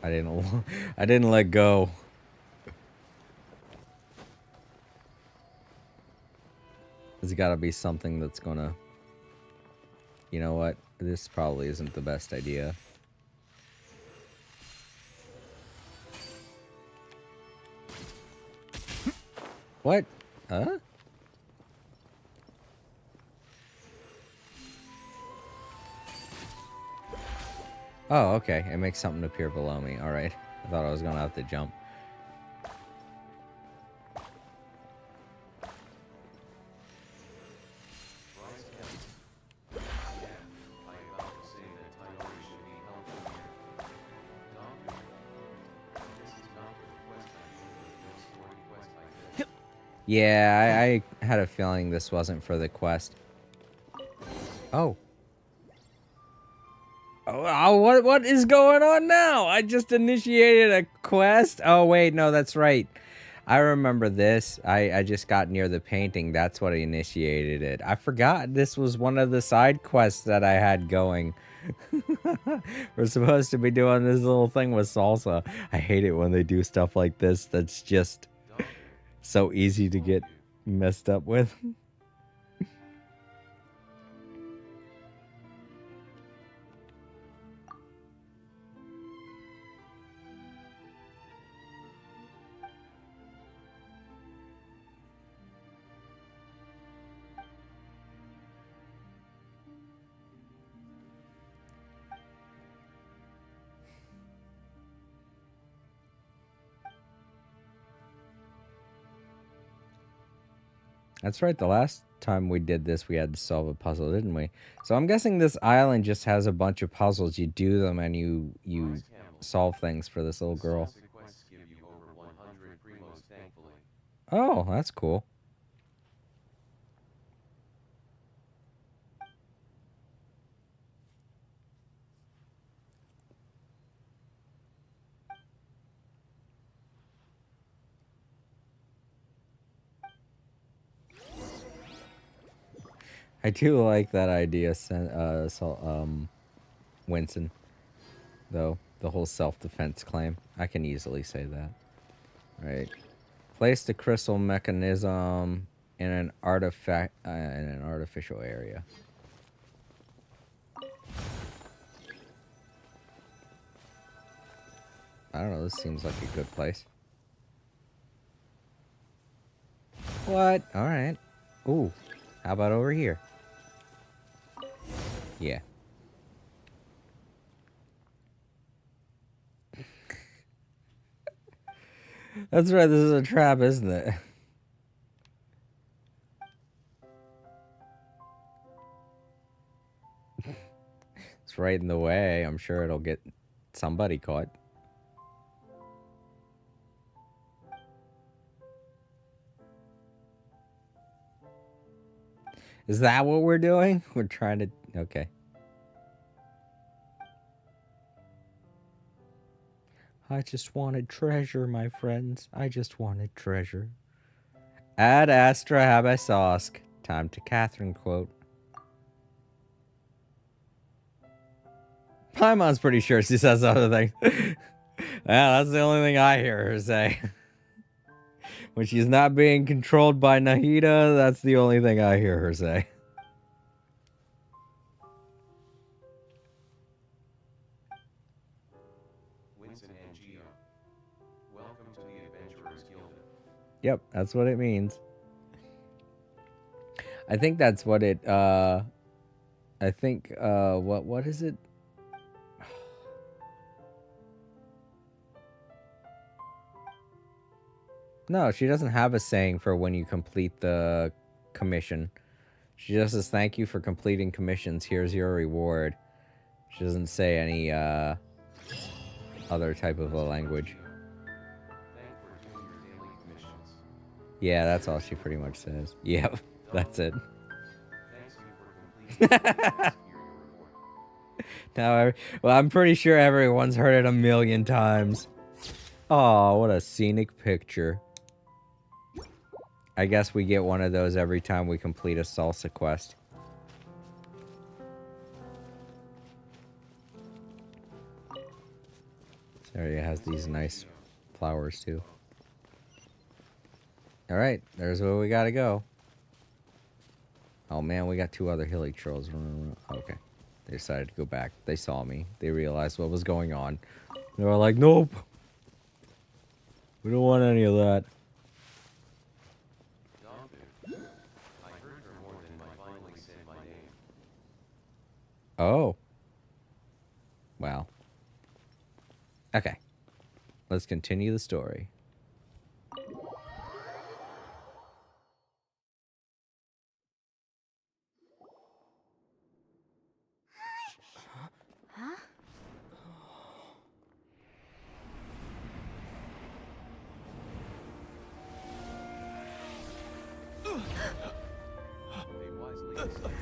I didn't let go. There's gotta be something that's gonna... You know what? This probably isn't the best idea. What? Huh? Oh, okay. It makes something appear below me. All right. I thought I was gonna have to jump. Yeah, I had a feeling this wasn't for the quest. Oh. Oh, what is going on now? I just initiated a quest. Oh wait, no, that's right. I remember this. I just got near the painting. That's what initiated it. I forgot this was one of the side quests that I had going. We're supposed to be doing this little thing with Salsa. I hate it when they do stuff like this that's just so easy to get messed up with. That's right, the last time we did this, we had to solve a puzzle, didn't we? So I'm guessing this island just has a bunch of puzzles. You do them and you solve things for this little girl. Oh, that's cool. I do like that idea, Winston, though. The whole self-defense claim. I can easily say that. Right. Place the crystal mechanism in an artificial area. I don't know, this seems like a good place. What? Alright. Ooh. How about over here? Yeah. That's right, this is a trap, isn't it? It's right in the way. I'm sure it'll get somebody caught. Is that what we're doing? We're trying to... Okay. I just wanted treasure, my friends. I just wanted treasure. Ad astra habesask. Time to Catherine quote. Paimon's pretty sure she says other things. Yeah, that's the only thing I hear her say. When she's not being controlled by Nahida, that's the only thing I hear her say. Yep, that's what it means. I think that's what it, I think, what is it? No, she doesn't have a saying for when you complete the commission. She just says, thank you for completing commissions. Here's your reward. She doesn't say any, other type of a language. Yeah, that's all she pretty much says. Yep, that's it. Now, well, I'm pretty sure everyone's heard it a million times. Oh, what a scenic picture. I guess we get one of those every time we complete a salsa quest. This area has these nice flowers too. Alright, there's where we gotta go. Oh man, we got two other hilly trolls. Okay. They decided to go back. They saw me. They realized what was going on. They were like, nope. We don't want any of that. Oh. Wow. Okay, let's continue the story. They wisely decided.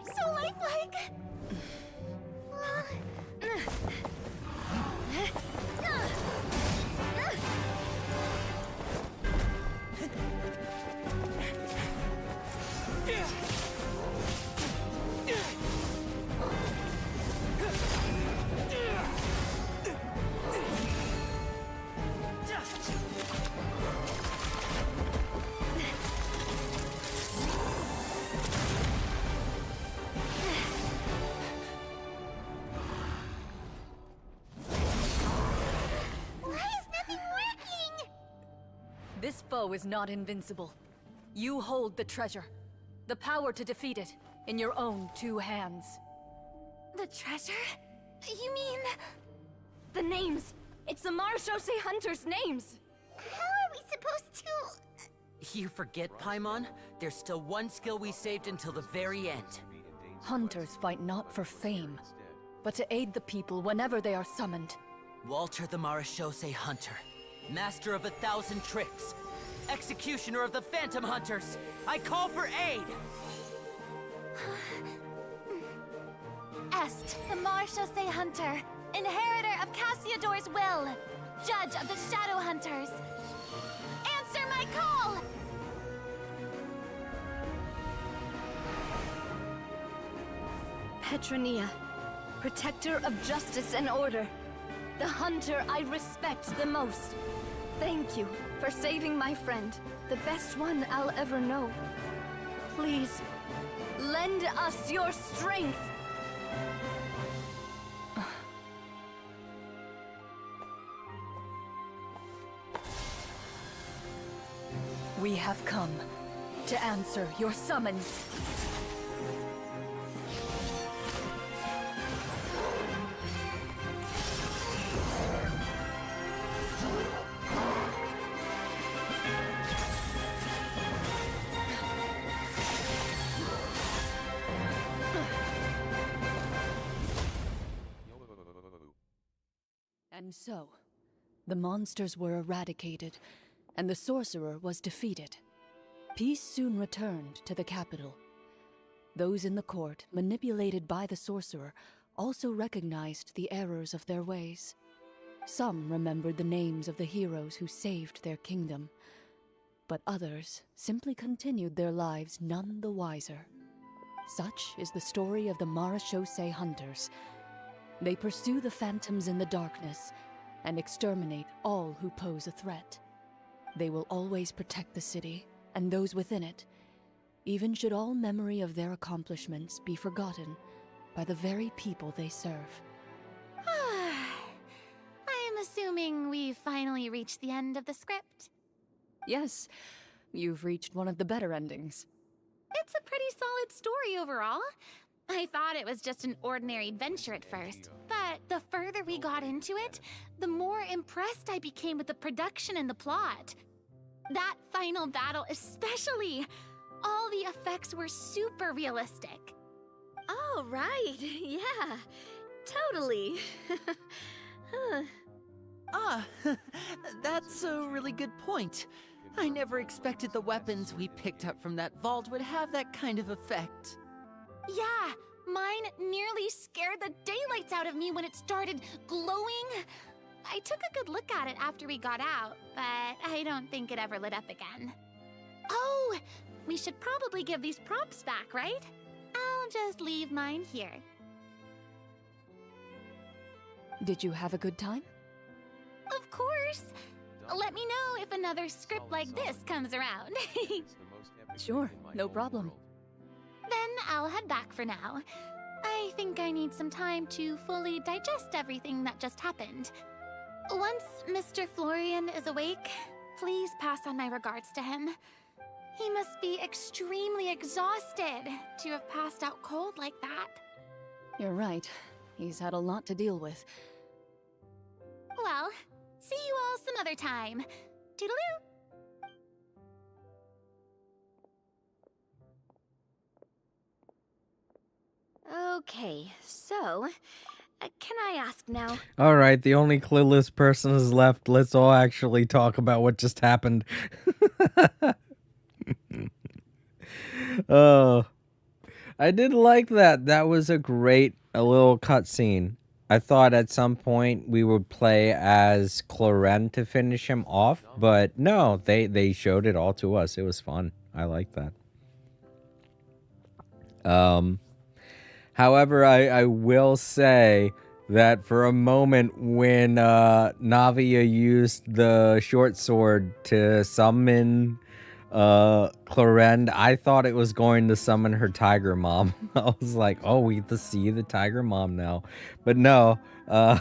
So lifelike. Why is nothing working? This foe is not invincible. You hold the treasure. The power to defeat it in your own 2 hands. The treasure? You mean... The names! It's the Marechaussee Hunters' names! How are we supposed to... You forget, Paimon? There's still one skill we saved until the very end. Hunters fight not for fame, but to aid the people whenever they are summoned. Walter the Marechaussee Hunter, master of 1,000 tricks, executioner of the Phantom Hunters. I call for aid! Est, the Marechaussee Hunter, inheritor of Cassiodor's will, judge of the Shadow Hunters. Answer my call! Petronia, protector of justice and order. The hunter I respect the most. Thank you for saving my friend, the best one I'll ever know. Please, lend us your strength! We have come to answer your summons. And so, the monsters were eradicated, and the sorcerer was defeated. Peace soon returned to the capital. Those in the court, manipulated by the sorcerer, also recognized the errors of their ways. Some remembered the names of the heroes who saved their kingdom, but others simply continued their lives none the wiser. Such is the story of the Marechaussee Hunters. They pursue the phantoms in the darkness and exterminate all who pose a threat. They will always protect the city and those within it, even should all memory of their accomplishments be forgotten by the very people they serve. I'm assuming we've finally reached the end of the script. Yes, you've reached one of the better endings. It's a pretty solid story overall. I thought it was just an ordinary adventure at first, but the further we got into it, the more impressed I became with the production and the plot. That final battle especially! All the effects were super realistic. Oh, right. Yeah, totally. That's a really good point. I never expected the weapons we picked up from that vault would have that kind of effect. Yeah, mine nearly scared the daylights out of me when it started glowing. I took a good look at it after we got out, but I don't think it ever lit up again. Oh, we should probably give these props back, right? I'll just leave mine here. Did you have a good time? Of course. Let me know if another script like this comes around. Sure, no problem. Then I'll head back for now. I think I need some time to fully digest everything that just happened. Once Mr. Florian is awake, Please pass on my regards to him. He must be extremely exhausted to have passed out cold like that. You're right. He's had a lot to deal with. Well, see you all some other time. Toodaloo! Okay, so, can I ask now? All right, the only clueless person is left. Let's all actually talk about what just happened. Oh, I did like that. That was a little cutscene. I thought at some point we would play as Cloren to finish him off, but no, they showed it all to us. It was fun. I like that. However, I will say that for a moment when Navia used the short sword to summon Clorend, I thought it was going to summon her tiger mom. I was like, oh, we get to see the tiger mom now. But no, I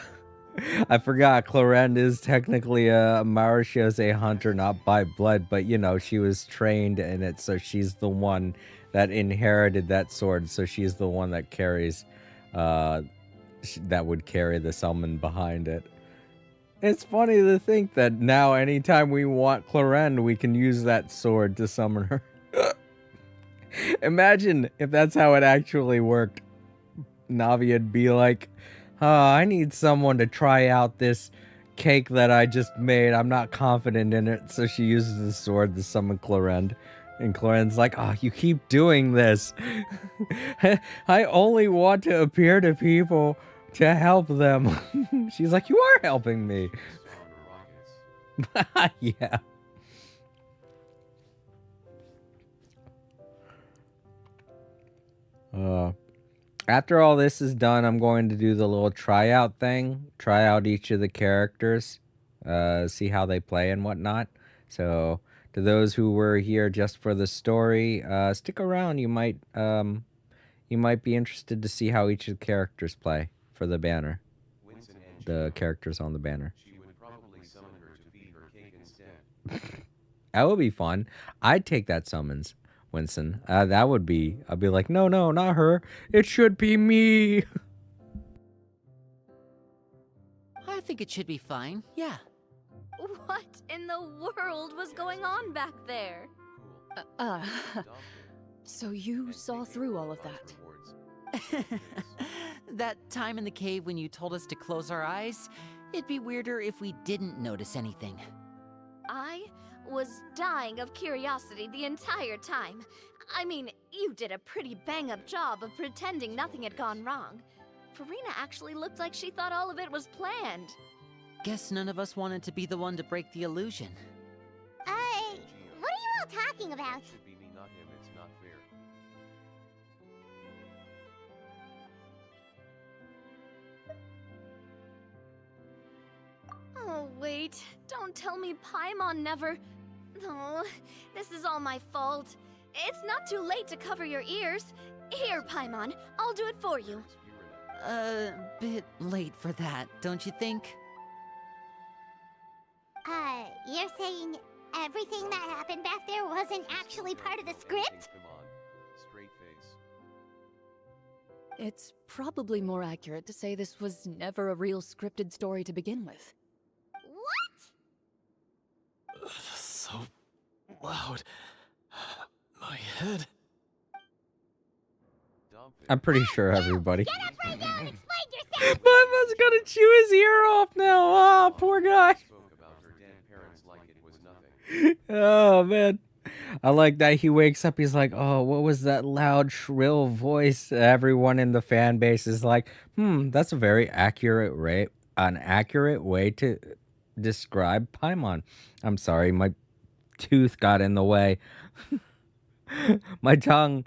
forgot Clorend is technically a Marechaussee hunter, not by blood, but you know, she was trained in it, so she's the one that inherited that sword, so she's the one that carries, that would carry the summon behind it. It's funny to think that now anytime we want Clorend, we can use that sword to summon her. Imagine if that's how it actually worked. Navia'd be like, oh, I need someone to try out this cake that I just made. I'm not confident in it, so she uses the sword to summon Clorend. And Clorend's like, oh, you keep doing this. I only want to appear to people to help them. She's like, you are helping me. Yeah. After all this is done, I'm going to do the little tryout thing. Try out each of the characters. See how they play and whatnot. So, to those who were here just for the story, stick around. You might be interested to see how each of the characters play for the banner. The characters on the banner. She would probably summon her to feed her cake instead. That would be fun. I'd take that summons, Winston. That would be... I'd be like, no, not her. It should be me. I think it should be fine, yeah. What in the world was going on back there? So you saw through all of that? That time in the cave when you told us to close our eyes, it'd be weirder if we didn't notice anything. I was dying of curiosity the entire time. I mean, you did a pretty bang-up job of pretending nothing had gone wrong. Farina actually looked like she thought all of it was planned. Guess none of us wanted to be the one to break the illusion. What are you all talking about? It should be me, not him. It's not fair. Oh, wait. Don't tell me Paimon never... Oh, this is all my fault. It's not too late to cover your ears. Here, Paimon, I'll do it for you. Bit late for that, don't you think? You're saying everything that happened back there wasn't actually part of the script? Come on. Straight face. It's probably more accurate to say this was never a real scripted story to begin with. What? So loud. My head. I'm pretty sure everybody. Get up right now and explain yourself! Mama's gonna chew his ear off now. Ah, poor guy. Spoke about her dead parents like it was nothing. Oh, man. I like that he wakes up. He's like, oh, what was that loud, shrill voice? Everyone in the fan base is like, that's a very accurate an accurate way to describe Paimon. I'm sorry, my tooth got in the way. my tongue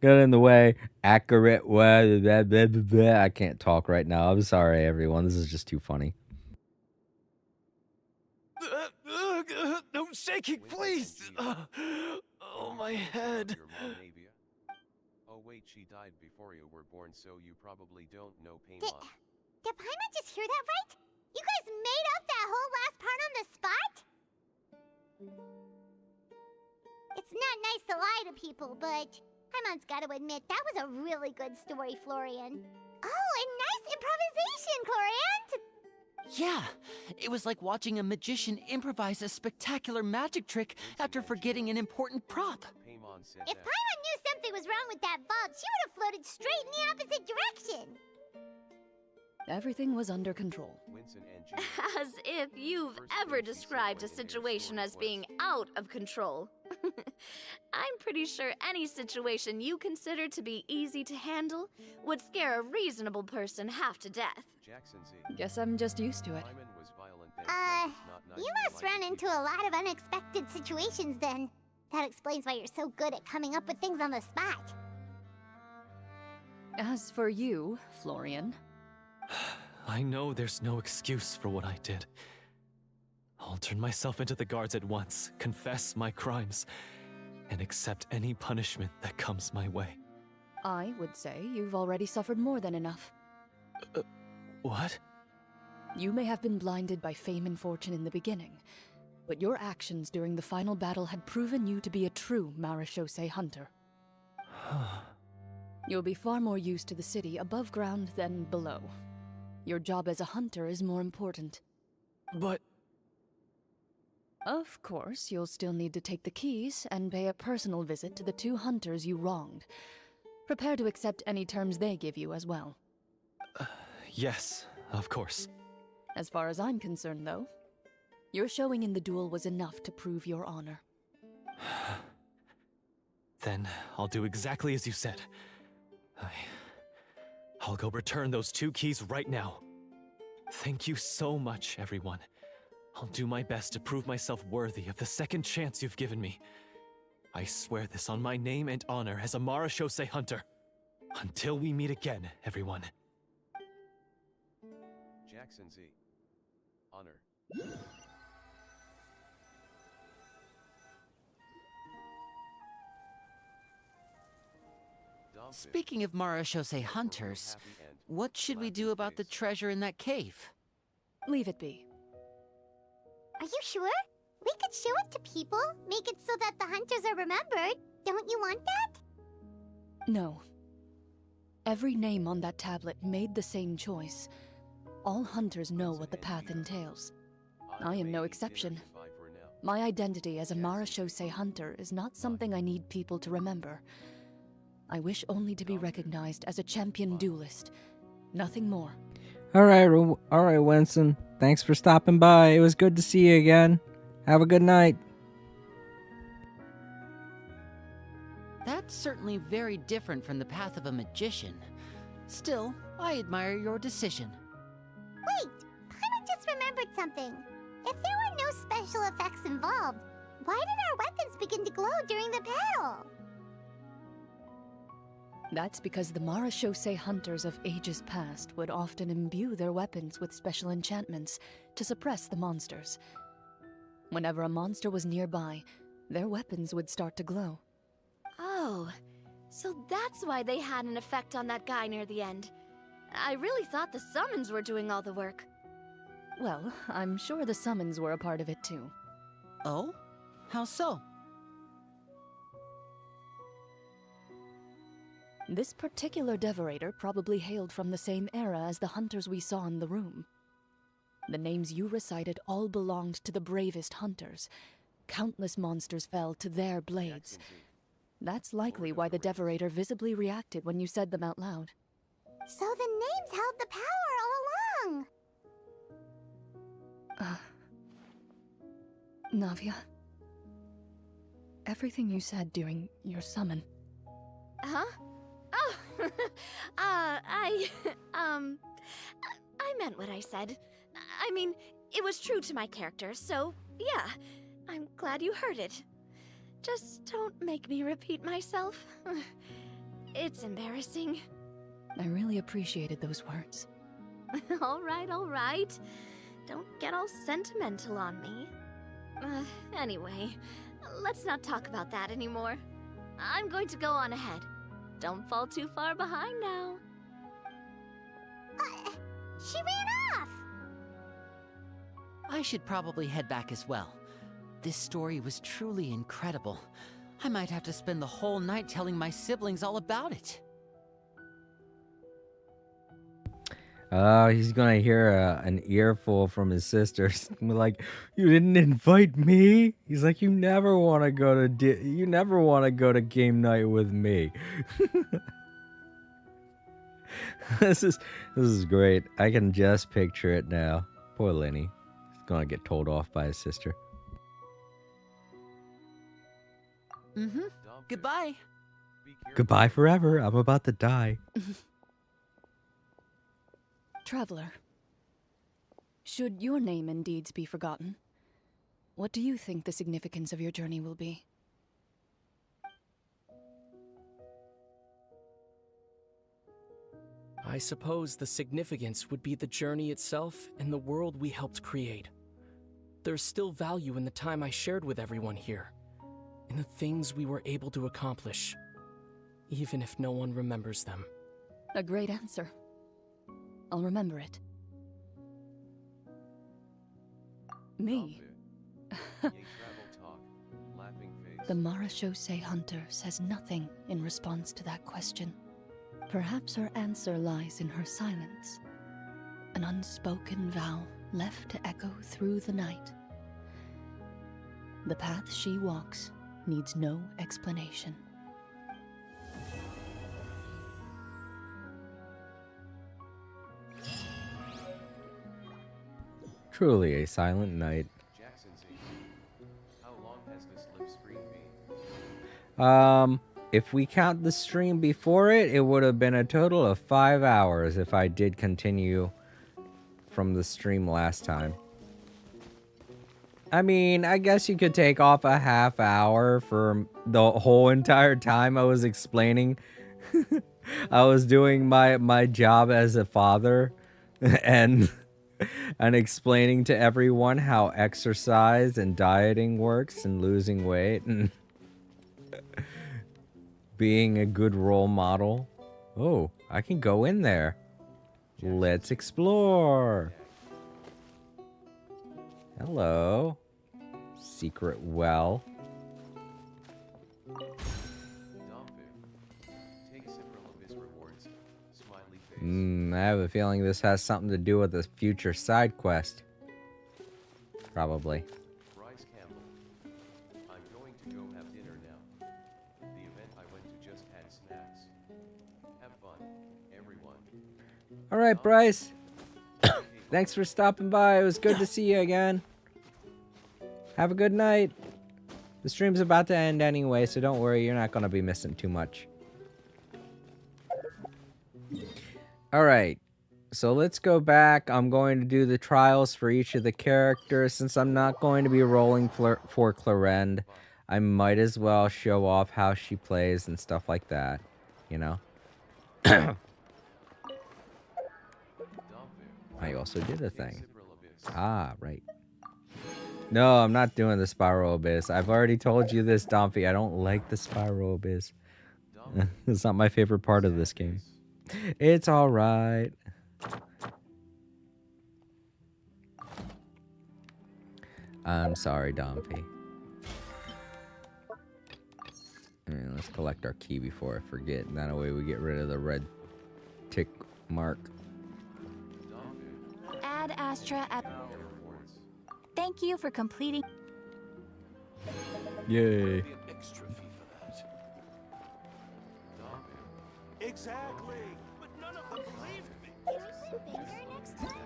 got in the way. Accurate way. Blah, blah, blah, blah. I can't talk right now. I'm sorry, everyone. This is just too funny. No shaking, please! Oh, my head. Your mom, Navia? Oh wait, she died before you were born, so you probably don't know Paimon. Did Paimon just hear that right? You guys made up that whole last part on the spot? It's not nice to lie to people, but Paimon's gotta admit, that was a really good story, Florian. Oh, and nice improvisation, Clorant! Yeah, it was like watching a magician improvise a spectacular magic trick after forgetting an important prop. Paimon said If that. Paimon knew something was wrong with that vault, she would have floated straight in the opposite direction. Everything was under control. Winston and June. As if you've ever described a situation as being out of control. I'm pretty sure any situation you consider to be easy to handle would scare a reasonable person half to death. Jackson Z. Guess I'm just used to it. Paimon was violent then, said it's not nice You to must lie run to into people. a lot of unexpected situations then. That explains why you're so good at coming up with things on the spot. As for you, Florian, I know there's no excuse for what I did. I'll turn myself into the guards at once, confess my crimes, and accept any punishment that comes my way. I would say you've already suffered more than enough. What? You may have been blinded by fame and fortune in the beginning, but your actions during the final battle had proven you to be a true Marechaussee hunter. You'll be far more used to the city above ground than below. Your job as a hunter is more important. But Of course, you'll still need to take the keys and pay a personal visit to the 2 hunters you wronged. Prepare to accept any terms they give you as well. yes, of course. As far as I'm concerned, though, your showing in the duel was enough to prove your honor. Then I'll do exactly as you said. I'll go return those 2 keys right now. Thank you so much, everyone. I'll do my best to prove myself worthy of the second chance you've given me. I swear this on my name and honor as a Marechaussee hunter. Until we meet again, everyone. Jackson Z. Honor. Dom Fish. Speaking of Marechaussee hunters, Happy end. what should we do about the treasure in that cave? Leave it be. Are you sure? We could show it to people, make it so that the hunters are remembered. Don't you want that? No. Every name on that tablet made the same choice. All hunters know what the path entails. I am no exception. Goodbye for now. My identity as a Marechaussee hunter is not something I need people to remember. I wish only to be recognized as a champion duelist. Nothing more. All right, Winston. Thanks for stopping by. It was good to see you again. Have a good night. That's certainly very different from the path of a magician. Still, I admire your decision. Wait, Paimon just remembered something. If there were no special effects involved, why did our weapons begin to glow during the battle? That's because the Marechaussee hunters of ages past would often imbue their weapons with special enchantments to suppress the monsters. Whenever a monster was nearby, their weapons would start to glow. Oh, so that's why they had an effect on that guy near the end. I really thought the summons were doing all the work. Well, I'm sure the summons were a part of it too. Oh? How so? This particular devorator probably hailed from the same era as the hunters we saw in the room. The names you recited all belonged to the bravest hunters. Countless monsters fell to their blades. Jackson Z. That's likely why the devorator visibly reacted when you said them out loud. So the names held the power all along. Navia, everything you said during your summon, Huh? Oh, I meant what I said. I mean, it was true to my character, so yeah, I'm glad you heard it. Just don't make me repeat myself. It's embarrassing. I really appreciated those words. All right. Don't get all sentimental on me. Anyway, let's not talk about that anymore. I'm going to go on ahead. Don't fall too far behind now. She ran off. I should probably head back as well. This story was truly incredible. I might have to spend the whole night telling my siblings all about it. He's gonna hear an earful from his sisters. Like, you didn't invite me. He's like, you never want to go to you never want to go to game night with me. This is great. I can just picture it now. Poor Lenny. He's gonna get told off by his sister. Goodbye. Goodbye forever. I'm about to die. Traveler, should your name and deeds be forgotten, what do you think the significance of your journey will be? I suppose the significance would be the journey itself and the world we helped create. There's still value in the time I shared with everyone here, in the things we were able to accomplish, even if no one remembers them. A great answer. I'll remember it. Me? The Marachose hunter says nothing in response to that question. Perhaps her answer lies in her silence. An unspoken vow left to echo through the night. The path she walks needs no explanation. Truly a silent night. How long has this live stream been? If we count the stream before it, it would have been a total of 5 hours if I did continue from the stream last time. I mean, I guess you could take off a half hour for the whole entire time I was explaining. I was doing my job as a father and explaining to everyone how exercise and dieting works and losing weight and being a good role model. Oh, I can go in there. Let's explore. Hello. Secret well. I have a feeling this has something to do with this future side quest. Probably. Bryce Campbell. I'm going to go have dinner now. The event I went to just had snacks. Have fun, everyone. All right, Bryce. Thanks for stopping by. It was good to see you again. Have a good night. The stream's about to end anyway, so don't worry. You're not going to be missing too much. All right. So let's go back. I'm going to do the trials for each of the characters. Since I'm not going to be rolling for Clarend, I might as well show off how she plays and stuff like that. You know? I also did a thing. Ah, right. No, I'm not doing the Spiral Abyss. I've already told you this, Domphy. I don't like the Spiral Abyss. It's not my favorite part of this game. It's alright. I'm sorry, Dompy. Let's collect our key before I forget. And that way we get rid of the red tick mark. Add Astra at... Thank you for completing... Yay. Extra fee for that. Exactly. But none of them believed me. Can you play bigger next time?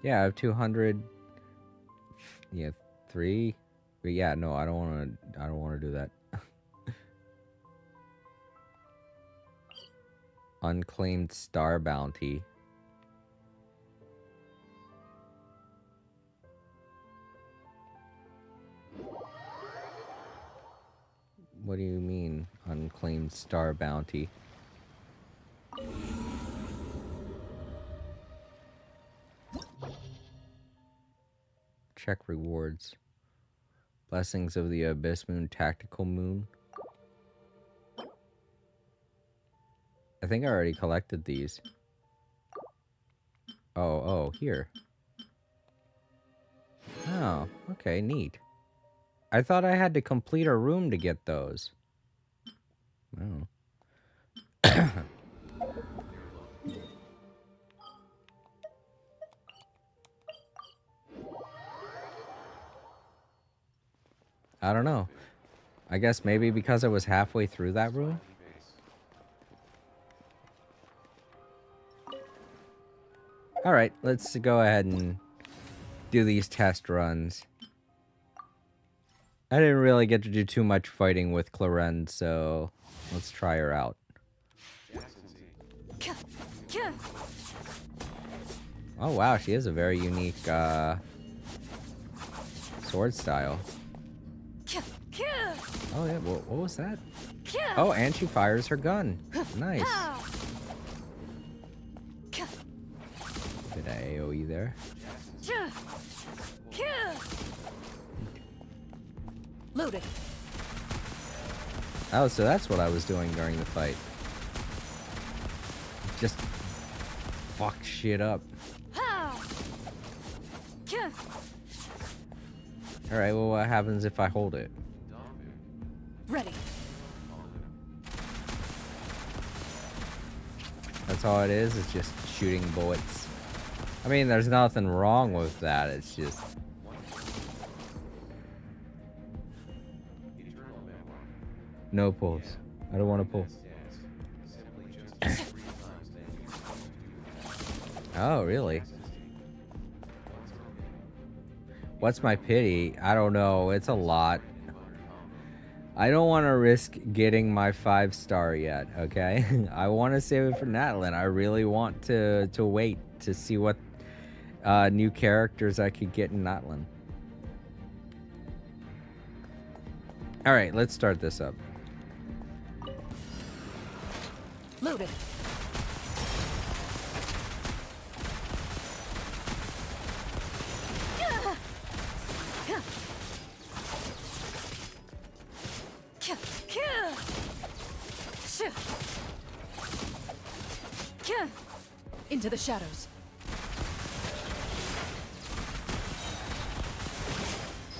Yeah, I have 200. Yeah, 3. But yeah, no, I don't want to do that. Unclaimed star bounty. What do you mean, unclaimed star bounty? Check rewards. Blessings of the Abyss Moon, Tactical Moon. I think I already collected these. Oh, here. Oh, okay, neat. I thought I had to complete a room to get those. Oh. I don't know. I guess maybe because I was halfway through that room? Alright, let's go ahead and do these test runs. I didn't really get to do too much fighting with Clarence, so let's try her out. Oh wow, she has a very unique sword style. Oh yeah, what was that? Oh, and she fires her gun. Nice. Did I AoE there? Loaded. Oh, so that's what I was doing during the fight. Just fuck shit up. Alright, well what happens if I hold it? Ready. That's all it is? It's just shooting bullets. I mean, there's nothing wrong with that, it's just... No pulls. I don't want to pull. Oh, really? What's my pity? I don't know. It's a lot. I don't want to risk getting my 5-star yet, okay? I want to save it for Natlin. I really want to wait to see what new characters I could get in Natlin. Alright, let's start this up. Loaded. Into the shadows.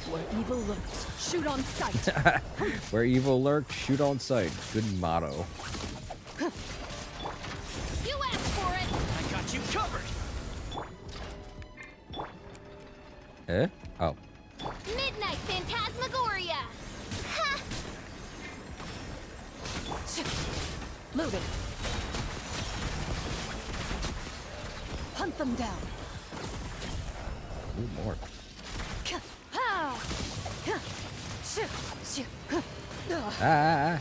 Where evil lurks, shoot on sight. Where evil lurks, shoot on sight. Good motto. You asked for it! I got you covered! Eh? Oh. Midnight Phantasmagoria! Ha! Loaded. Hunt them down. Ooh, more. Ah.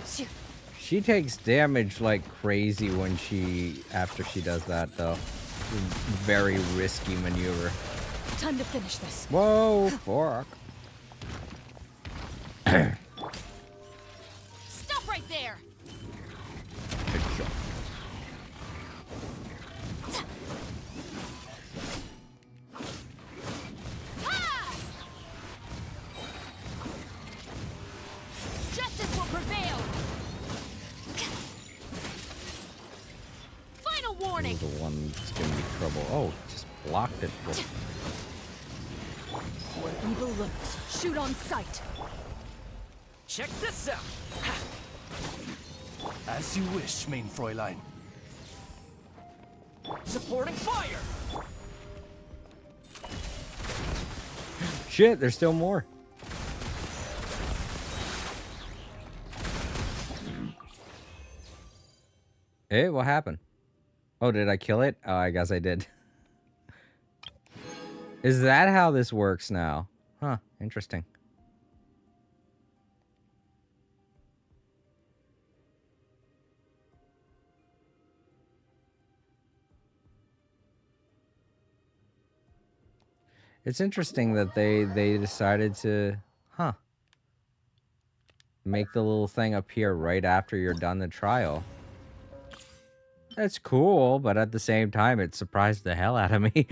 She takes damage like crazy when after she does that, though. Very risky maneuver. Time to finish this. Whoa, fuck. Stop right there! Good shot. Justice will prevail! Final warning! The one that's gonna be trouble. Oh, just blocked it. Where evil lurks, shoot on sight. Check this out! As you wish, main Fräulein. Supporting fire! Shit, there's still more. Hey, what happened? Oh, did I kill it? Oh, I guess I did. Is that how this works now? Huh, interesting. It's interesting that they decided to, make the little thing appear right after you're done the trial. That's cool, but at the same time, it surprised the hell out of me.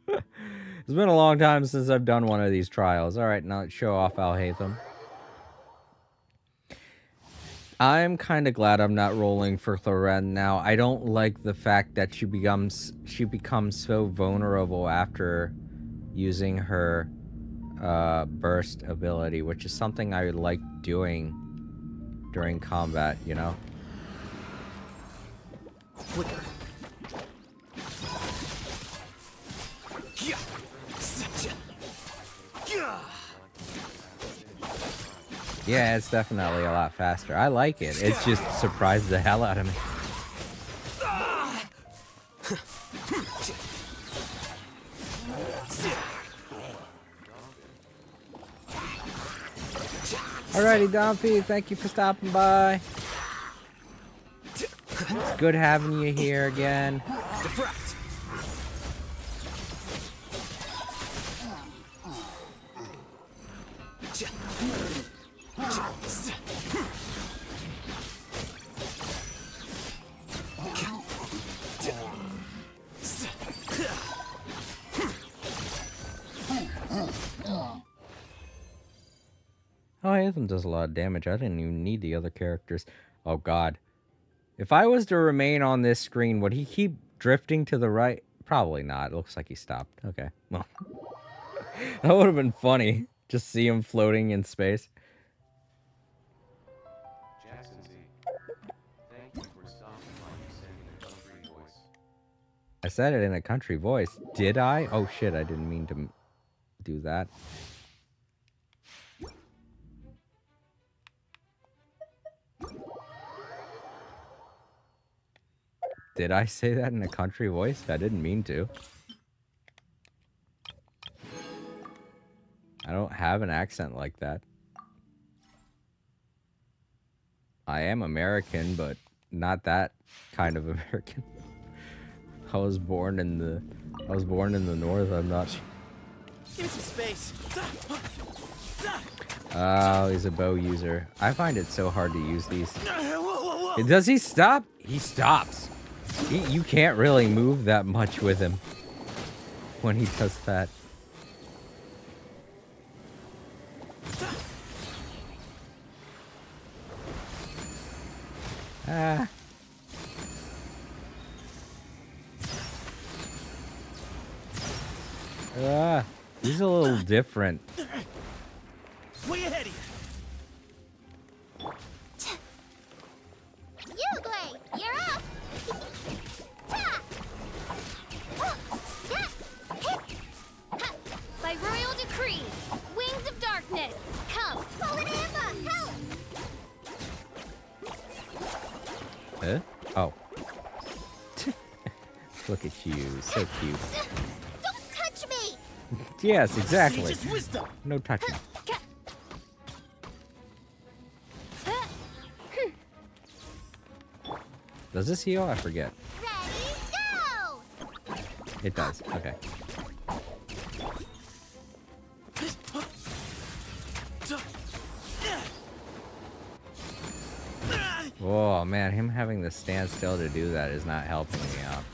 It's been a long time since I've done one of these trials. All right, now let's show off Al Hatham. I'm kind of glad I'm not rolling for Thoren now. I don't like the fact that she becomes so vulnerable after using her burst ability, which is something I like doing during combat, you know? Flicker. Yeah, it's definitely a lot faster. I like it. It's just surprised the hell out of me. Alrighty, Dompy, thank you for stopping by. It's good having you here again. Oh, Anthem does a lot of damage. I didn't even need the other characters. Oh, God. If I was to remain on this screen, would he keep drifting to the right? Probably not. It looks like he stopped. Okay. Well, that would have been funny. Just see him floating in space. Jackson Z. Thank you for stopping by. You said in a country voice. I said it in a country voice. Did I? Oh, shit. I didn't mean to do that. Did I say that in a country voice? I didn't mean to. I don't have an accent like that. I am American, but not that kind of American. I was born in the north. I'm not. Give me some space. Oh, he's a bow user. I find it so hard to use these. Does he stop? He stops. You can't really move that much with him when he does that. Ah. He's a little different. Way ahead of you. Uglay, you're up! By royal decree, wings of darkness, come! Polinampa, help! Huh? Oh. Look at you, so cute. Don't touch me! Yes, exactly. Sage's wisdom. No touching. Does this heal? I forget. Ready, go! It does. Okay. Oh man, him having to stand still to do that is not helping me out.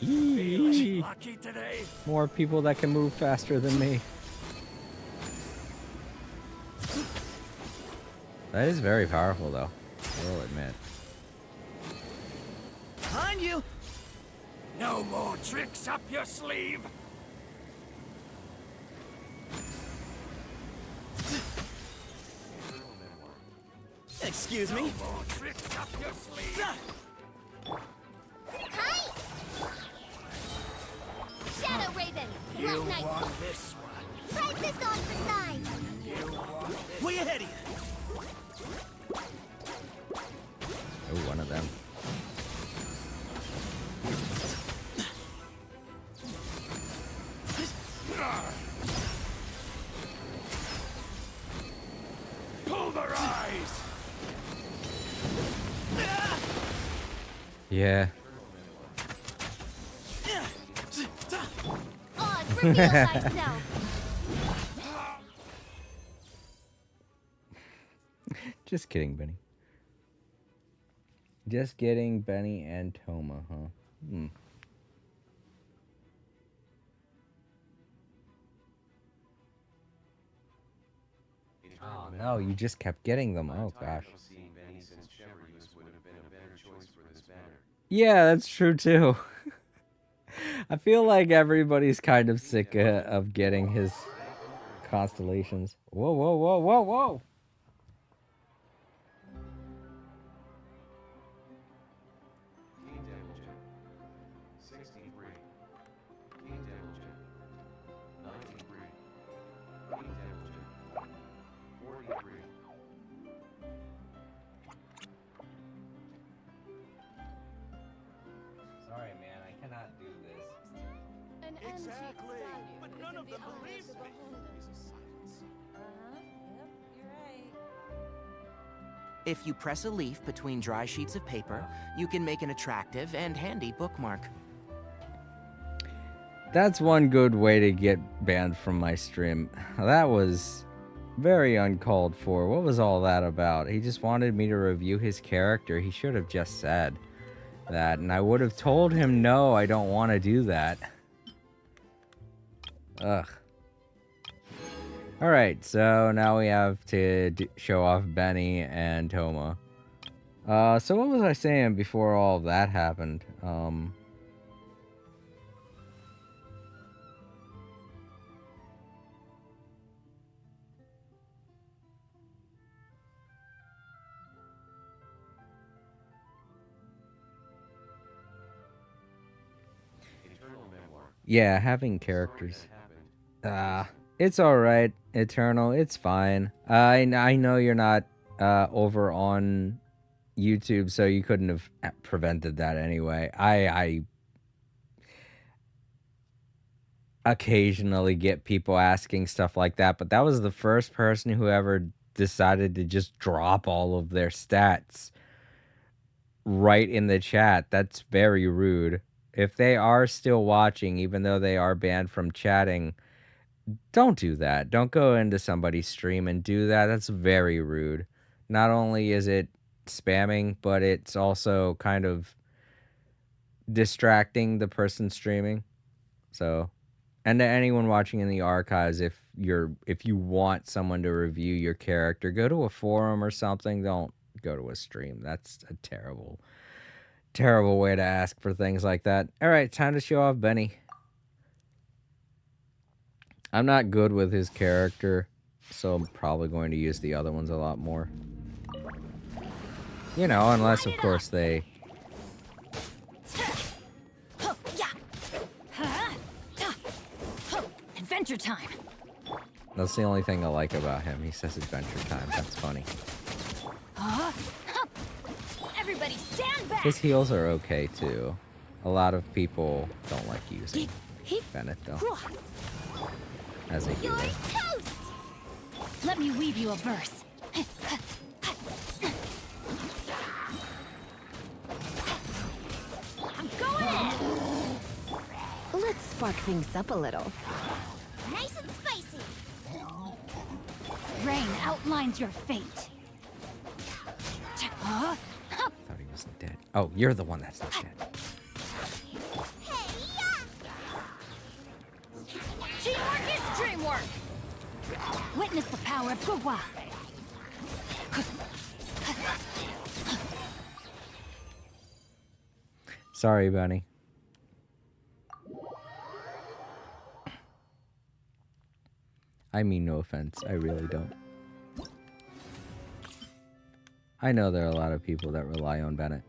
Eee. Lucky today. More people that can move faster than me. That is very powerful though, I will admit. Behind you. No more tricks up your sleeve. Excuse me. No more tricks up your sleeve. Hi! Shadow Raven, You Black Knight, want this one. try this on for size! You want this. Way ahead of you. Oh, one of them. Pulverize. Yeah. Oz, reveal thyself! Just kidding, Benny. Just getting Benny and Toma, huh? Hmm. Oh no, you just kept getting them. Oh gosh. Yeah, that's true too. I feel like everybody's kind of sick of getting his constellations. Whoa, whoa, whoa, whoa, whoa! Sorry, man, I cannot do this. An Exactly, but none of them believes me. Yep, you're right. If you press a leaf between dry sheets of paper, you can make an attractive and handy bookmark. That's one good way to get banned from my stream. That was very uncalled for. What was all that about? He just wanted me to review his character. He should have just said that, and I would have told him, no, I don't want to do that. Ugh. Alright, so now we have to show off Benny and Toma. So what was I saying before all of that happened? Yeah, having characters. It's alright, Eternal, it's fine. I know you're not over on YouTube, so you couldn't have prevented that anyway. I occasionally get people asking stuff like that, but that was the first person who ever decided to just drop all of their stats right in the chat. That's very rude. If they are still watching, even though they are banned from chatting, don't do that. Don't go into somebody's stream and do that. That's very rude. Not only is it spamming, but it's also kind of distracting the person streaming. So, and to anyone watching in the archives, if you want someone to review your character, go to a forum or something. Don't go to a stream. That's a terrible way to ask for things like that. All right, time to show off Benny. I'm not good with his character, so I'm probably going to use the other ones a lot more. You know, unless, of course, they... Adventure time. That's the only thing I like about him. He says adventure time. That's funny. Everybody stand back. His heals are okay, too. A lot of people don't like using Bennett, though. As a healer. Let me weave you a verse. I'm going in! Let's spark things up a little. Nice and spicy! Rain outlines your fate. Thought he was dead. Oh, you're the one that's not dead. Teamwork is dreamwork. Witness the power of Gugwa. Sorry, Bunny. I mean no offense. I really don't. I know there are a lot of people that rely on Bennett.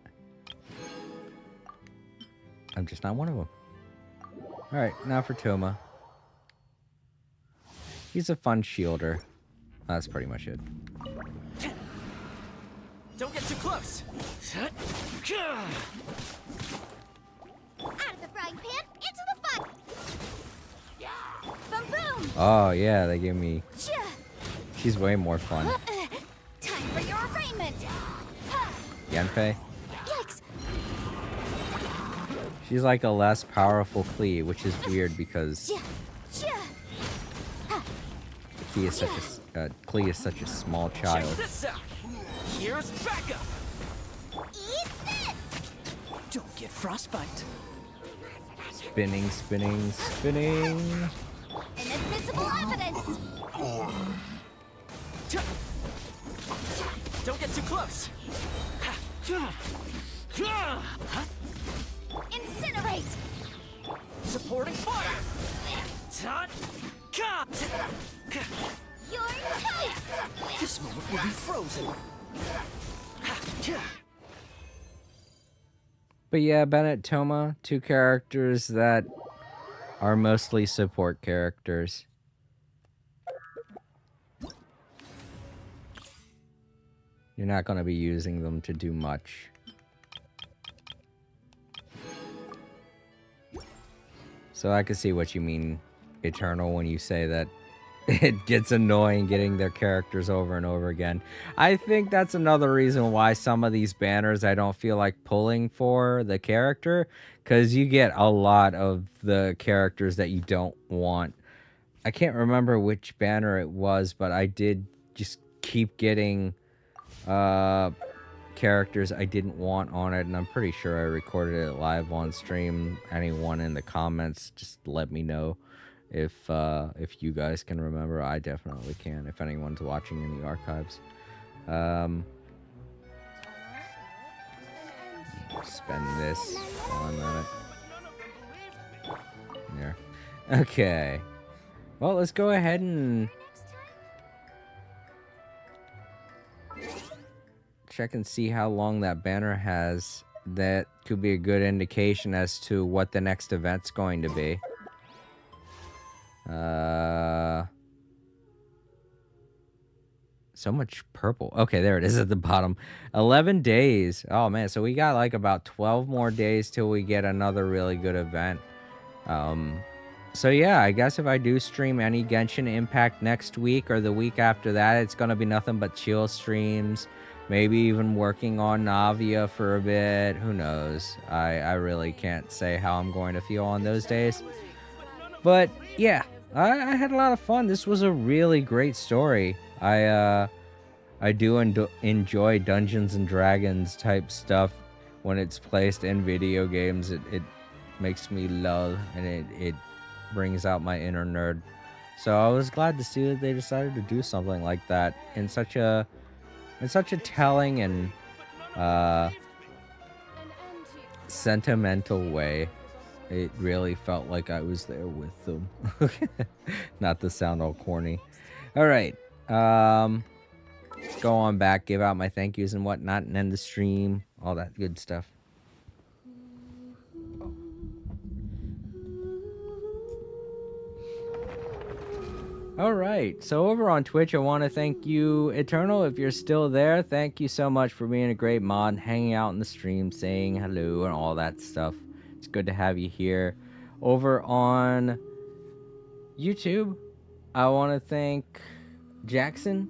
I'm just not one of them. Alright, now for Toma. He's a fun shielder. That's pretty much it. Don't get too close! Out of the frying pan, into the fire! Boom boom! Oh, yeah, they gave me... She's way more fun. Time for your arraignment! Yanfei? Yikes! She's like a less powerful Klee, which is weird because Klee is such a small child. Check this out! Here's backup! Eat this! Don't get frostbite. Spinning, spinning, spinning. Inadmissible evidence! Don't get too close. Incinerate! Supporting fire. You're toast! This moment will be frozen. But yeah, Bennett, Toma, two characters that are mostly support characters. You're not going to be using them to do much. So I can see what you mean, Eternal, when you say that it gets annoying getting their characters over and over again. I think that's another reason why some of these banners I don't feel like pulling for the character, because you get a lot of the characters that you don't want. I can't remember which banner it was, but I did just keep getting characters I didn't want on it, and I'm pretty sure I recorded it live on stream. Anyone in the comments, just let me know if you guys can remember. I definitely can, if anyone's watching in the archives. Spend this while I'm at it. There. Okay. Well, let's go ahead and check and see how long that banner has. That could be a good indication as to what the next event's going to be. So much purple. Okay, there it is at the bottom. 11 days. Oh man, so we got like about 12 more days till we get another really good event. So yeah, I guess if I do stream any Genshin Impact next week or the week after that, it's gonna be nothing but chill streams. Maybe even working on Navia for a bit. Who knows? I really can't say how I'm going to feel on those days. But yeah, I had a lot of fun. This was a really great story. I do enjoy Dungeons and Dragons type stuff when it's placed in video games. It makes me lull, and it brings out my inner nerd. So I was glad to see that they decided to do something like that in such a telling and sentimental way. It really felt like I was there with them. Not to sound all corny. All right. Go on back, give out my thank yous and whatnot, and end the stream. All that good stuff. All right, so over on Twitch, I want to thank you, Eternal, if you're still there. Thank you so much for being a great mod, hanging out in the stream, saying hello, and all that stuff. It's good to have you here. Over on YouTube, I want to thank Jackson,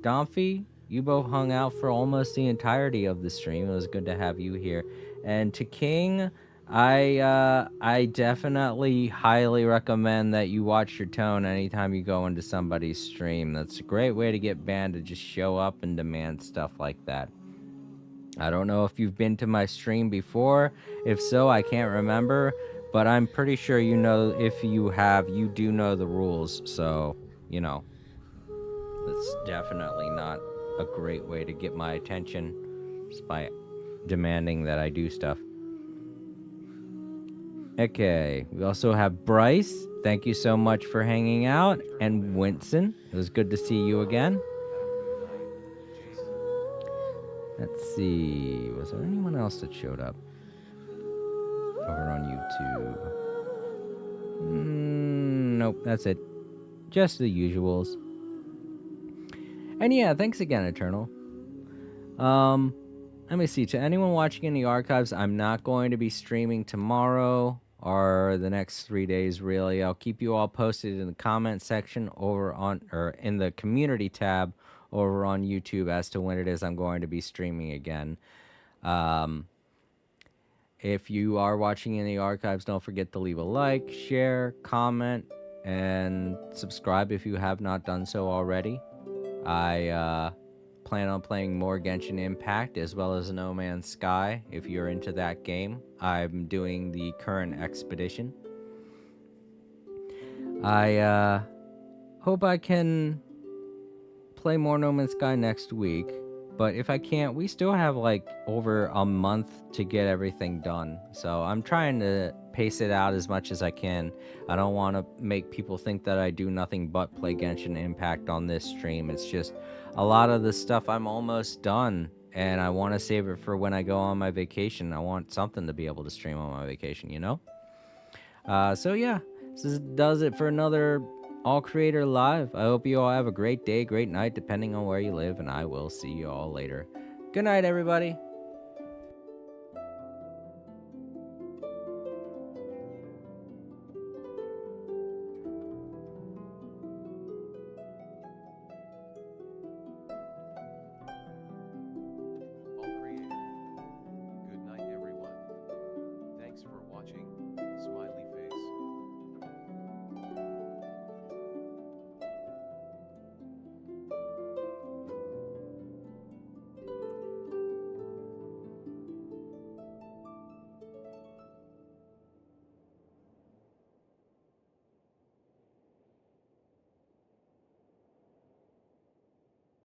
Domfy. You both hung out for almost the entirety of the stream. It was good to have you here. And to King, I definitely highly recommend that you watch your tone anytime you go into somebody's stream. That's a great way to get banned, to just show up and demand stuff like that. I don't know if you've been to my stream before. If so, I can't remember, but I'm pretty sure you know. If you have, you do know the rules. So, you know, that's definitely not a great way to get my attention, just by demanding that I do stuff. Okay, we also have Bryce. Thank you so much for hanging out. And Winston, it was good to see you again. Let's see, was there anyone else that showed up over on YouTube? Nope, that's it. Just the usuals. And yeah, thanks again, Eternal. Let me see, to anyone watching in the archives, I'm not going to be streaming tomorrow or the next 3 days, really. I'll keep you all posted in the comment section over on, or in the community tab over on YouTube as to when it is I'm going to be streaming again. If you are watching in the archives, don't forget to leave a like, share, comment, and subscribe if you have not done so already. I plan on playing more Genshin Impact as well as No Man's Sky. If you're into that game, I'm doing the current expedition. I hope I can play more No Man's Sky next week, but if I can't, we still have like over a month to get everything done. So I'm trying to pace it out as much as I can. I don't want to make people think that I do nothing but play Genshin Impact on this stream. It's just a lot of the stuff I'm almost done, and I want to save it for when I go on my vacation. I want something to be able to stream on my vacation, you know? So yeah, this does it for another All Creator Live. I hope you all have a great day, great night, depending on where you live, and I will see you all later. Good night, everybody.